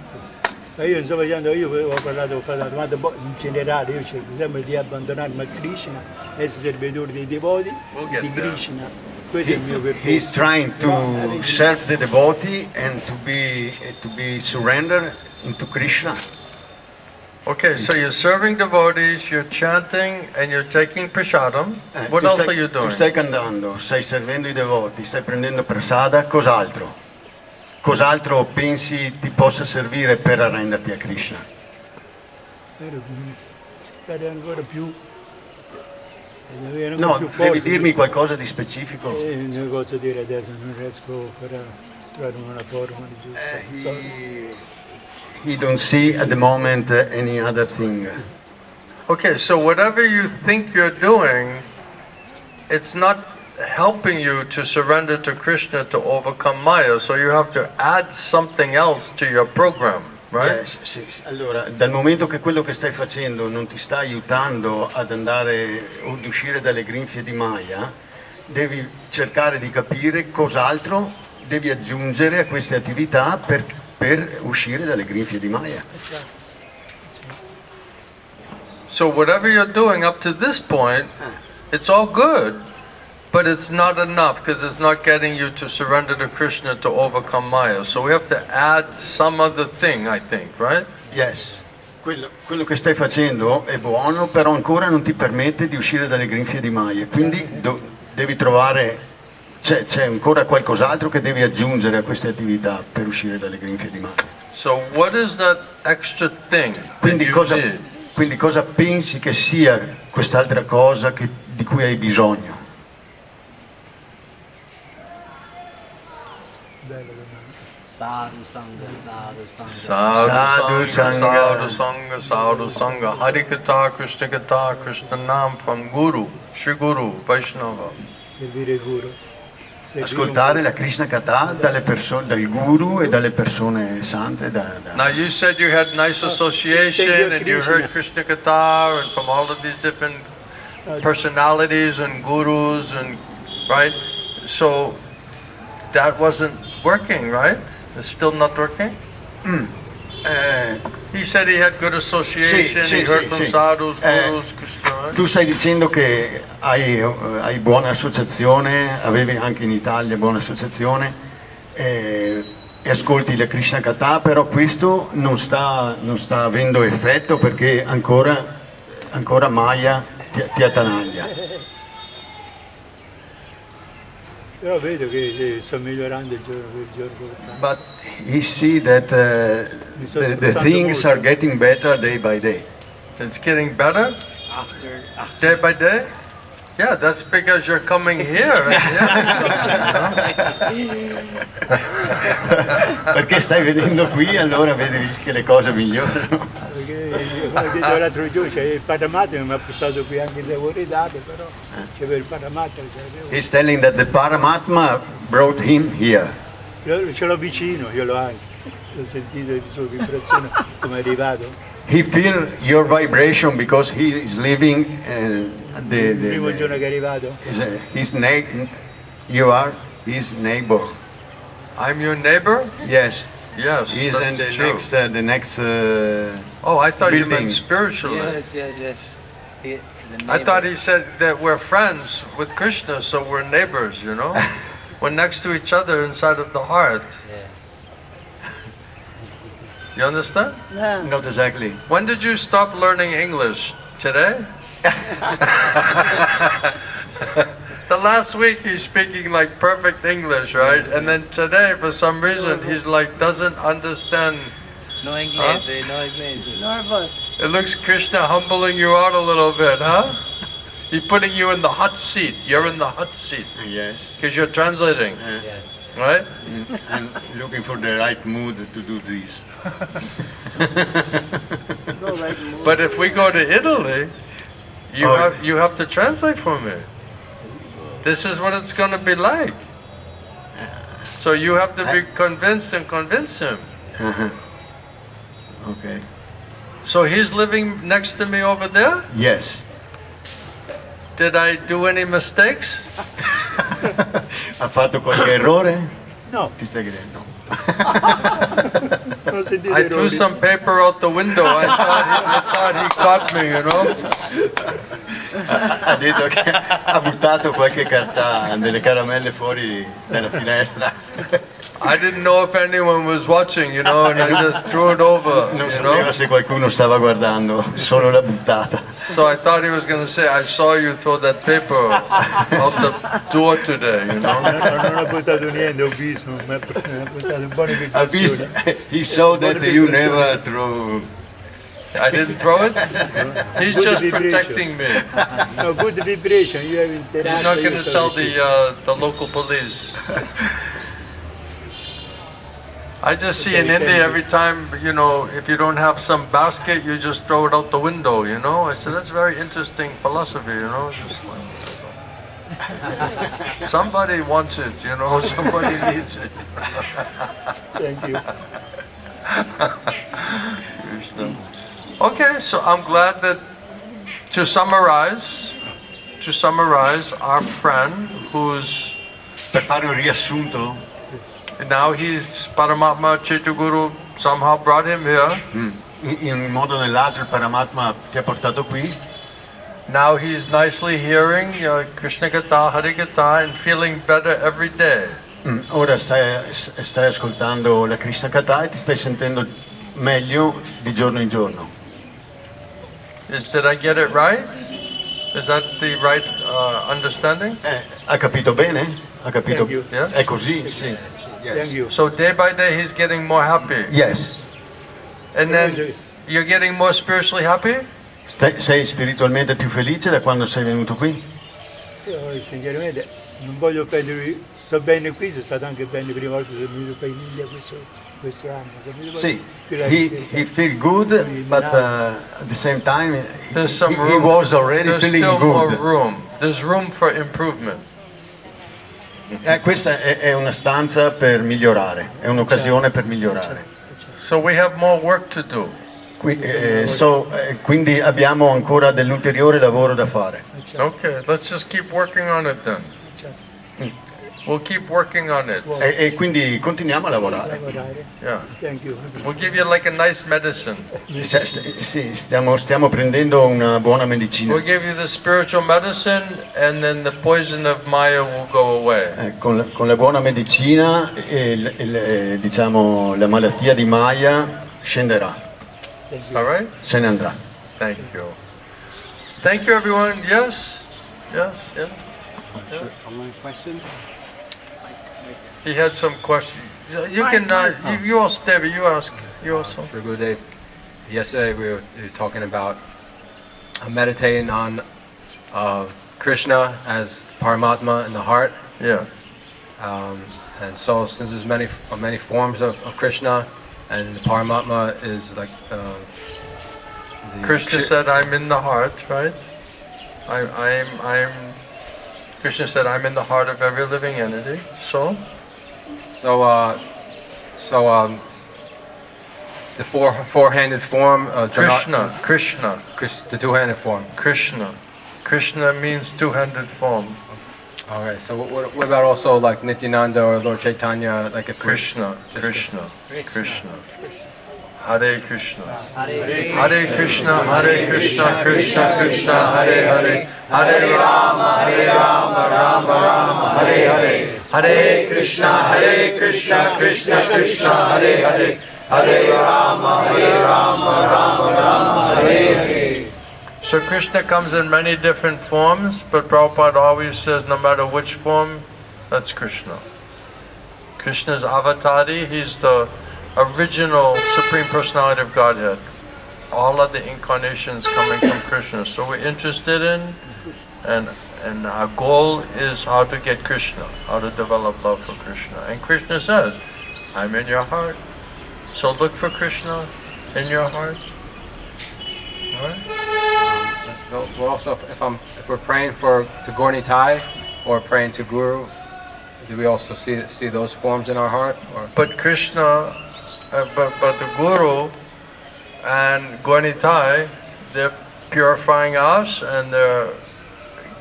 Ma io non sto facendo, io ho fatto una domanda in generale, io cerco sempre di abbandonarmi a Krishna, essere servitore dei devoti, We'll get di there. Krishna. Questo è il mio percorso. He's trying to serve the devotee and to be surrendered into Krishna. Okay, so you're serving devotees, you're chanting, and you're taking prashadam. What Tu else stai- are you Tu doing? stai cantando, stai servendo i devoti, stai prendendo prasada, cos'altro? Cos'altro pensi ti possa servire per arrenderti a Krishna? Stare ancora più... avere ancora No, più devi forza. dirmi qualcosa di specifico. Non posso dire adesso, non riesco a trovare una forma di giusta. He don't see at the moment any other thing. Okay, so whatever you think you're doing, it's not helping you to surrender to Krishna to overcome Maya, so you have to add something else to your program, right? Sì. Allora, dal momento che quello che stai facendo non ti sta aiutando ad andare o ad uscire dalle grinfie di Maya, devi cercare di capire cos'altro devi aggiungere a queste attività per uscire dalle grinfie di Maya. So whatever you're doing up to this point, it's all good, but it's not enough because it's not getting you to surrender to Krishna to overcome Maya. So we have to add some other thing, I think, right? Yes. Quello che stai facendo è buono, però ancora non ti permette di uscire dalle grinfie di Maya. Quindi devi trovare, c'è ancora qualcos'altro che devi aggiungere a queste attività per uscire dalle grinfie di Maya. So what is that extra thing that Quindi you cosa, need? quindi cosa pensi che sia quest'altra cosa di cui hai bisogno? Bella domanda. Sadhu Sangha, Sadhu Sangha. Sadhu Sangha. Sangha, Sadhu Sangha, Sadhu Sangha, Harikatha, Krishna-katha, Krishna Nam from Guru, Shri Guru, Vaishnava. Servire il guru. Ascoltare la krishna-katha dal guru e dalle persone sante. Now you said you had nice association and you heard Krishna-katha and from all of these different personalities and gurus and right? So that wasn't working, right? It's still not working? He said he had good association, he heard from sadhus, gurus, Krishna. Right? Tu stai dicendo che hai buona associazione, avevi anche in Italia buona associazione e ascolti la krishna-katha, però questo non sta avendo effetto perché ancora Maya ti attanaglia. Però vedo che sto migliorando giorno per giorno. But he see that the things are getting better day by day. It's getting better day by day? Yeah, that's because you're coming here. Perché stai venendo qui, allora vedi che le cose migliorano. Perché come detto l'altro giorno c'è il Paramatma che mi ha portato qui anche se vorrei dare, però c'è per il Paramatma che sapevo. He's telling that the Paramatma brought him here. Ce l'ho vicino, io l'ho anche. Ho sentito le sue vibrazioni come è arrivato. He feel your vibration because he is living Il primo giorno che è arrivato. You are his neighbor. I'm your neighbor? Yes. Yes. He's in that's the true. next. Oh, I thought you building. meant spiritually. Yes. I thought he said that we're friends with Krishna, so we're neighbors, you know? We're next to each other inside of the heart. Yes. You understand? Not exactly. When did you stop learning English? Today? The last week he's speaking like perfect English, right? And then today, for some reason, he's like doesn't understand. No inglese, no inglese. Nervous. It looks Krishna humbling you out a little bit, huh? He's putting you in the hot seat. You're in the hot seat Yes. because you're translating, Yes. right? I'm looking for the right mood to do this. No right move. But if we go to Italy, you have to translate for me. This is what it's going to be like. So you have to be convinced and convince him. Okay. So he's living next to me over there? Yes. Did I do any mistakes? Ha fatto qualche errore? No, Ti stai credendo? non sentite I threw errori. some paper out the window. I thought he caught me, you know? Ha detto che ha buttato qualche carta, delle caramelle fuori dalla finestra. I didn't know if anyone was watching, you know, and I just threw it over, Non you sapeva know? se qualcuno stava guardando, solo l'ha buttata. So I thought he was going to say, I saw you throw that paper out the door today, you know? Non ho buttato niente, ho visto, mi ha buttato un buone Ha visto, vibrazioni. he saw that you never throw. I didn't throw it? He's Good just vibration. protecting me. No, good vibration, you have You're not going to tell the local police. I just see in India every time, you know, if you don't have some basket, you just throw it out the window, you know? I said, that's very interesting philosophy, you know? Just like, somebody wants it, you know? Somebody needs it. Thank you. Krishna. Okay, so I'm glad that, to summarize, our friend who's Per fare un riassunto, now he's Paramatma Chaitaguru somehow brought him here. in un modo o nell'altro il Paramatma ti ha portato qui. Now he's nicely hearing krishna-katha, Hari-katha and feeling better every day. Ora stai ascoltando la krishna-katha e ti stai sentendo meglio di giorno in giorno. Did I get it right? Is that the right understanding? Ha capito bene? Ha capito? Thank you. Yeah? È così? Sì. Thank Yes. you. So day by day he's getting more happy. Yes. And then you're getting more spiritually happy? Sei spiritualmente più felice da quando sei venuto qui? Io sinceramente non voglio offendervi, sto bene qui, sono stato anche bene prima volta che sono venuto qua in India questo anno. capito? Sì. Poi- He feel good, but at the same time There's some he room. was already There's feeling still more good. room. There's room for improvement. Questa è una stanza per migliorare, è un'occasione per migliorare. So we have more work to do. Quindi abbiamo ancora dell'ulteriore lavoro da fare. Okay, let's just keep working on it then. We'll keep working on it. E quindi continuiamo a lavorare. lavorare. Yeah. Thank you. We'll give you like a nice medicine. Sì, stiamo prendendo una buona medicina. We'll give you the spiritual medicine and then the poison of Maya will go away. Con la buona medicina diciamo la malattia di Maya scenderà, All right? se ne andrà. Thank you. Thank you everyone. Yes. Yes. Yeah. One question. He had some questions. You can you also, Debbie, you ask. You also. For Gurudev, yesterday we were talking about meditating on Krishna as Paramatma in the heart. Yeah. And so since there's many forms of Krishna, and Paramatma is like Krishna said, "I'm in the heart," right? I'm. Krishna said, "I'm in the heart of every living entity." So the four-handed form, Krishna, the two-handed form. Krishna means two-handed form. Okay, so what about also like Nityananda or Lord Chaitanya, like if Krishna. Hare Krishna. Hare Krishna, Hare Krishna, Krishna Krishna, Hare Hare. Hare Rama, Rama Rama, Hare Hare. Hare Krishna, Krishna Krishna, Hare Hare. Hare Rama, Rama Rama, Hare Hare. So Krishna comes in many different forms, but Prabhupada always says no matter which form, that's Krishna. Krishna's avatari, he's the original Supreme Personality of Godhead. All of the incarnations coming from Krishna. So we're interested in, and our goal is how to get Krishna, how to develop love for Krishna. And Krishna says, I'm in your heart. So look for Krishna in your heart. Alright? Well, also, if we're praying to Gaur Nitai or praying to Guru, do we also see those forms in our heart? Or? But Krishna, but the Guru and Gaur Nitai, they're purifying us and they're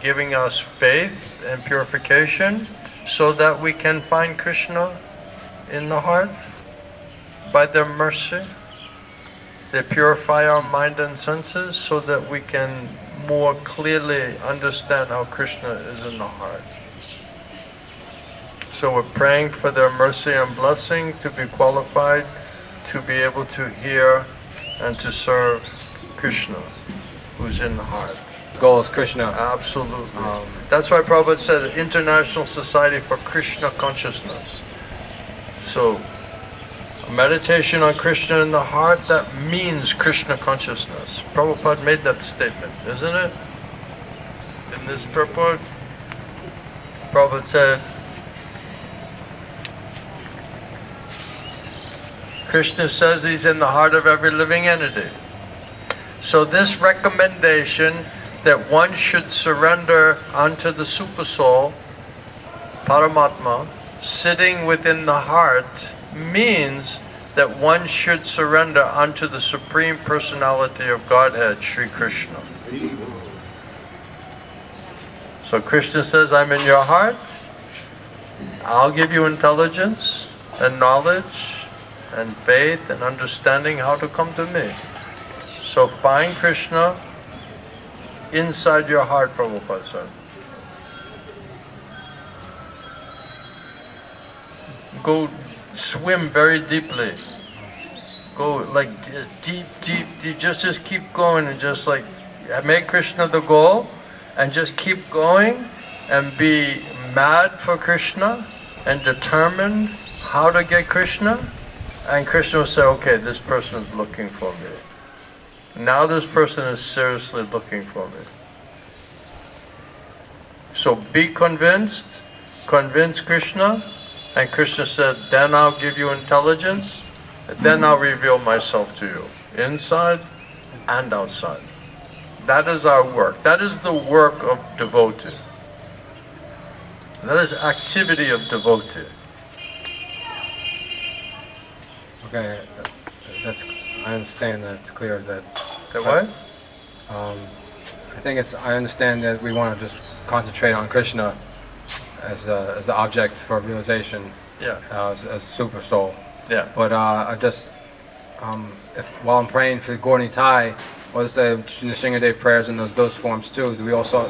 giving us faith and purification so that we can find Krishna in the heart by their mercy. They purify our mind and senses so that we can more clearly understand how Krishna is in the heart. So we're praying for their mercy and blessing to be qualified to be able to hear and to serve Krishna, who's in the heart. Goal is Krishna. Absolutely. That's why Prabhupada said International Society for Krishna Consciousness. So meditation on Krishna in the heart, that means Krishna consciousness. Prabhupada made that statement, isn't it? In this purport, Prabhupada said, Krishna says he's in the heart of every living entity. So this recommendation that one should surrender unto the Super Soul, Paramatma, sitting within the heart, means that one should surrender unto the Supreme Personality of Godhead, Sri Krishna. So Krishna says, I'm in your heart, I'll give you intelligence and knowledge and faith and understanding how to come to me. So find Krishna inside your heart, Prabhupada said. Go swim very deeply. Go like deep, just keep going and just like make Krishna the goal and just keep going and be mad for Krishna and determined how to get Krishna. And Krishna will say, okay, this person is looking for me. Now this person is seriously looking for me. So be convinced, convince Krishna, and Krishna said, then I'll give you intelligence, then I'll reveal myself to you, inside and outside. That is our work. That is the work of devotee. That is activity of devotee. Okay, that's I understand that it's clear that. That what? I think I understand that we want to just concentrate on Krishna as the object for realization. Yeah. As super soul. Yeah. But I just while I'm praying for Gaur Nitai, or let's say Nrsingadev prayers in those forms too. Do we also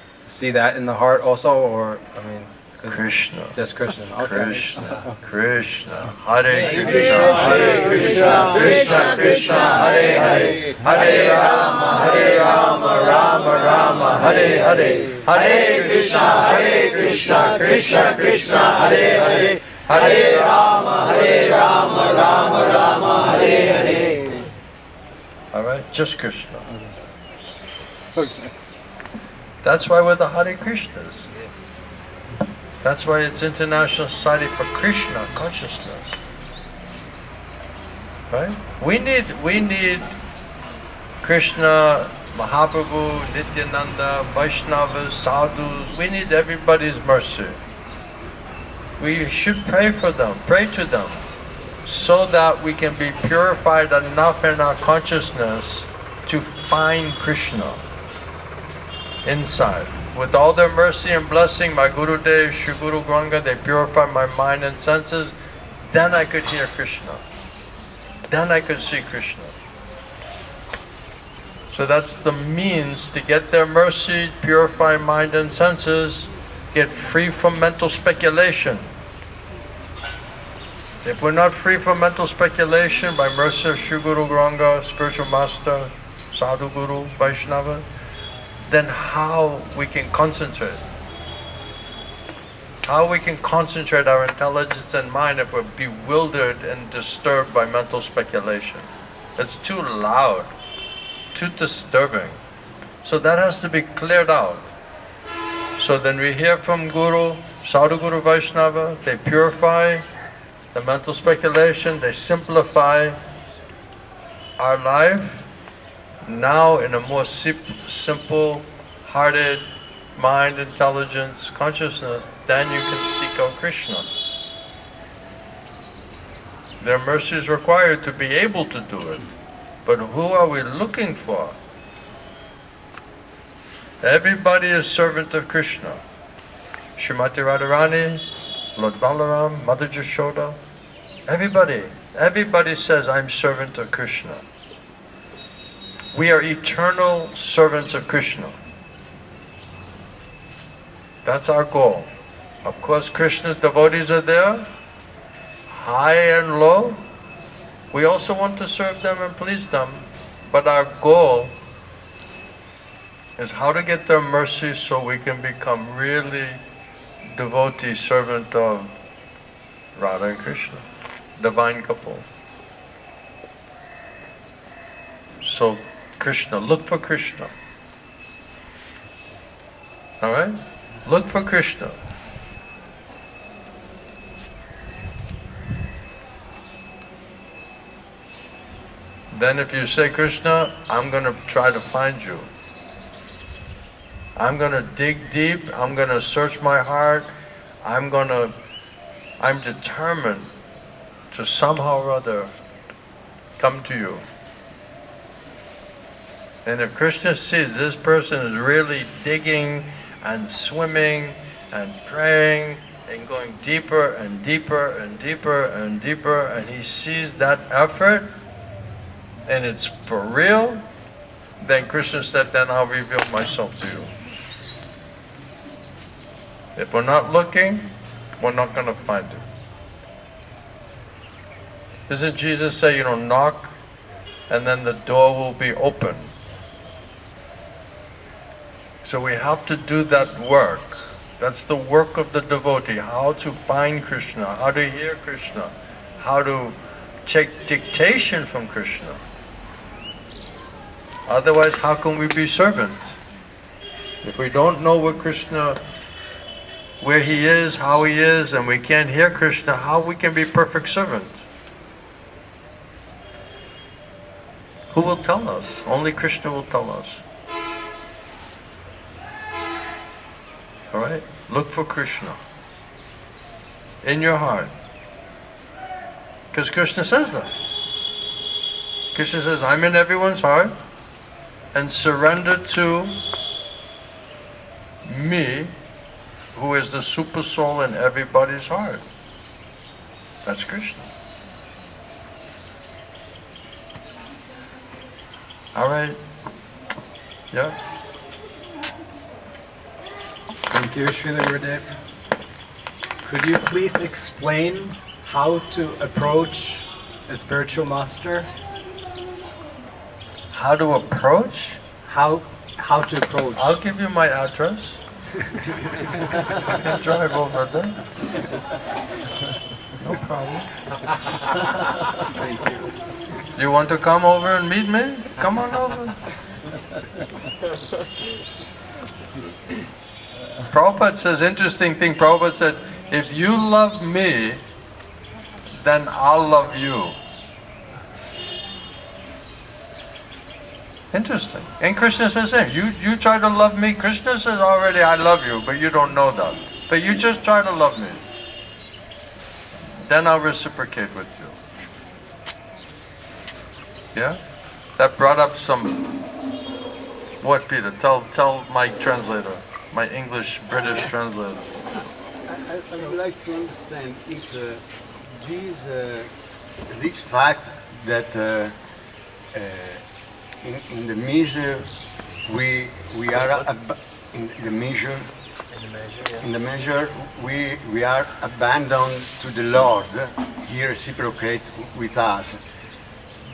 see that in the heart also, or I mean? Krishna. Just Krishna. Okay. Krishna. Krishna. Hare Krishna. Hare Krishna. Krishna Krishna. Hare Hare. Hare Rama. Hare Rama. Rama Rama. Hare Hare. Hare Krishna. Hare Krishna. Krishna Krishna. Hare Hare. Hare Rama. Hare Rama. Rama Rama. Hare Hare. All right, just Krishna. That's why we're the Hare Krishnas. That's why it's International Society for Krishna Consciousness. Right? We need Krishna, Mahaprabhu, Nityananda, Vaishnavas, Sadhus. We need everybody's mercy. We should pray for them, pray to them, so that we can be purified enough in our consciousness to find Krishna inside. With all their mercy and blessing, my Guru Dev, Shri Guru Granga, they purify my mind and senses. Then I could hear Krishna. Then I could see Krishna. So that's the means to get their mercy, purify mind and senses, get free from mental speculation. If we're not free from mental speculation by mercy of Shri Guru Granga, spiritual master, Sadhu Guru, Vaishnava, then how we can concentrate? How we can concentrate our intelligence and mind if we're bewildered and disturbed by mental speculation? It's too loud, too disturbing. So that has to be cleared out. So then we hear from Guru, Sadhu Guru Vaishnava, they purify the mental speculation, they simplify our life now in a more simple, hearted mind, intelligence, consciousness. Then you can seek out Krishna. Their mercy is required to be able to do it. But who are we looking for? Everybody is servant of Krishna. Srimati Radharani, Lord Balaram, Mother Jashoda, everybody says, I'm servant of Krishna. We are eternal servants of Krishna. That's our goal. Of course, Krishna's devotees are there, high and low. We also want to serve them and please them, but our goal is how to get their mercy so we can become really devotee servant of Radha and Krishna, divine couple. So Krishna, look for Krishna. Alright? Look for Krishna. Then if you say, Krishna, I'm going to try to find you. I'm going to dig deep, I'm going to search my heart, I'm determined to somehow or other come to you. And if Krishna sees this person is really digging and swimming and praying and going deeper and deeper and deeper and deeper, and he sees that effort and it's for real, then Krishna said, then I'll reveal myself to you. If we're not looking, we're not going to find it. Doesn't Jesus say, knock and then the door will be open? So we have to do that work. That's the work of the devotee, how to find Krishna, how to hear Krishna, how to take dictation from Krishna. Otherwise, how can we be servants? If we don't know what Krishna, where he is, how he is, and we can't hear Krishna, how we can be perfect servants? Who will tell us? Only Krishna will tell us. Alright? Look for Krishna in your heart. Because Krishna says that. Krishna says, I'm in everyone's heart, and surrender to me, who is the super soul in everybody's heart. That's Krishna. Alright? Yeah? Thank you, Srila Gurudev. Could you please explain how to approach a spiritual master? How to approach? How to approach? I'll give you my address. You can drive over there. No problem. Thank you. You want to come over and meet me? Come on over. Prabhupada says, interesting thing, Prabhupada said, if you love me, then I'll love you. Interesting. And Krishna says the same. You try to love me, Krishna says already I love you, but you don't know that. But you just try to love me. Then I'll reciprocate with you. Yeah? That brought up some... What, Peter? Tell my translator, my English British translator. I would like to understand if this fact that in the measure we are in the measure we are abandoned to the Lord, He reciprocate with us.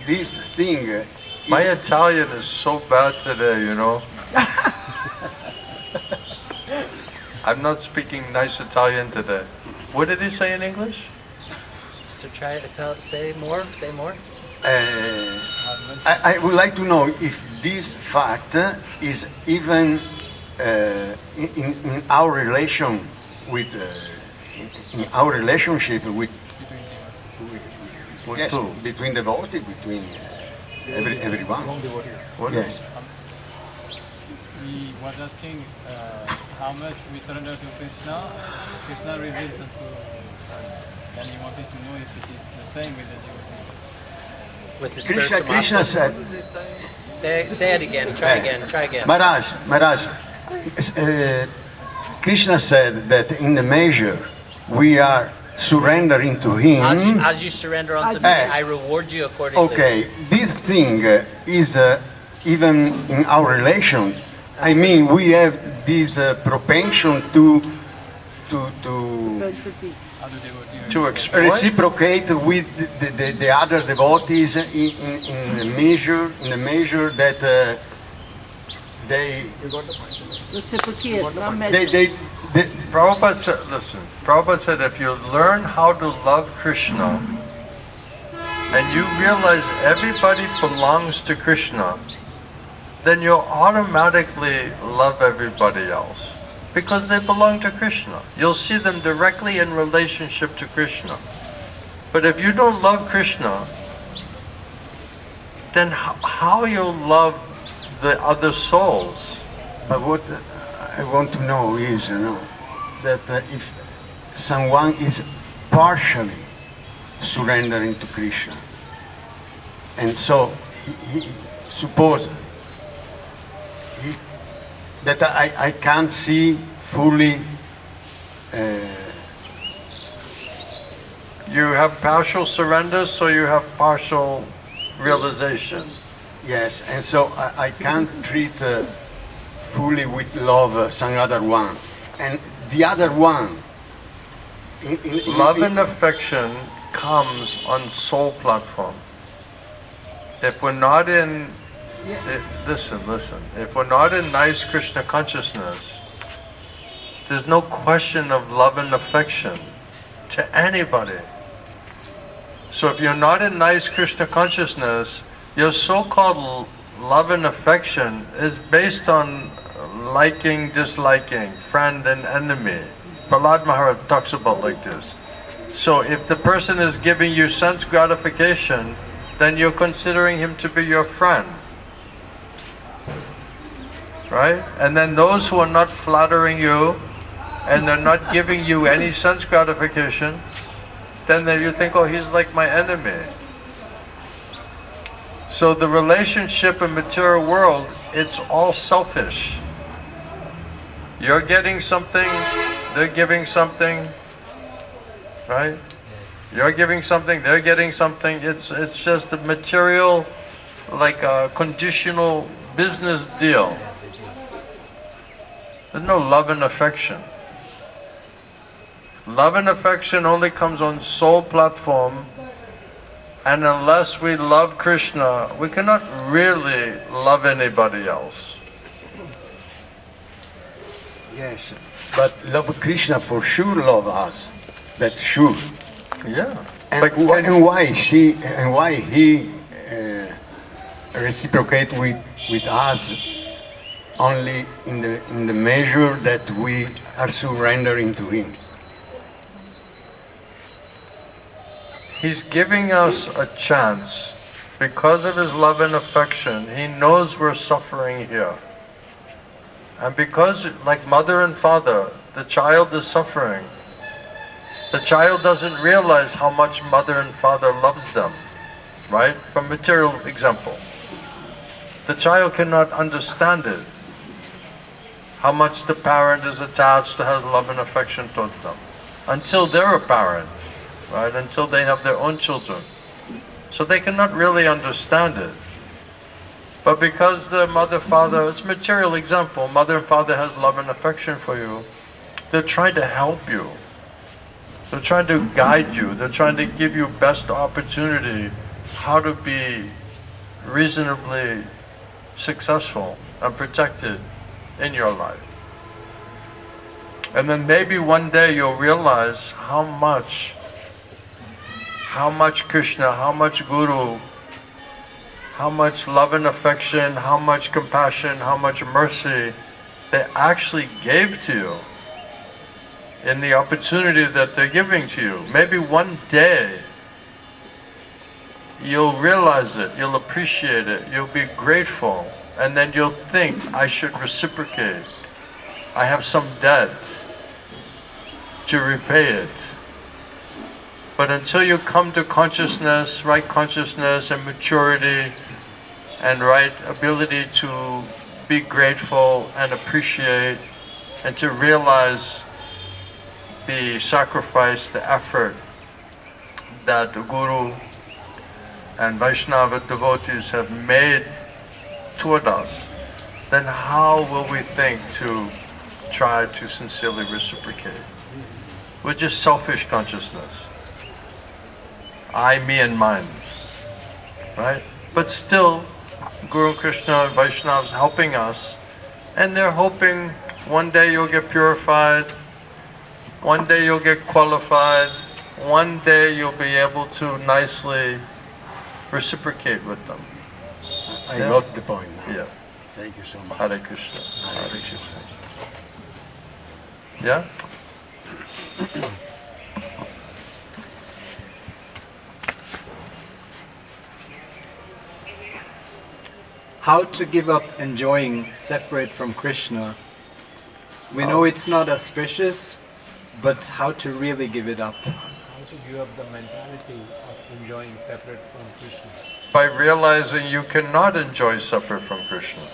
This thing My Italian is so bad today, you know. I'm not speaking nice Italian today. What did he say in English? So try to tell, say more. I would like to know if this fact is even in our relation with, in our relationship with yes, who? between devotees, between everyone. What Yes. He was asking how much we surrender to Krishna. Krishna reveals it to us. Then he wanted to know if it is the same with the devotees. With the Krishna said. Say it again. Try again. Maharaj, Krishna said that in the measure we are surrendering to Him. As you surrender unto me, I reward you accordingly. Okay, this thing is even in our relations. I mean, we have this propension to reciprocate with the other devotees in the measure that they Prabhupada said, listen, Prabhupada said if you learn how to love Krishna and you realize everybody belongs to Krishna, then you'll automatically love everybody else because they belong to Krishna. You'll see them directly in relationship to Krishna. But if you don't love Krishna, then how you'll love the other souls? But what I want to know is, that if someone is partially surrendering to Krishna, and so he suppose that I can't see fully. You have partial surrender, so you have partial realization. Yes, and so I can't treat fully with love some other one, and the other one. Love and affection comes on soul platform. If we're not in, listen. If we're not in nice Krishna consciousness, there's no question of love and affection to anybody. So if you're not in nice Krishna consciousness, your so-called love and affection is based on liking, disliking, friend and enemy. Prahlad Maharaj talks about like this. So if the person is giving you sense gratification, then you're considering him to be your friend. Right? And then those who are not flattering you and they're not giving you any sense gratification, then you think, oh, he's like my enemy. So the relationship in material world, it's all selfish. You're getting something, they're giving something, right? You're giving something, they're getting something. It's just a material, like a conditional business deal. There's no love and affection. Love and affection only comes on soul platform, and unless we love Krishna, we cannot really love anybody else. Yes, but love Krishna for sure love us. That's sure. Yeah. And why he reciprocate with us only in the measure that we are surrendering to him. He's giving us a chance. Because of his love and affection, he knows we're suffering here. And because, like mother and father, the child is suffering, the child doesn't realize how much mother and father loves them, right? From material example. The child cannot understand it, how much the parent is attached to, has love and affection towards them, until they're a parent, right? Until they have their own children. So they cannot really understand it. But because the mother, father, it's material example, mother and father has love and affection for you, they're trying to help you. They're trying to guide you. They're trying to give you best opportunity how to be reasonably successful and protected in your life. And then maybe one day you'll realize how much Krishna, how much Guru, how much love and affection, how much compassion, how much mercy they actually gave to you in the opportunity that they're giving to you. Maybe one day you'll realize it, you'll appreciate it, you'll be grateful, and then you'll think, I should reciprocate. I have some debt to repay it. But until you come to consciousness, right consciousness and maturity and right ability to be grateful and appreciate and to realize the sacrifice, the effort that the Guru and Vaishnava devotees have made toward us, then how will we think to try to sincerely reciprocate? We're just selfish consciousness. I, me, and mine. Right? But still, Guru Krishna and Vaishnavas helping us, and they're hoping one day you'll get purified, one day you'll get qualified, one day you'll be able to nicely reciprocate with them. I got the point now. Yeah. Thank you so much. Hare Krishna. Hare Krishna. Yeah? How to give up enjoying separate from Krishna? We know it's not auspicious, but how to really give it up? How to give up the mentality of enjoying separate from Krishna? By realizing you cannot enjoy separate from Krishna.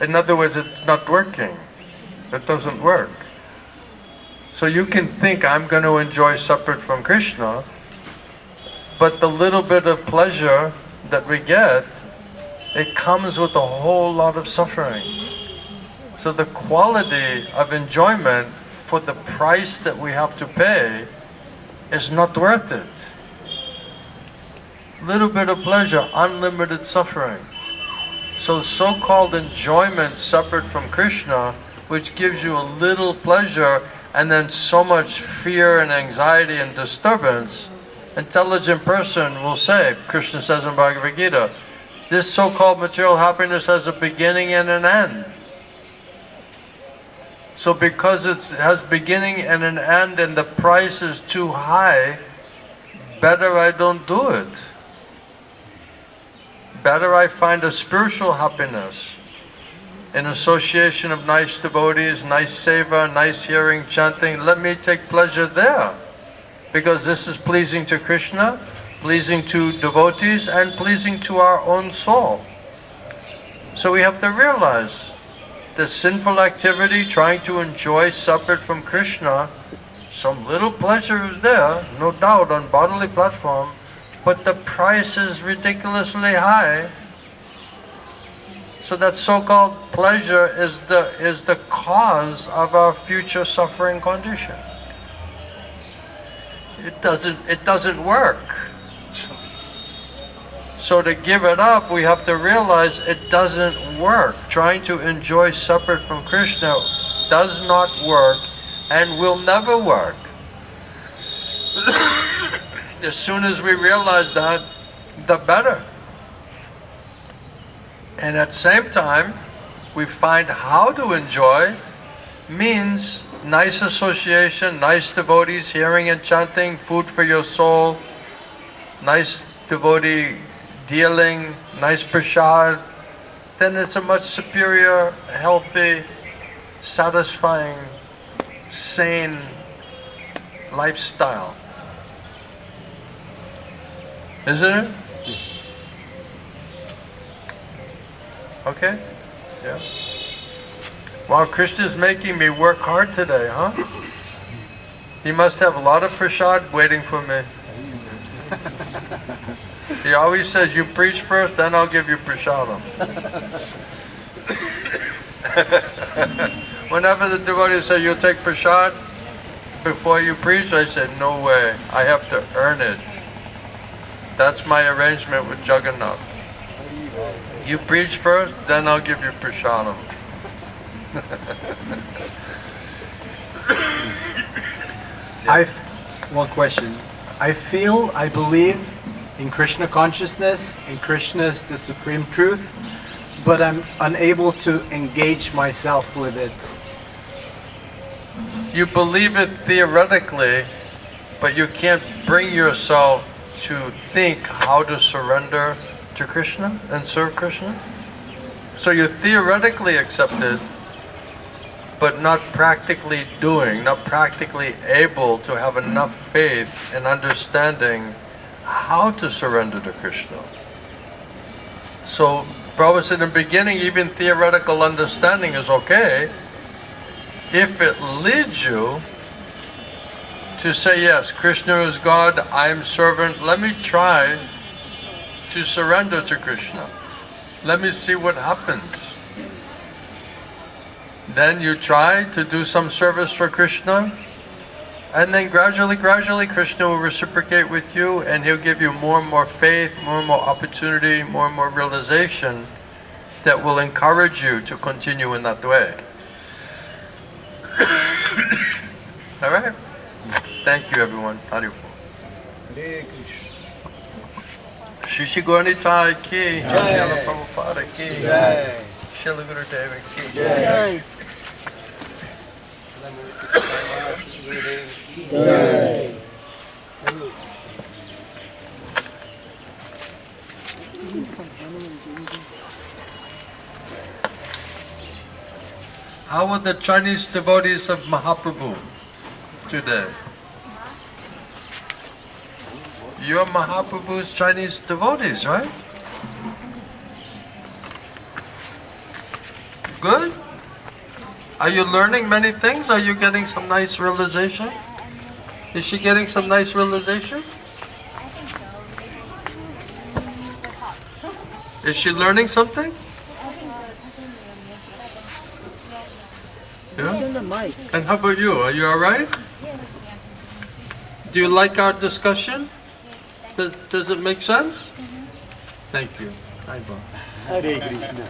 In other words, it's not working. It doesn't work. So you can think, I'm going to enjoy separate from Krishna, but the little bit of pleasure that we get, it comes with a whole lot of suffering. So the quality of enjoyment for the price that we have to pay is not worth it. Little bit of pleasure, unlimited suffering. So so-called enjoyment separate from Krishna, which gives you a little pleasure and then so much fear and anxiety and disturbance, intelligent person will say, Krishna says in Bhagavad Gita, this so-called material happiness has a beginning and an end. So because it has beginning and an end and the price is too high, better I don't do it. Better I find a spiritual happiness in association of nice devotees, nice seva, nice hearing, chanting. Let me take pleasure there. Because this is pleasing to Krishna, pleasing to devotees, and pleasing to our own soul. So we have to realize that sinful activity, trying to enjoy separate from Krishna, some little pleasure is there, no doubt, on bodily platform, but the price is ridiculously high. So that so-called pleasure is the cause of our future suffering condition. It doesn't work. So to give it up, we have to realize it doesn't work. Trying to enjoy separate from Krishna does not work and will never work. As soon as we realize that, the better. And at the same time, we find how to enjoy means nice association, nice devotees, hearing and chanting, food for your soul, nice devotee dealing, nice prasad, then it's a much superior, healthy, satisfying, sane lifestyle. Isn't it? Okay? Yeah. Wow, Krishna's making me work hard today, huh? He must have a lot of prasad waiting for me. He always says, you preach first, then I'll give you prasadam. Whenever the devotees say, you'll take prasad before you preach, I say, no way, I have to earn it. That's my arrangement with Jagannath. You preach first, then I'll give you prasadam. One question. I believe in Krishna consciousness, and Krishna is the supreme truth, but I'm unable to engage myself with it. You believe it theoretically, but you can't bring yourself to think how to surrender to Krishna and serve Krishna. So you theoretically accept it, but not practically doing, not practically able to have enough faith and understanding how to surrender to Krishna. So Prabhupada said in the beginning, even theoretical understanding is okay if it leads you to say, yes, Krishna is God, I am servant, let me try to surrender to Krishna. Let me see what happens. Then you try to do some service for Krishna, and then gradually Krishna will reciprocate with you, and he'll give you more and more faith, more and more opportunity, more and more realization that will encourage you to continue in that way. All right? Thank you, everyone. Hare Shishi Gaurnitai ki, Srila Prabhupada ki, Srila Gurudeva ki. Jai. How are the Chinese devotees of Mahaprabhu today? You're Mahaprabhu's Chinese devotees, right? Good? Are you learning many things? Are you getting some nice realization? Is she getting some nice realization? Is she learning something? Yeah? And how about you? Are you alright? Do you like our discussion? Does it make sense? Thank you. Hare Krishna.